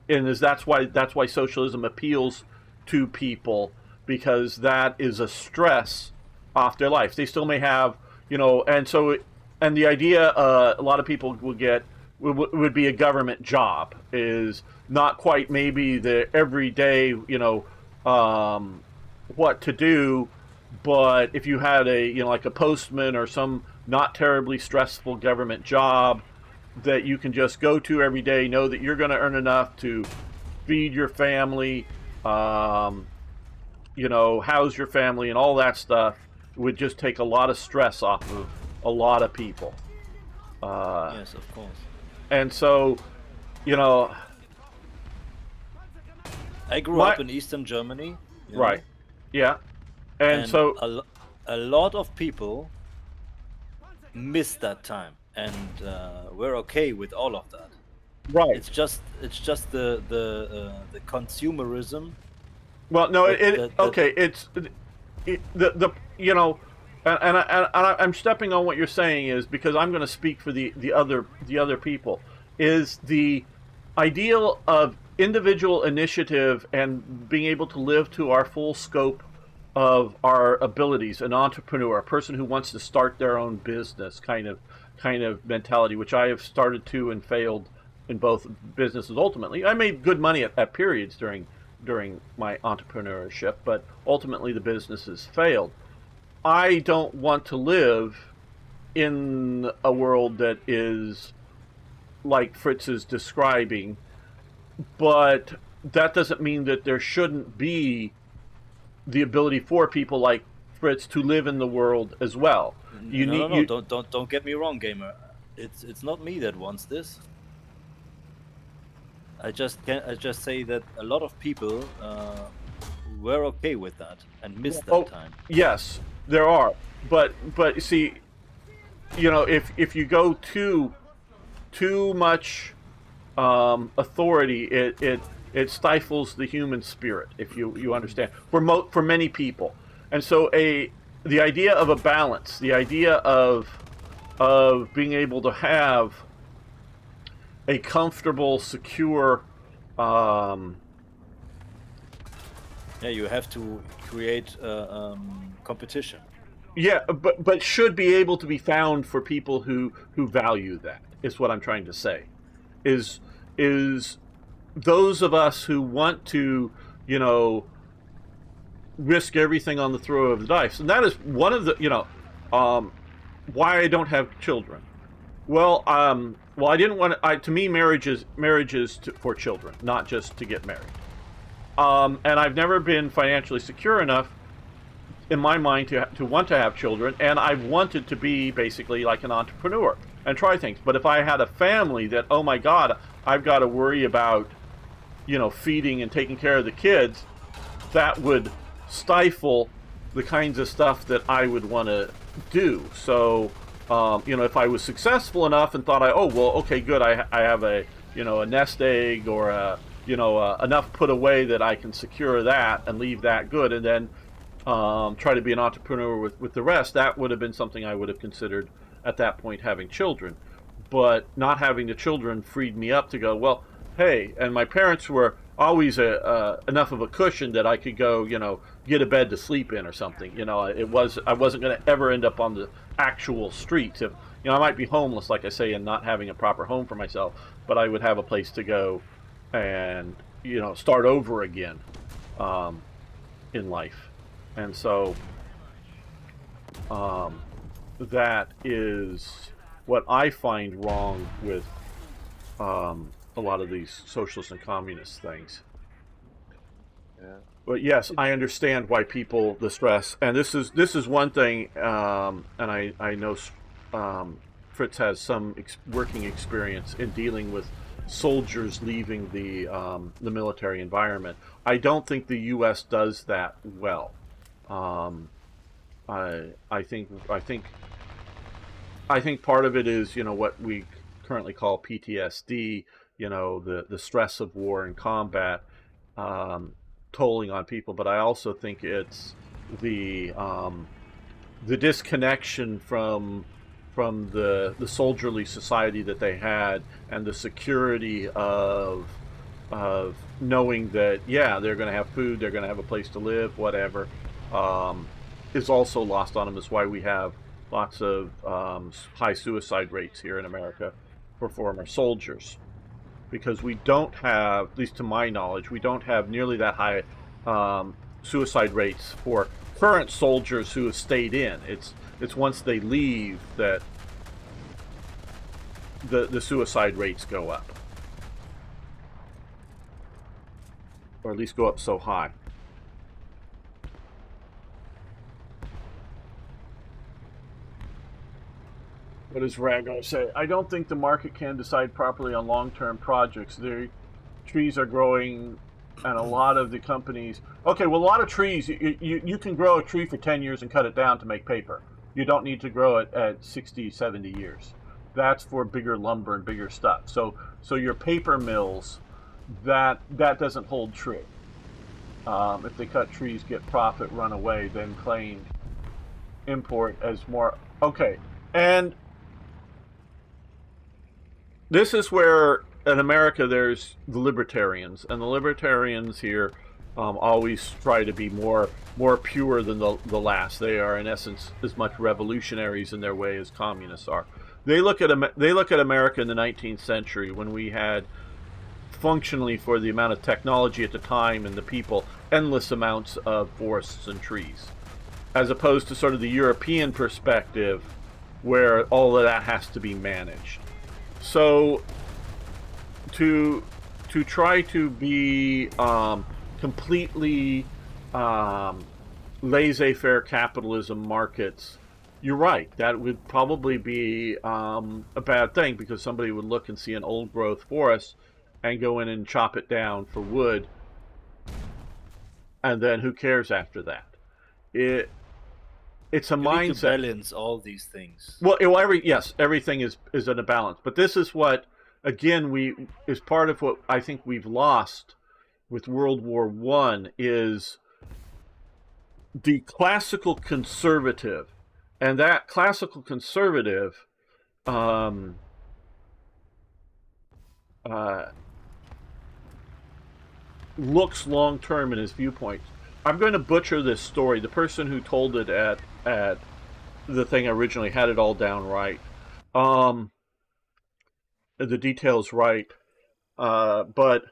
and that's why socialism appeals to people, because that is a stress off their life. They still may have, and the idea a lot of people would be a government job is not quite maybe the everyday, what to do, but if you had like a postman or some not terribly stressful government job that you can just go to every day, know that you're going to earn enough to feed your family, house your family, and all that stuff, would just take a lot of stress off of a lot of people. Yes, of course. And so, I grew up in Eastern Germany. Right. Yeah. And so a lot of people miss that time, and we're okay with all of that. Right. It's just the consumerism. Well, no, and I'm stepping on what you're saying is because I'm going to speak for the other people, is the ideal of individual initiative and being able to live to our full scope of our abilities, an entrepreneur, a person who wants to start their own business kind of mentality, which I have started to and failed in both businesses. Ultimately, I made good money at periods during my entrepreneurship, but ultimately the businesses failed. I don't want to live in a world that is like Fritz is describing, but that doesn't mean that there shouldn't be the ability for people like Fritz to live in the world as well. Don't get me wrong, gamer. It's not me that wants this. I just say that a lot of people were okay with that and missed that time. Yes, there are, but see, if you go too much authority, it stifles the human spirit, if you understand, for many people. And so the idea of a balance, the idea of being able to have a comfortable, secure you have to create competition. Yeah, but should be able to be found for people who value that, is what I'm trying to say. Is those of us who want to, risk everything on the throw of the dice. And that is one of the, why I don't have children. Well, I didn't want to, to me, marriage is for children, not just to get married. And I've never been financially secure enough in my mind to want to have children, and I've wanted to be basically like an entrepreneur and try things. But if I had a family that, oh my God, I've got to worry about, feeding and taking care of the kids, that would stifle the kinds of stuff that I would want to do. So, if I was successful enough and thought okay, good, I have a nest egg or enough put away that I can secure that and leave that good, and then try to be an entrepreneur with the rest, that would have been something I would have considered at that point, having children. But not having the children freed me up to go, well, hey, and my parents were always enough of a cushion that I could go, get a bed to sleep in or something. I wasn't going to ever end up on the actual streets. If I might be homeless, like I say, and not having a proper home for myself, but I would have a place to go and start over again in life. And so that is what I find wrong with a lot of these socialist and communist things. Yeah. But yes, I understand why people the stress, and this is one thing, and I know Fritz has some working experience in dealing with soldiers leaving the military environment. I don't think the U.S. does that well. I think part of it is what we currently call PTSD. The stress of war and combat tolling on people. But I also think it's the disconnection from the soldierly society that they had, and the security of knowing that they're going to have food, they're going to have a place to live, whatever, is also lost on them. Is why we have lots of high suicide rates here in America for former soldiers, because we don't have, at least to my knowledge, we don't have nearly that high suicide rates for current soldiers who have stayed in. It's once they leave that the suicide rates go up, or at least go up so high. What does Rago say? I don't think the market can decide properly on long-term projects. The trees are growing, and a lot of the companies... Okay, well, a lot of trees, you can grow a tree for 10 years and cut it down to make paper. You don't need to grow it at 60, 70 years. That's for bigger lumber and bigger stuff. So your paper mills, that doesn't hold true. If they cut trees, get profit, run away, then claim import as more... Okay, and... this is where, in America, there's the libertarians, and the libertarians here always try to be more pure than the last. They are, in essence, as much revolutionaries in their way as communists are. They look at America in the 19th century, when we had, functionally, for the amount of technology at the time and the people, endless amounts of forests and trees, as opposed to sort of the European perspective, where all of that has to be managed. So, to try to be completely laissez-faire capitalism markets, you're right. That would probably be a bad thing, because somebody would look and see an old growth forest and go in and chop it down for wood, and then who cares after that? It's a mindset. Need to balance all these things. Well, everything is in a balance. But this is what, again, is part of what I think we've lost with World War I, is the classical conservative. And that classical conservative looks long-term in his viewpoint. I'm going to butcher this story. The person who told it at the thing originally had it all down right. The details right. But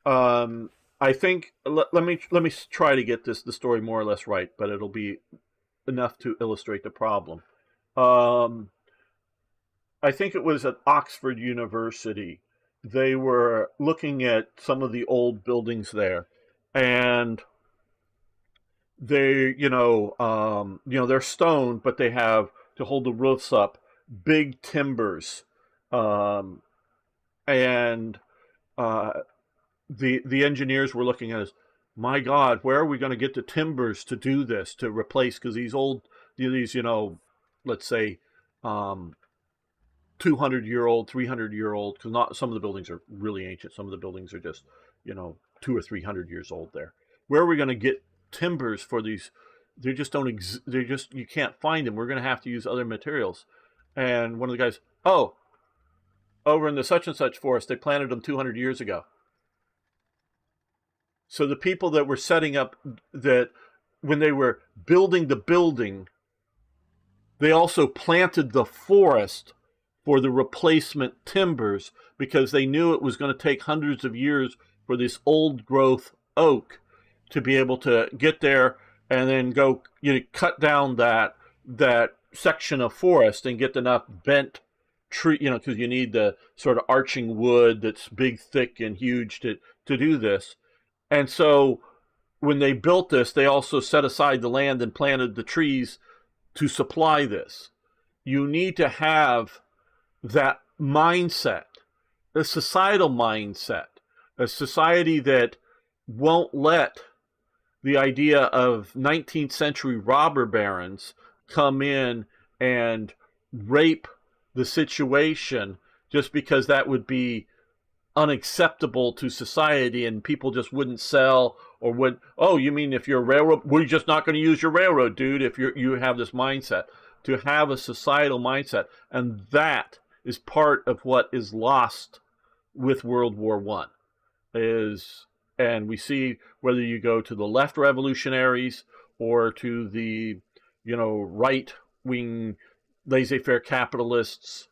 I think let me try to get the story more or less right, but it'll be enough to illustrate the problem. I think it was at Oxford University. They were looking at some of the old buildings there, and they, they're stone, but they have, to hold the roofs up, big timbers, and the engineers were looking at us. My God, where are we going to get the timbers to do this, to replace? Because these let's say 200-year-old, 300-year-old, because not some of the buildings are really ancient. Some of the buildings are just 200 or 300 years old. There, where are we going to get timbers for these? They just don't you can't find them. We're going to have to use other materials. And one of the guys, over in the such and such forest, they planted them 200 years ago. So the people that were setting up that, when they were building the building, they also planted the forest for the replacement timbers, because they knew it was going to take hundreds of years for this old growth oak to be able to get there and then go, cut down that section of forest and get enough bent tree, because you need the sort of arching wood that's big, thick, and huge to do this. And so when they built this, they also set aside the land and planted the trees to supply this. You need to have that mindset, a societal mindset, a society that won't let the idea of 19th century robber barons come in and rape the situation just because that would be unacceptable to society, and people just wouldn't sell, or would, oh, you mean if you're a railroad, we're just not going to use your railroad, dude, if you have this mindset. To have a societal mindset, and that is part of what is lost with World War I. And we see, whether you go to the left revolutionaries or to the, right-wing laissez-faire capitalists,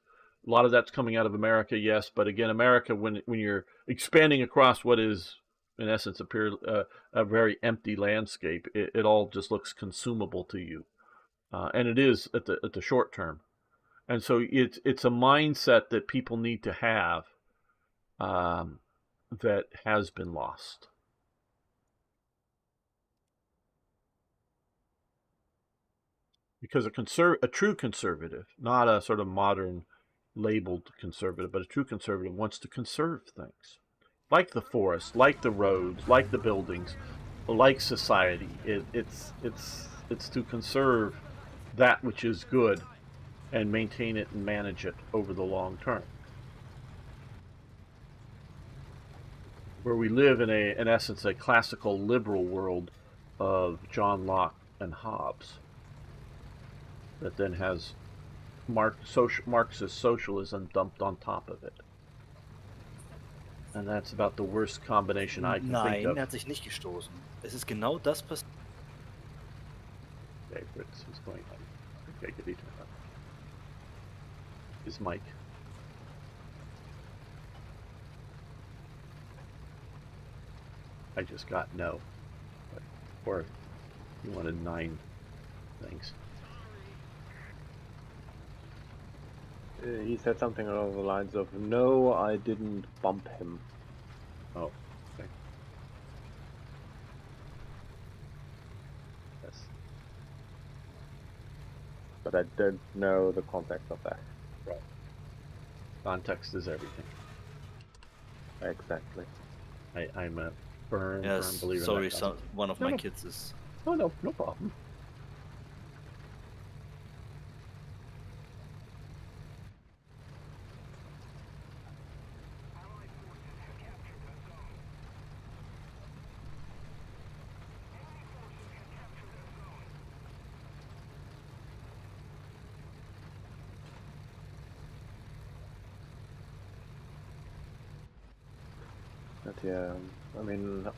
a lot of that's coming out of America, yes, but again, America, when you're expanding across what is, in essence, a very empty landscape, it all just looks consumable to you, and it is at the short term, and so it's a mindset that people need to have, that has been lost. Because a true conservative, not a sort of modern labeled conservative, but a true conservative wants to conserve things. Like the forest, like the roads, like the buildings, like society. It's to conserve that which is good and maintain it and manage it over the long term. Where we live in essence, a classical liberal world of John Locke and Hobbes, that then has Marxist socialism dumped on top of it. And that's about the worst combination I can think of. Nein, hat sich nicht gestoßen. Es ist genau das passiert. Okay, Fritz, what's going on? Okay, good evening. Is Mike. I just got no. Or you wanted 9 things. He said something along the lines of, "No, I didn't bump him." Oh, okay. Yes. But I don't know the context of that. Right. Context is everything. Exactly. I'm a firm Yes, believer sorry, in that. one of No, my no. kids is. Oh, no problem. But yeah,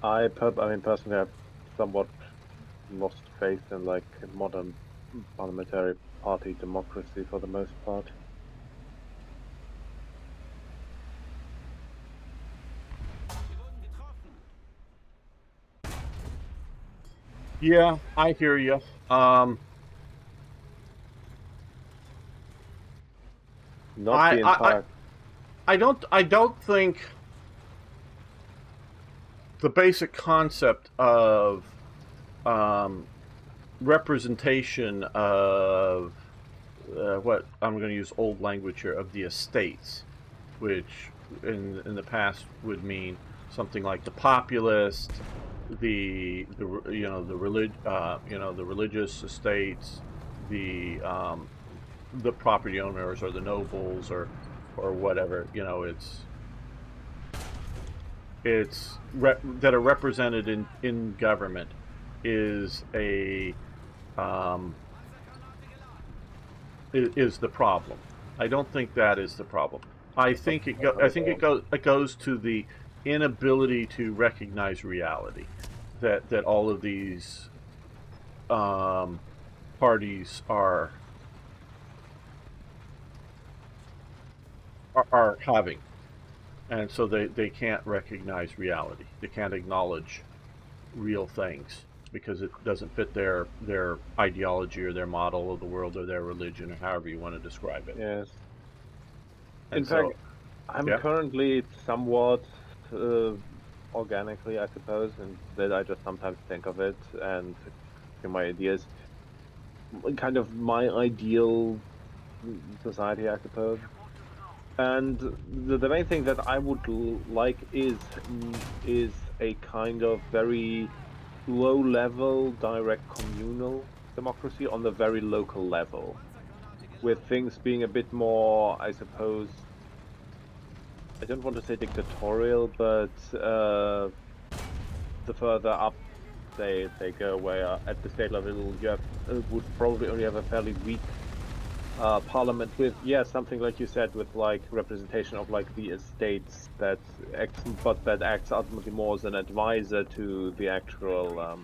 I personally have somewhat lost faith in like modern parliamentary party democracy for the most part. Yeah, I hear you. Not the entire. I don't think the basic concept of representation of what I'm going to use old language here, of the estates, which in the past would mean something like the populist, the religious estates, the property owners or the nobles or whatever, that are represented in government is is the problem. I don't think that is the problem. I think it goes to the inability to recognize reality, that all of these parties are having, and so they can't recognize reality. They can't acknowledge real things because it doesn't fit their ideology or their model of the world or their religion or however you want to describe it. Yes. And In so, fact, I'm yeah. currently somewhat organically, I suppose, and that I just sometimes think of it and give my ideas. Kind of my ideal society, I suppose. And the main thing that I would like is a kind of very low level, direct communal democracy on the very local level, with things being a bit more, I suppose. I don't want to say dictatorial, but the further up they go, where at the state level you have would probably only have a fairly weak parliament with something like you said, with like representation of like the estates that acts ultimately more as an advisor to the actual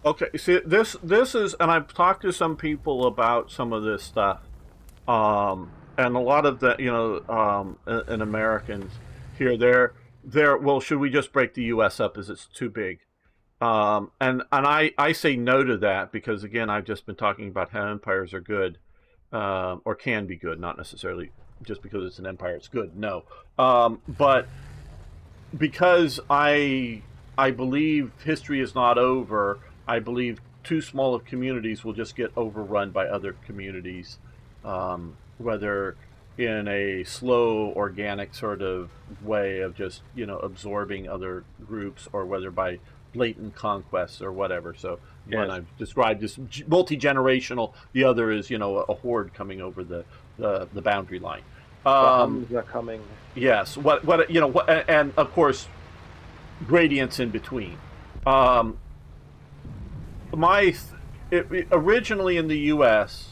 Okay, see, this is, and I've talked to some people about some of this stuff, and a lot of the, and Americans here, they're well, should we just break the U.S. up as it's too big? And I say no to that because again, I've just been talking about how empires are good, or can be good, not necessarily just because it's an empire, it's good. No, but because I believe history is not over. I believe too small of communities will just get overrun by other communities, whether in a slow, organic sort of way of just absorbing other groups, or whether by blatant conquests or whatever. So one Yes. I've described as multi-generational. The other is a horde coming over the boundary line. the Huns are coming. Yes. And of course, gradients in between. Um, Originally in the U.S.,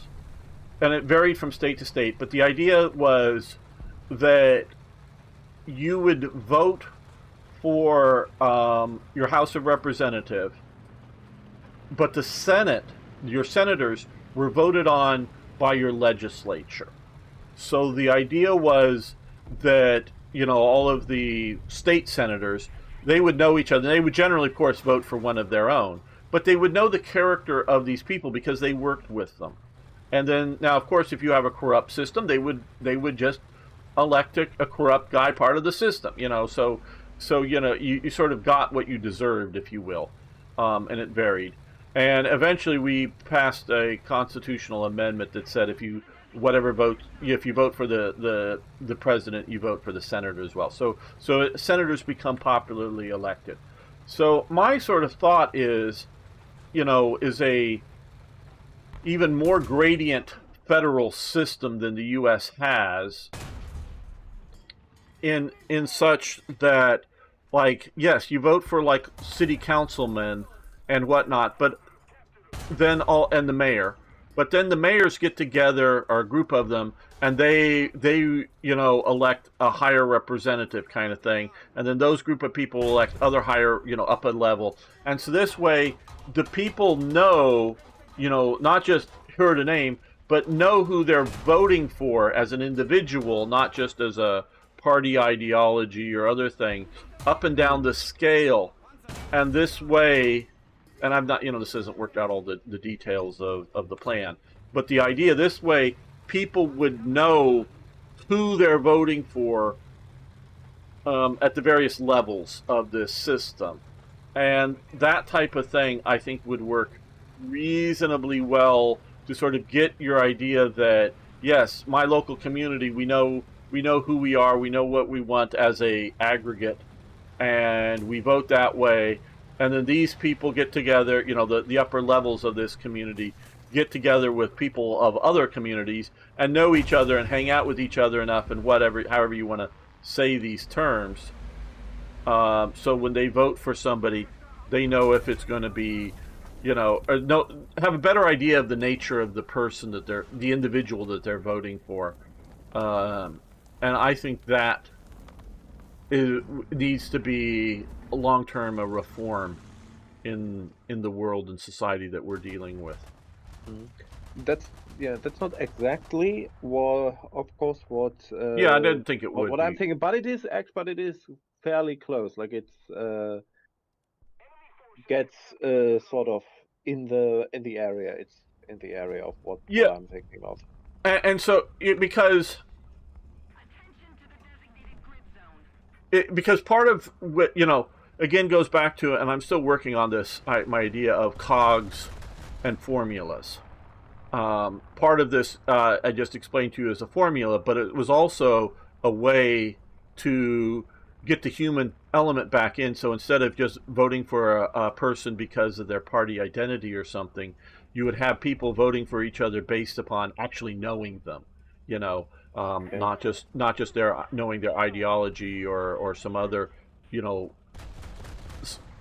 and it varied from state to state, but the idea was that you would vote for your House of Representative, but the Senate, your senators, were voted on by your legislature. So the idea was that all of the state senators, they would know each other. They would generally, of course, vote for one of their own, but they would know the character of these people because they worked with them. And then now, of course, if you have a corrupt system, they would just elect a corrupt guy part of the system. So you sort of got what you deserved, if you will, and it varied. And eventually, we passed a constitutional amendment that said if you vote for the president, you vote for the senator as well. So senators become popularly elected. So my sort of thought is a even more gradient federal system than the U.S. has, in such that, like, yes, you vote for like city councilmen and whatnot, but then and the mayor, but then the mayors get together, or a group of them, and they elect a higher representative kind of thing, and then those group of people elect other higher up a level, and so this way the people know, not just heard a name, but know who they're voting for as an individual, not just as a party ideology or other thing, up and down the scale. And this way, and I'm not, this hasn't worked out all the details of the plan, but the idea this way, people would know who they're voting for at the various levels of this system. And that type of thing, I think, would work reasonably well to sort of get your idea that, yes, my local community, we know who we are, we know what we want as a aggregate, and we vote that way. And then these people get together, the upper levels of this community get together with people of other communities and know each other and hang out with each other enough, and however you want to say these terms. So when they vote for somebody, they know if it's going to be, have a better idea of the nature of the person the individual that they're voting for. and I think that needs to be long term a reform in the world and society that we're dealing with. That's not exactly what, of course, what. Yeah, I didn't think it would what I'm be. thinking, but it is fairly close. Like it's gets sort of in the area. It's in the area of what Yeah, I'm thinking of. and so because because part of what again goes back to, and I'm still working on this, my idea of cogs and formulas. Part of this I just explained to you as a formula, but it was also a way to get the human element back in. So instead of just voting for a person because of their party identity or something, you would have people voting for each other based upon actually knowing them. You know, Okay. not just their knowing their ideology or some other, you know,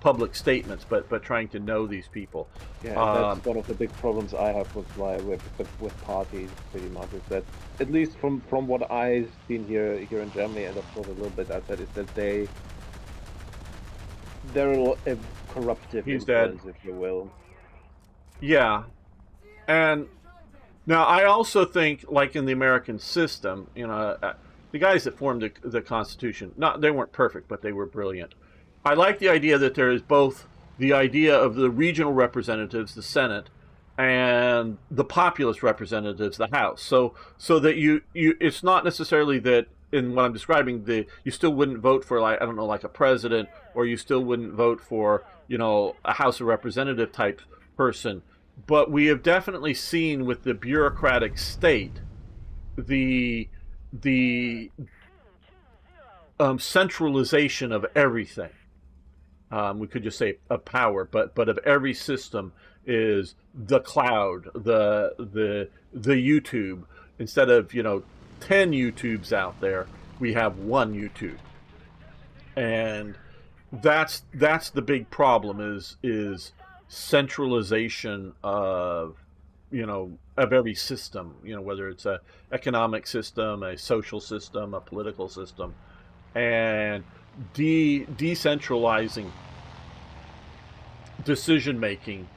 public statements, but trying to know these people. Yeah, that's one of the big problems I have with parties. Pretty much is that, at least from what I've seen here in Germany, and of course a little bit outside, is that they're a corruptive He's influence, dead. if you will. Yeah, and now I also think, like in the American system, the guys that formed the Constitution, they weren't perfect, but they were brilliant. I like the idea that there is both the idea of the regional representatives, the Senate, and the populist representatives, the House. So that you it's not necessarily that in what I'm describing, you still wouldn't vote for, like, I don't know, like a president, or you still wouldn't vote for a House of Representative type person. But we have definitely seen with the bureaucratic state the the centralization of everything. We could just say of power, but of every system is the cloud, the YouTube. Instead of 10 YouTubes out there, we have one YouTube, and that's the big problem is centralization of of every system, whether it's a economic system, a social system, a political system, and decentralizing decision making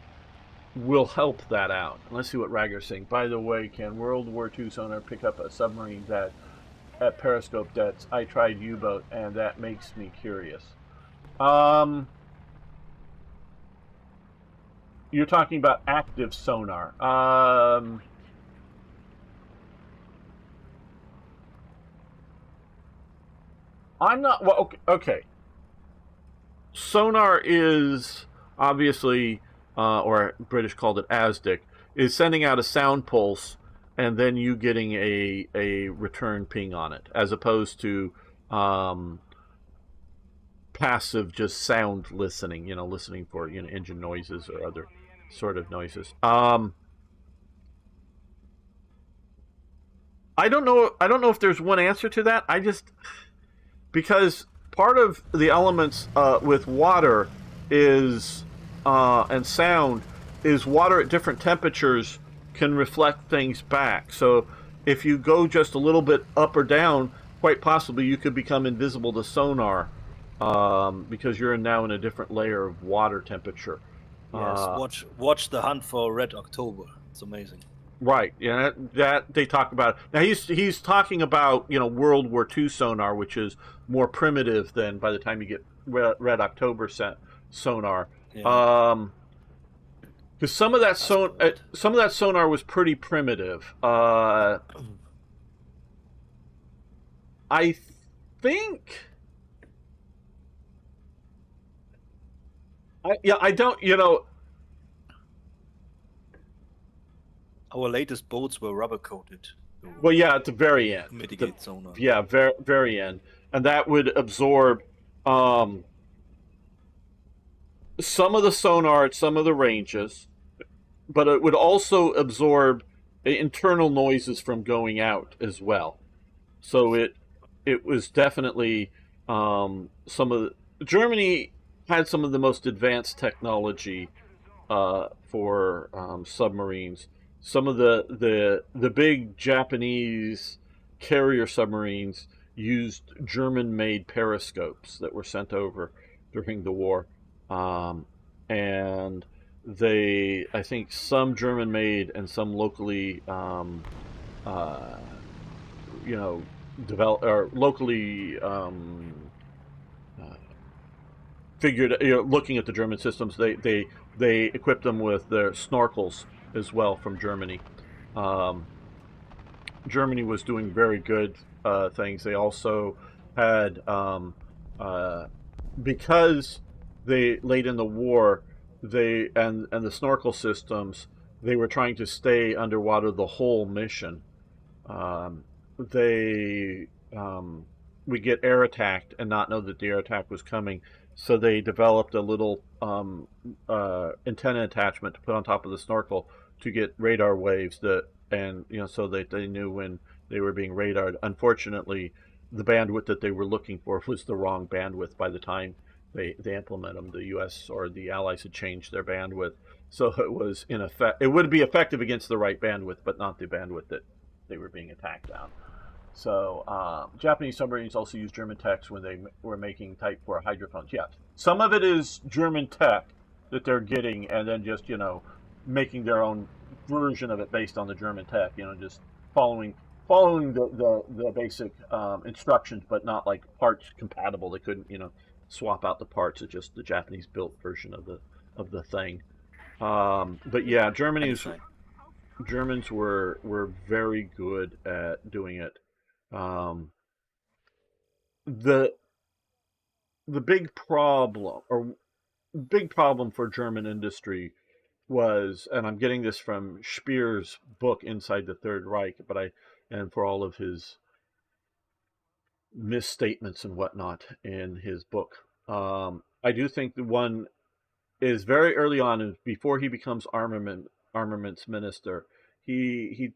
will help that out. Let's see what Rager's saying. By the way, can World War II sonar pick up a submarine that at periscope depths? I tried U-boat, and that makes me curious. You're talking about active sonar. I'm not. Well, okay. Sonar is obviously, or British called it ASDIC, is sending out a sound pulse and then you getting a return ping on it, as opposed to passive just sound listening. Listening for engine noises or other sort of noises. I don't know. I don't know if there's one answer to that. Because part of the elements with water is and sound is water at different temperatures can reflect things back. So if you go just a little bit up or down, quite possibly you could become invisible to sonar because you're now in a different layer of water temperature. Yes, watch the hunt for Red October. It's amazing. Right. Yeah, that they talk about. Now he's talking about World War II sonar, which is more primitive than by the time you get Red October sonar. Yeah. Because some of that sonar was pretty primitive. I think. I don't. Our latest boats were rubber coated. Well, yeah, at the very end. Mitigate sonar. Yeah, very very end, and that would absorb some of the sonar at some of the ranges, but it would also absorb internal noises from going out as well. So it was definitely some of Germany had some of the most advanced technology for submarines. Some of the big Japanese carrier submarines used German-made periscopes that were sent over during the war, and I think some German-made and some locally, you know, develop or locally figured. You know, looking at the German systems, they equipped them with their snorkels as well from Germany. Um, Germany was doing very good things. They also had uh, because they late in the war they and the snorkel systems, they were trying to stay underwater the whole mission. They would get air attacked and not know that the air attack was coming, so they developed a little antenna attachment to put on top of the snorkel to get radar waves that, and so that they knew when they were being radared. Unfortunately, the bandwidth that they were looking for was the wrong bandwidth by the time they implement them. The U.S. or the Allies had changed their bandwidth, so it was in effect, it would be effective against the right bandwidth, but not the bandwidth that they were being attacked down. So Japanese submarines also use German techs when they were making Type 4 hydrophones. Yes, some of it is German tech that they're getting, and then just making their own version of it based on the German tech. Just following the basic instructions, but not like parts compatible. They couldn't swap out the parts. It's just the Japanese built version of the thing. But yeah, Germans were very good at doing it. The big problem for German industry was, and I'm getting this from Speer's book Inside the Third Reich, and for all of his misstatements and whatnot in his book, I do think the one is very early on, before he becomes armaments minister. He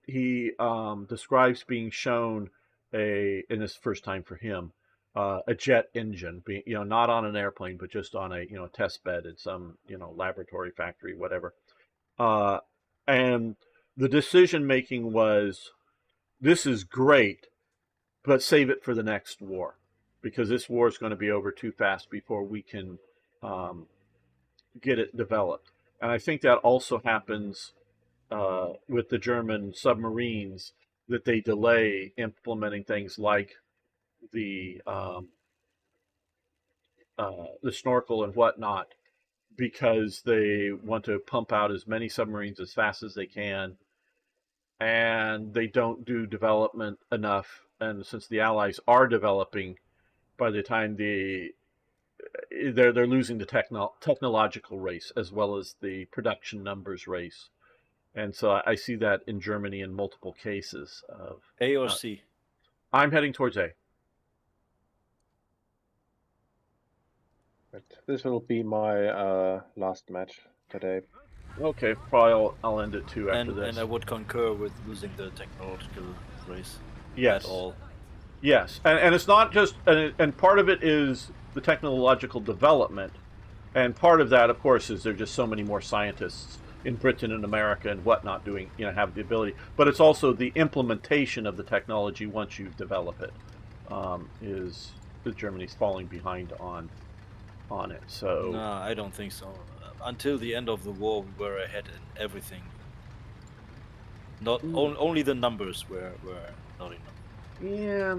describes being shown in this first time for him, a jet engine, being not on an airplane, but just on a test bed in some laboratory, factory, whatever. And the decision making was, this is great, but save it for the next war, because this war is going to be over too fast before we can get it developed. And I think that also happens with the German submarines, that they delay implementing things like the snorkel and whatnot, because they want to pump out as many submarines as fast as they can, and they don't do development enough. And since the Allies are developing, by the time they're losing the technological race as well as the production numbers race. And so I see that in Germany in multiple cases. A or C? I'm heading towards A. But this will be my last match today. Okay, probably I'll end it too after this. And I would concur with losing the technological race. Yes. At all. Yes, and it's not just, and part of it is the technological development, and part of that, of course, is there are just so many more scientists in Britain and America and whatnot doing, have the ability. But it's also the implementation of the technology once you develop it, is that Germany's falling behind on it. So No, I don't think so. Until the end of the war, we were ahead in everything. Not only the numbers were not enough. yeah.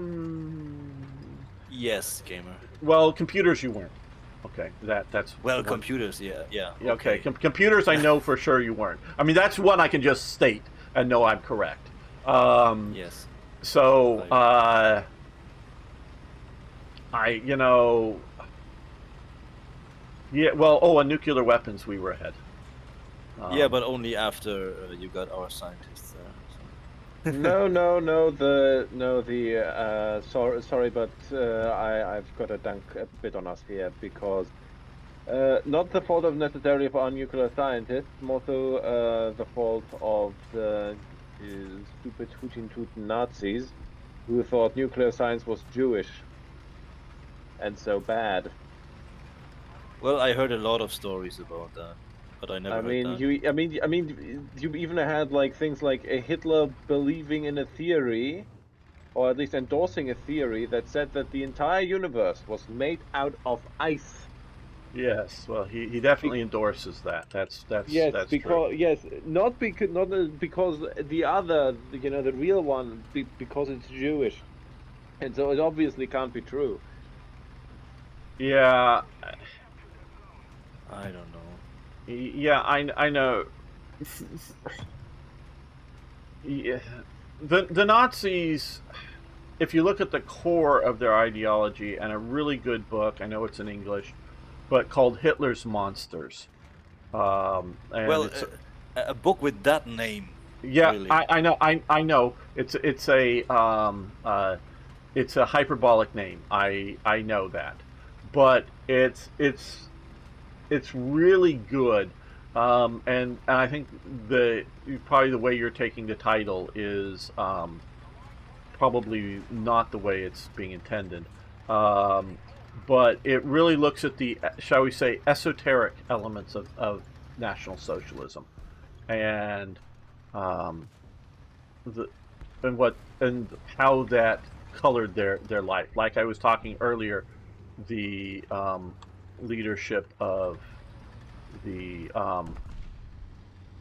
Yes, gamer. Well, computers you weren't. Okay, that's Well, one. computers, yeah. Okay, computers I know for sure you weren't. I mean, that's one I can just state and know I'm correct. Yes. So, yeah, well, on nuclear weapons we were ahead. Yeah, but only after you got our scientists there. Sorry, but I've got to dunk a bit on us here, because not the fault of necessarily of our nuclear scientists, more so the fault of the stupid Hootin' Nazis, who thought nuclear science was Jewish and so bad. Well, I heard a lot of stories about that, but I never heard that. You even had like things like a Hitler believing in a theory or at least endorsing a theory that said that the entire universe was made out of ice. Yes, well, he definitely endorses that. That's Yes, true. because not because the other, the real one, because it's Jewish, and so it obviously can't be true. Yeah, I don't know. yeah, I know. Yeah, the Nazis, if you look at the core of their ideology, and a really good book, I know it's in English, but called Hitler's Monsters. And Well, it's a book with that name. yeah, Really. I know, I know. It's a hyperbolic name. I know that, but it's really good. And I think probably the way you're taking the title is probably not the way it's being intended. Um, but it really looks at the, shall we say, esoteric elements of National Socialism, and um, the and how that colored their life. Like I was talking earlier, the leadership of the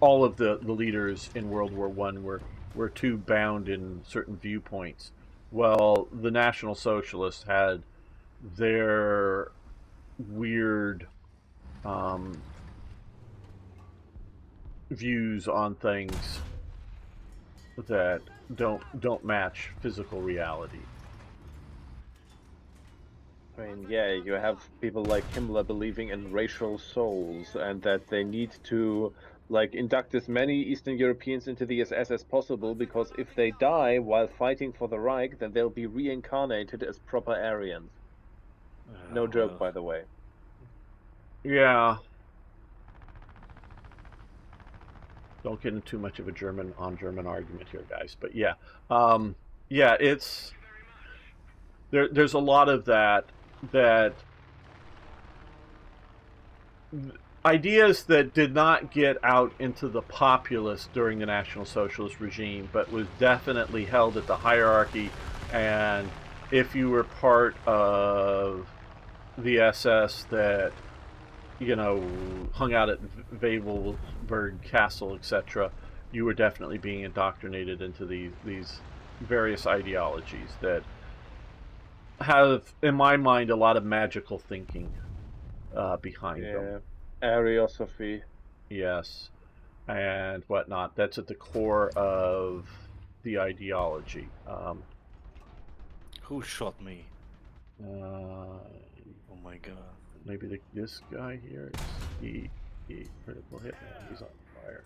all of the leaders in World War One were too bound in certain viewpoints. Well, the National Socialists had their weird views on things that don't match physical reality. I mean, yeah, you have people like Himmler believing in racial souls and that they need to induct as many Eastern Europeans into the SS as possible, because if they die while fighting for the Reich, then they'll be reincarnated as proper Aryans. No joke, Well, by the way. Yeah. Don't get into too much of a German argument here, guys. But yeah, yeah, it's there's a lot of that ideas that did not get out into the populace during the National Socialist regime, but was definitely held at the hierarchy. And if you were part of the SS that hung out at Wewelsburg Castle, etc., you were definitely being indoctrinated into these various ideologies that have, in my mind, a lot of magical thinking behind them. Yeah, Ariosophy. Yes, and whatnot. That's at the core of the ideology. who shot me? Uh, Oh my god. maybe this guy here. He critical hit. Man, he's on fire.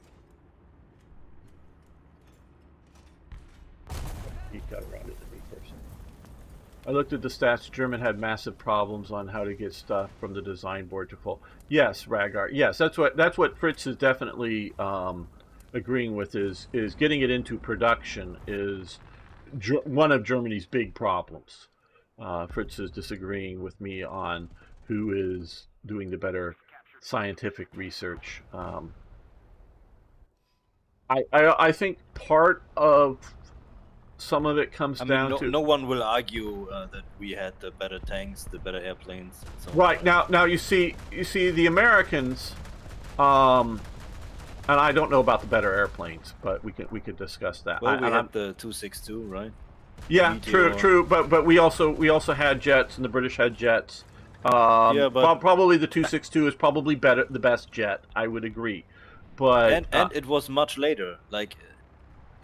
He got around it to me first. I looked at the stats. German had massive problems on how to get stuff from the design board to full. Yes, Ragar. Yes, that's what Fritz is definitely agreeing with. Is getting it into production is one of Germany's big problems. Fritz is disagreeing with me on who is doing the better scientific research. I think part of some of it comes down to no one will argue that we had the better tanks, the better airplanes. And so right now you see the Americans, and I don't know about the better airplanes, but we could discuss that. Well, we had the 262, right? Yeah, Meteor. true, but we also had jets, and the British had jets. Yeah, but probably the 262 is probably the best jet. I would agree, but and it was much later. Like,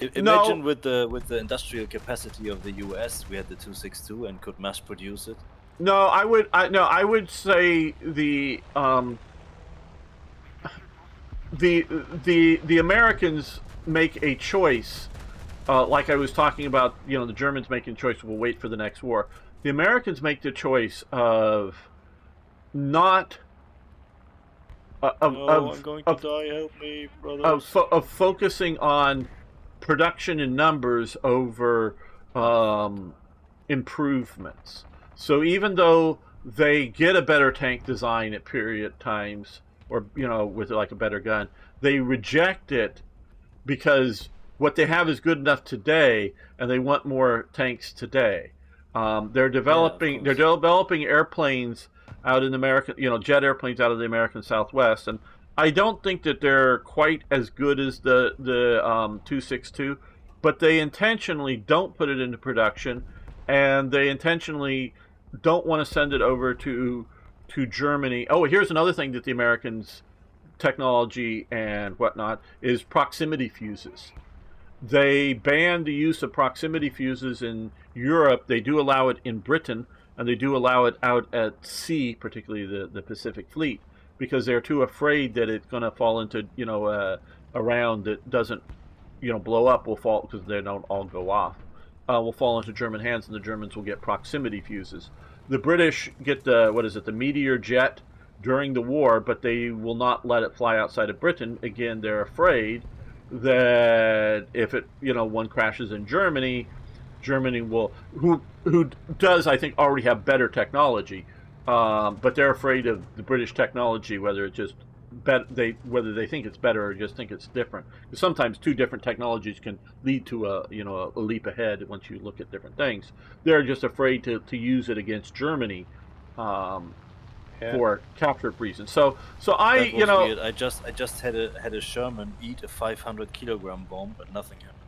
imagine with the industrial capacity of the US, we had the 262 and could mass produce it. No, I would say the Americans make a choice, like I was talking about. The Germans making a choice. We'll wait for the next war. The Americans make the choice of not. I'm going to die. Help me, brothers. Of focusing on production in numbers over improvements. So even though they get a better tank design at period times, or with like a better gun, they reject it because what they have is good enough today, and they want more tanks today. They're course. developing airplanes out in America, jet airplanes out of the American Southwest, and I don't think that they're quite as good as the 262, but they intentionally don't put it into production, and they intentionally don't want to send it over to Germany. Oh, here's another thing that the Americans technology and whatnot is proximity fuses. They banned the use of proximity fuses in Europe. They do allow it in Britain, and they do allow it out at sea, particularly the Pacific Fleet, because they're too afraid that it's going to fall into a round that doesn't blow up, will fall because they don't all go off. Will fall into German hands, and the Germans will get proximity fuses. The British get the Meteor jet during the war, but they will not let it fly outside of Britain. Again, they're afraid that if one crashes in Germany will who does, I think, already have better technology, but they're afraid of the British technology, whether they think it's better or just think it's different. Because sometimes two different technologies can lead to a leap ahead once you look at different things. They're just afraid to use it against Germany. For captured reasons. So I That was weird. I just had a Sherman eat a 500-kilogram bomb, but nothing happened.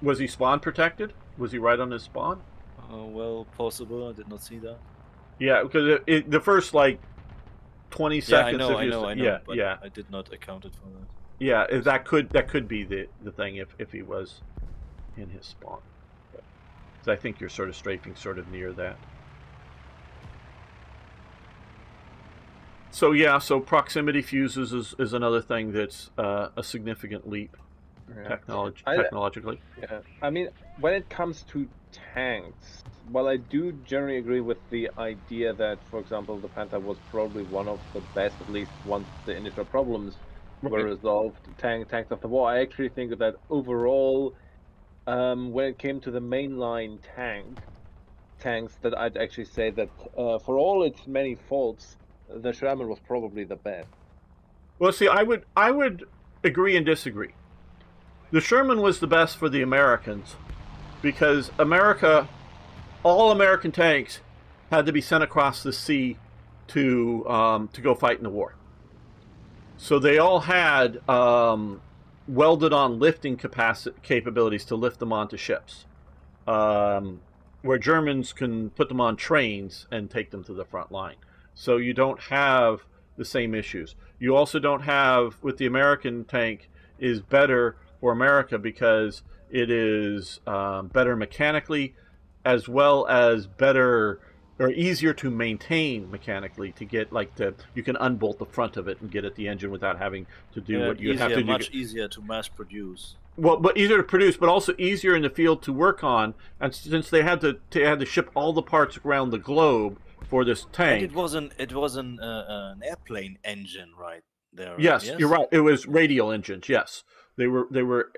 Was he spawn protected? Was he right on his spawn? Well, possible. I did not see that. Yeah, because the first 20 seconds. Yeah, I know. Yeah, but yeah. I did not account it for that. Yeah, that could be the thing if he was in his spawn. So I think you're sort of strafing sort of near that. So yeah, proximity fuses is another thing that's a significant leap technologically. Yeah, I mean, when it comes to tanks, well, I do generally agree with the idea that, for example, the Panther was probably one of the best, at least once the initial problems were resolved, tanks of the war. I actually think that overall, when it came to the mainline tanks, that I'd actually say that for all its many faults, the Sherman was probably the best. Well, see, I would agree and disagree. The Sherman was the best for the Americans because all American tanks had to be sent across the sea to go fight in the war. So they all had welded-on lifting capabilities to lift them onto ships, where Germans can put them on trains and take them to the front line. So you don't have the same issues. You also don't have, with the American tank, is better for America because it is better mechanically, as well as better or easier to maintain mechanically. To get you can unbolt the front of it and get at the engine without having to do what you have to do. Much easier to mass produce. Well, but easier to produce, but also easier in the field to work on. And since they had to ship all the parts around the globe for this tank, and it was an airplane engine, right there. Yes, you're right. It was radial engines. Yes, they were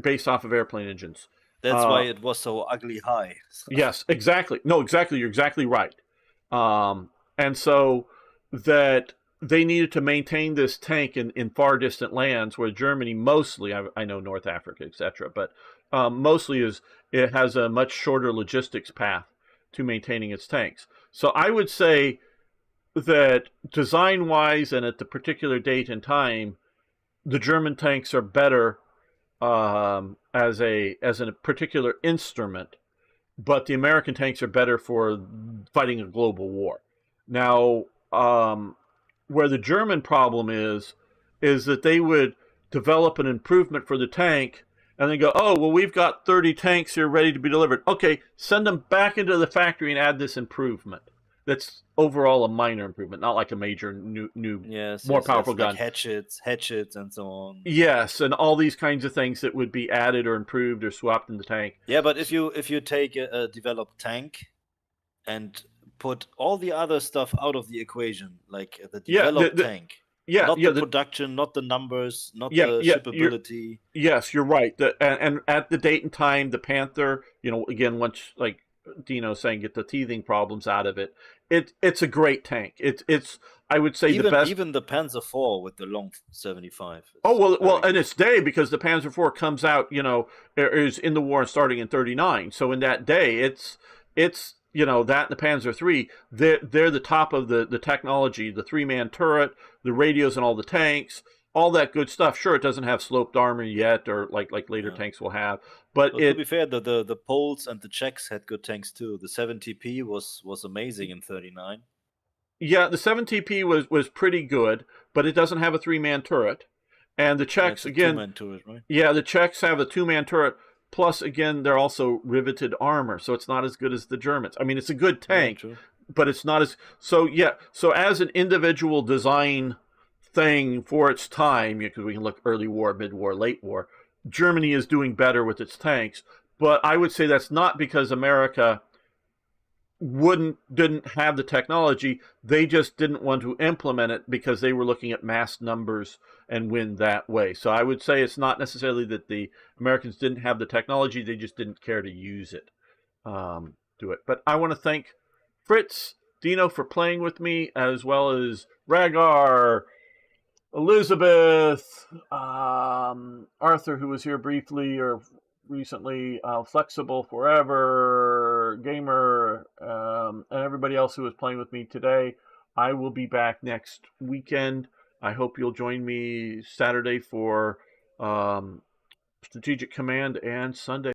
based off of airplane engines. That's why it was so ugly high. Yes, exactly. No, exactly. You're exactly right. And so that they needed to maintain this tank in far distant lands where Germany mostly, I know North Africa, etc., but mostly it has a much shorter logistics path to maintaining its tanks. So I would say that design-wise and at the particular date and time, the German tanks are better as a particular instrument, but the American tanks are better for fighting a global war. Now, where the German problem is that they would develop an improvement for the tank and then go, oh, well, we've got 30 tanks here ready to be delivered. Okay, send them back into the factory and add this improvement. That's overall a minor improvement, not like a major new more powerful gun. Like hatchets, and so on. Yes, and all these kinds of things that would be added or improved or swapped in the tank. Yeah, but if you take a developed tank and put all the other stuff out of the equation, like the developed tank. Yeah, not the production, not the numbers, not the shippability. Yes, you're right. And at the date and time, the Panther, again, once like Dino's saying, get the teething problems out of it. It's a great tank. It's I would say even the best. even the Panzer IV with the long 75. Oh well, very in good. its day, because the Panzer IV comes out, is in the war starting in '39. So in that day, it's that and the Panzer III, they're the top of the technology, the 3-man turret, the radios, and all the tanks, all that good stuff. Sure, it doesn't have sloped armor yet, or like later Yeah. tanks will have, but to be fair, the Poles and the Czechs had good tanks too. The 70P was amazing in '39. Yeah, the 7TP was pretty good, but it doesn't have a 3-man turret. And the Czechs, It's a again, 2-man turret, right? yeah, the Czechs have a 2-man turret. Plus, again, they're also riveted armor, so it's not as good as the Germans. I mean, it's a good tank, Yeah, but it's not as... So, yeah, so as an individual design thing for its time, because we can look early war, mid-war, late war, Germany is doing better with its tanks. But I would say that's not because America didn't have the technology. They just didn't want to implement it because they were looking at mass numbers and win that way. So I would say it's not necessarily that the Americans didn't have the technology, they just didn't care to use it. Do it. But I want to thank Fritz, Dino for playing with me, as well as Rhaegar, Elizabeth, Arthur, who was here briefly or recently, Flexible Forever, Gamer, and everybody else who was playing with me today. I will be back next weekend. I hope you'll join me Saturday for Strategic Command and Sunday